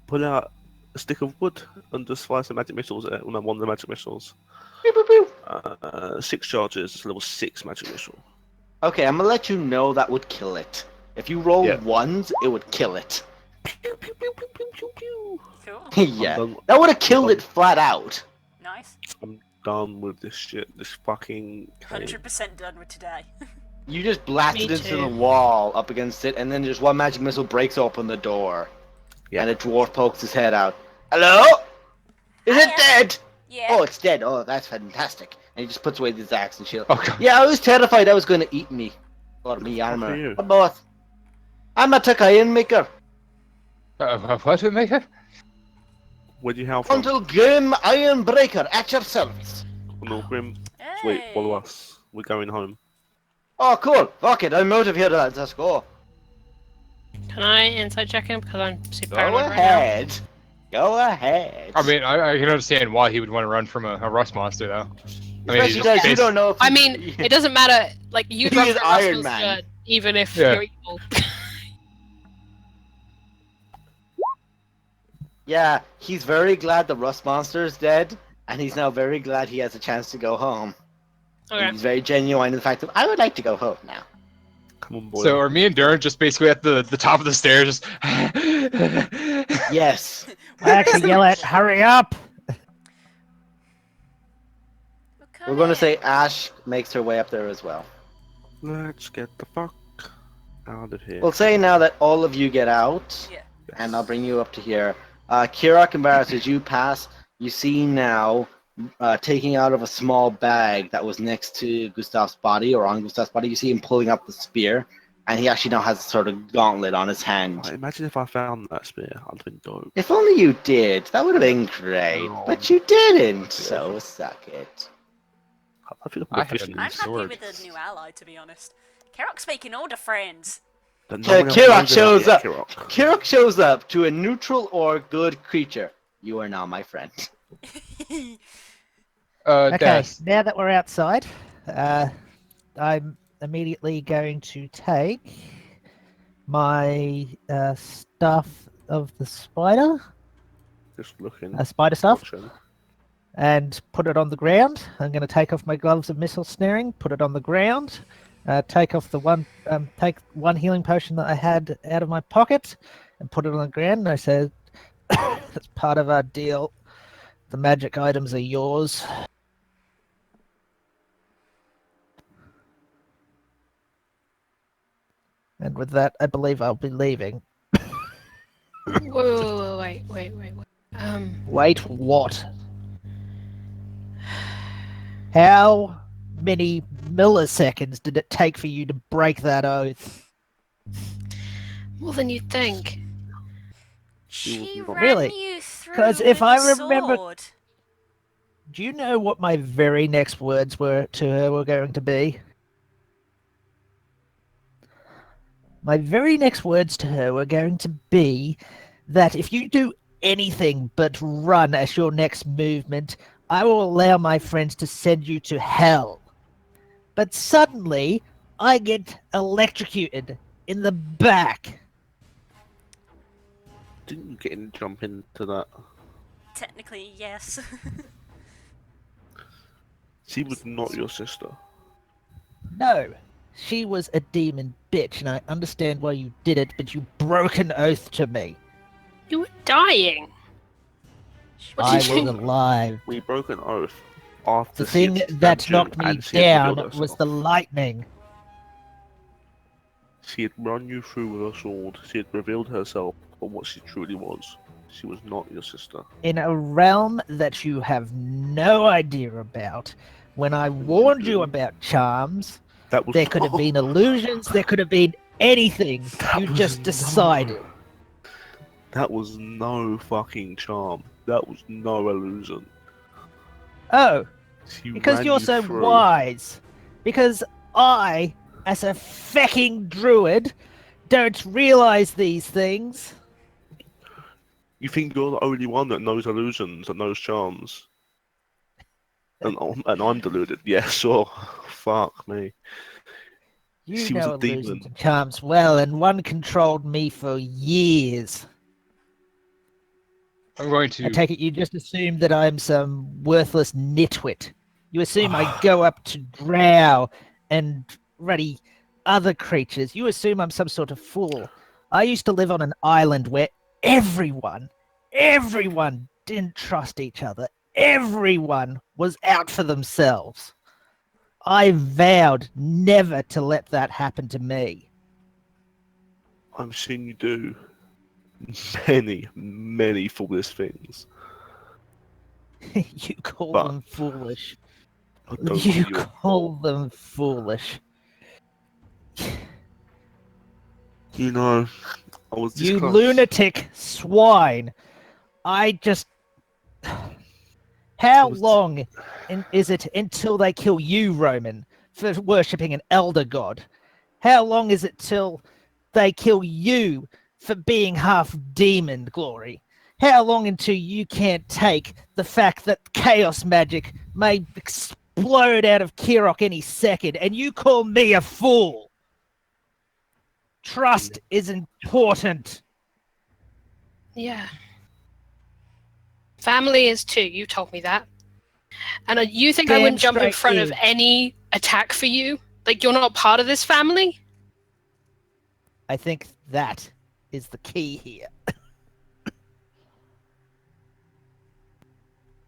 pull out a stick of wood and just fire some magic missiles at it when I want the magic missiles. Pew, pew, pew. 6 charges, it's level 6 magic missile. Okay, I'm gonna let you know that would kill it. If you roll Yeah. ones, it would kill it. Pew, pew, pew, pew, pew, pew, pew. Cool. Yeah, done. that would have killed it flat out. Nice. I'm done with this shit. This fucking game. 100% done with today. You just blasted Me into too. the wall up against it, and then just one magic missile breaks open the door. Yeah. And a dwarf pokes his head out. Hello? Is it Hiya. dead? Yeah. Oh, it's dead. Oh, that's fantastic. And he just puts away his axe and shield. Oh god. Yeah, I was terrified that was going to eat me. Or me armor. you? Or both. I'm a Takayan maker. What did make it? Where'd you hail from? Until Grim Iron Breaker at your service. No, Grim. Hey. Wait, follow us. We're going home. Oh, cool. Fuck it. I'm out of here, lads. Let's go. Can I inside check him? Because I'm super Go paranoid right ahead. Go ahead. I mean, I can understand why he would want to run from a rust monster, though. I mean, Especially he's because you basi- don't know if now. I mean, it doesn't matter. Like, you He drop is the Iron Russell's Man. good, even if Yeah. you're evil. Yeah, he's very glad the rust monster is dead, and he's now very glad he has a chance to go home. Okay. He's very genuine in the fact that I would like to go home now. Come on, boy. So are me and Duran just basically at the top of the stairs, just Yes. I actually yell at, hurry up! We're going to say Ash makes her way up there as well. Let's get the fuck out of here. We'll say now that all of you get out, Yeah. and I'll bring you up to here. Kirak and Barris, as you pass, you see now taking out of a small bag that was next to Gustav's body, or on Gustav's body, you see him pulling up the spear, and he actually now has a sort of gauntlet on his hand. Right, imagine if I found that spear. I'd have been dope. If only you did, that would have been great, No. but you didn't, so suck it. I feel I like haven't- I'm happy sword. with the new ally, to be honest. Kerock's making older friends. Kirak shows up. Kirak. Kirak shows up to a neutral or good creature. You are now my friend. Okay, Das. now that we're outside, I'm immediately going to take my stuff of the spider, Just looking. spider stuff, watching. and put it on the ground. I'm going to take off my gloves of missile snaring, put it on the ground, take off the take one healing potion that I had out of my pocket, and put it on the ground. And I said, "That's part of our deal. The magic items are yours." And with that, I believe I'll be leaving. Whoa, wait. Wait, what? How many milliseconds did it take for you to break that oath? More than you'd think. She not- ran Really? you through 'Cause if with I a remember- sword. Do you know what my very next words were to her were going to be? My very next words to her were going to be that if you do anything but run as your next movement, I will allow my friends to send you to hell. But suddenly, I get electrocuted in the back. Didn't you get in jump into that? Technically, yes. She was not your sister. No, she was a demon bitch, and I understand why you did it, but you broke an oath to me. You were dying. What I did was you? alive. We broke an oath after The she thing had that stabbed you knocked me and she had down revealed was herself. the lightning. She had run you through with her sword. She had revealed herself for what she truly was. She was not your sister. In a realm that you have no idea about, when I warned you do. about charms, That was there could have been illusions, there could have been anything. That You was just decided. That was no fucking charm. That was no illusion. Oh, She because ran you're you so through. wise. Because I, as a fecking druid, don't realize these things. You think you're the only one that knows illusions and knows charms? And I'm deluded. Yeah, sure. Fuck me. You She was know a illusions demon. and charms well, and one controlled me for years. I'm going I to. take it you just assume that I'm some worthless nitwit. You assume I go up to drow and ruddy other creatures. You assume I'm some sort of fool. I used to live on an island where everyone didn't trust each other. Everyone was out for themselves. I vowed never to let that happen to me. I'm seeing you do many, many foolish things. You call But them foolish. I don't You see your call them foolish. You know, I was this You close. lunatic swine. I just. How was- long is it until they kill you, Roman, for worshipping an elder god? How long is it till they kill you for being half demon, Glory? How long until you can't take the fact that chaos magic may explode out of Kirok any second and you call me a fool? Trust is important. Yeah. Family is too. You told me that. And you think I Damn wouldn't jump in straight front of is. any attack for you? Like you're not part of this family? I think that is the key here.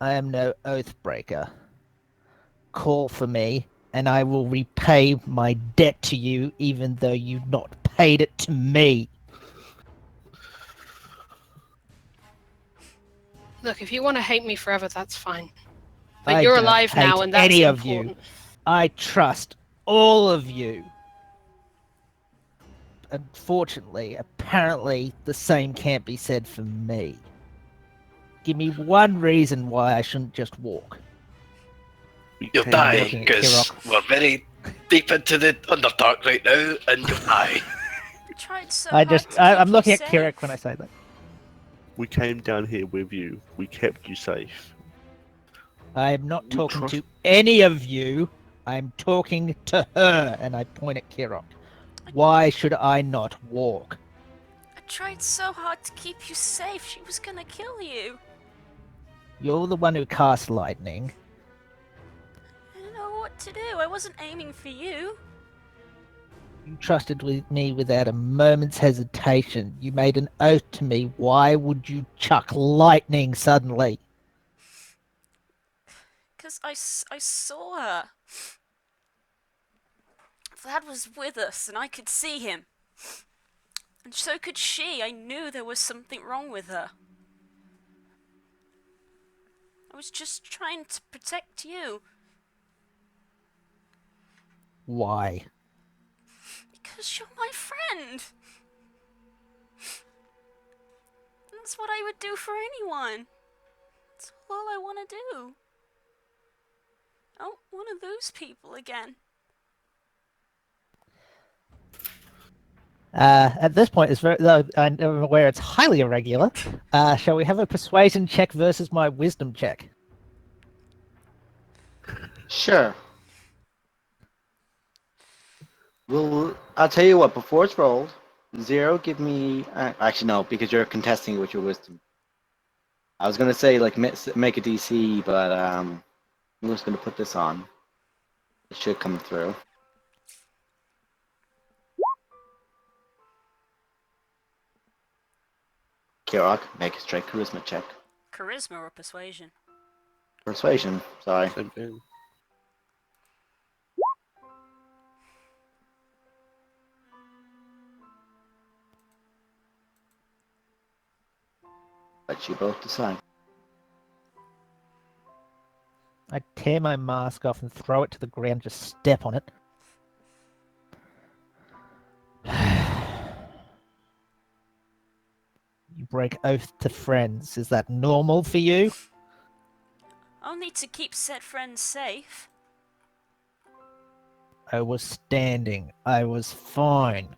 I am no oath breaker. Call for me, and I will repay my debt to you, even though you've not paid it to me. Look, if you want to hate me forever, that's fine. But I you're don't alive now, hate and that's any of you. important. I trust all of you. Unfortunately, apparently, the same can't be said for me. Give me one reason why I shouldn't just walk. You'll came die looking at because Kirok. we're very deep into the Underdark right now, and you'll die. I tried so I'm hard to keep looking you at safe. Kirok when I say that. We came down here with you. We kept you safe. I'm not We talking trust- to any of you. I'm talking to her, and I point at Kirok. Why should I not walk? I tried so hard to keep you safe. She was gonna kill you. You're the one who cast lightning. I didn't know what to do. I wasn't aiming for you. You trusted with me without a moment's hesitation. You made an oath to me. Why would you chuck lightning suddenly? Because I saw her. Vlad was with us, and I could see him. And so could she. I knew there was something wrong with her. I was just trying to protect you. Why? Because you're my friend. That's what I would do for anyone. That's all I want to do. Oh, one of those people again. At this point, it's though I'm aware it's highly irregular. Shall we have a persuasion check versus my wisdom check? Sure. I'll tell you what. Before it's rolled, 0. Give me. Actually, no, because you're contesting it with your wisdom. I was gonna say like make a DC, but I'm just gonna put this on. It should come through. Kirok, make a straight charisma check. Charisma or persuasion? Persuasion. Sorry. Same thing. Let you both decide. I tear my mask off and throw it to the ground, just step on it. You break oath to friends. Is that normal for you? Only to keep said friends safe. I was standing. I was fine.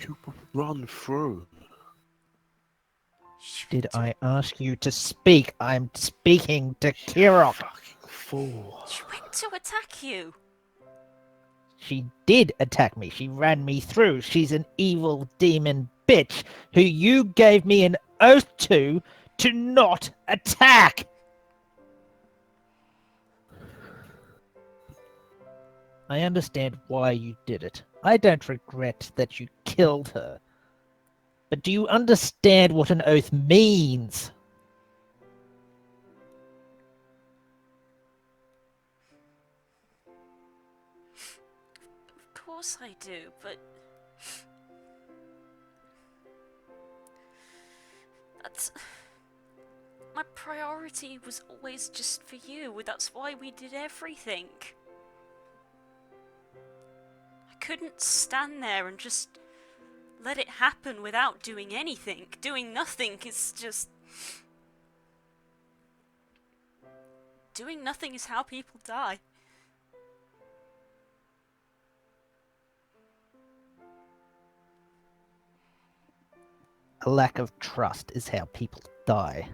You run through. Did I ask you to speak? I'm speaking to Kirok. Fucking fool. She went to attack you. She did attack me. She ran me through. She's an evil demon bitch who you gave me an oath to not attack. I understand why you did it. I don't regret that you killed her. But do you understand what an oath means? Of course I do, but... That's... My priority was always just for you. That's why we did everything. I couldn't stand there and just let it happen without doing anything. Doing nothing is just... Doing nothing is how people die. A lack of trust is how people die.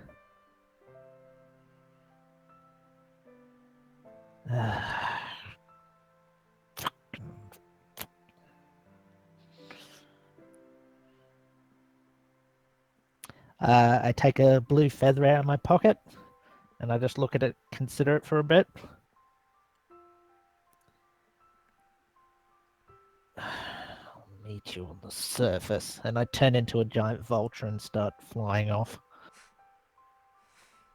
I take a blue feather out of my pocket, and I just look at it, consider it for a bit. I'll meet you on the surface, and I turn into a giant vulture and start flying off.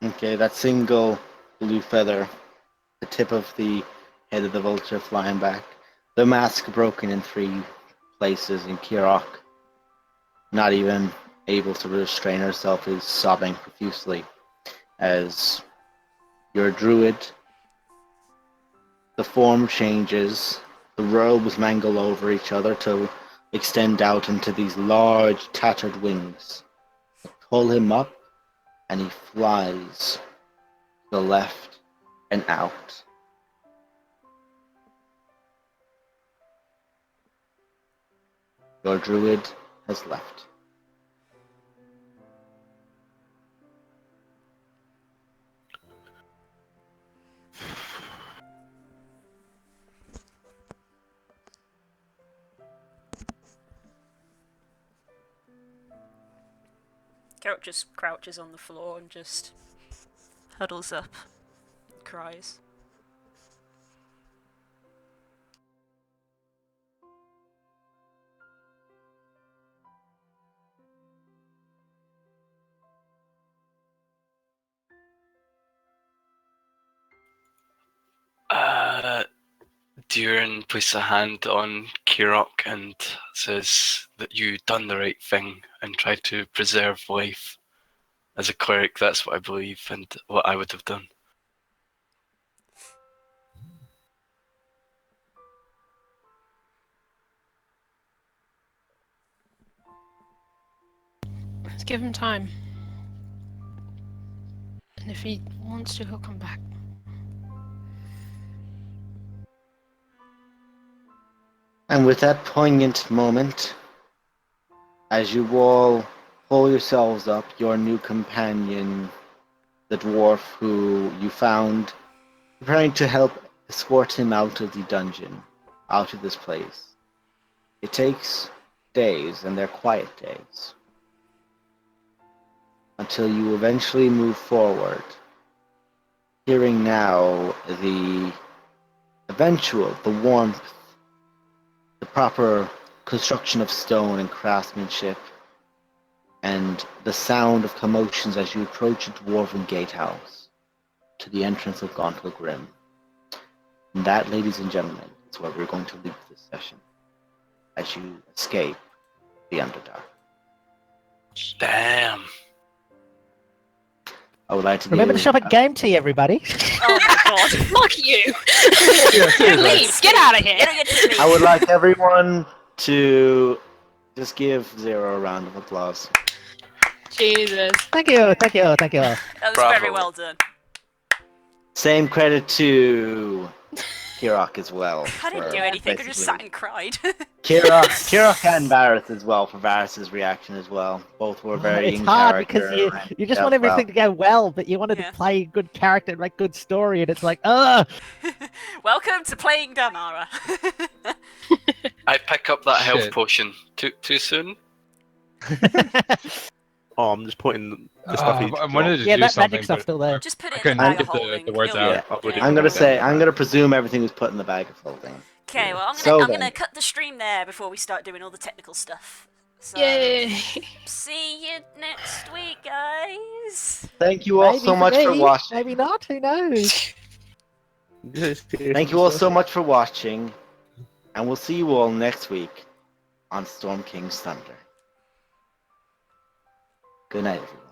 Okay, that single blue feather, the tip of the head of the vulture flying back, the mask broken in 3 places, and Kirok, not even able to restrain herself, is sobbing profusely as your druid, the form changes, the robes mangle over each other to extend out into these large tattered wings. Pull him up and he flies to the left and out. Your druid has left. Carrot just crouches on the floor and just huddles up, cries. Durin puts a hand on Kirok and says that you done the right thing and tried to preserve life. As a cleric, that's what I believe and what I would have done. Let's give him time. And if he wants to, he'll come back. And with that poignant moment, As you all pull yourselves up, your new companion, the dwarf who you found, preparing to help escort him out of the dungeon, out of this place. It takes days, and they're quiet days, until you eventually move forward, hearing now the warmth, the proper construction of stone and craftsmanship, and the sound of commotions as you approach a dwarven gatehouse to the entrance of Gauntlet Grim. And that, ladies and gentlemen, is where we're going to leave this session, as you escape the Underdark. Damn. I would like to Remember to give, shop at Game Tea, everybody. Oh my god. Fuck you! seriously. Leave! Get out of You here! don't get to speak. I would like everyone to just give Zero a round of applause. Jesus. Thank you, thank you, thank you. That was Bravo. very well done. Same credit to Kirok as well. I didn't for do anything, I just basically- sat and cried. Kirok and Varys as well, for Varys' reaction as well. Both were very It's in hard character. because and you just dealt want everything well. to go well, but you wanted Yeah. to play a good character and write good story, and it's like, ugh. Welcome to playing Damara. I pick up that health Shit. potion too soon. Oh, I'm just putting the stuff he I wanted to Yeah, do that something, magic stuff's but still there. Just put I it in couldn't the bag get of holding. the words It'll- out. Yeah, I've already I'm done gonna that. I'm gonna presume everything was put in the bag of holding. Okay, well, I'm So gonna then. cut the stream there before we start doing all the technical stuff. So, Yay! see you next week, guys. Thank you all Maybe so much for me, watching. Maybe not, who knows? Thank you all so much for watching, and we'll see you all next week on Storm King's Thunder. Good night, everyone.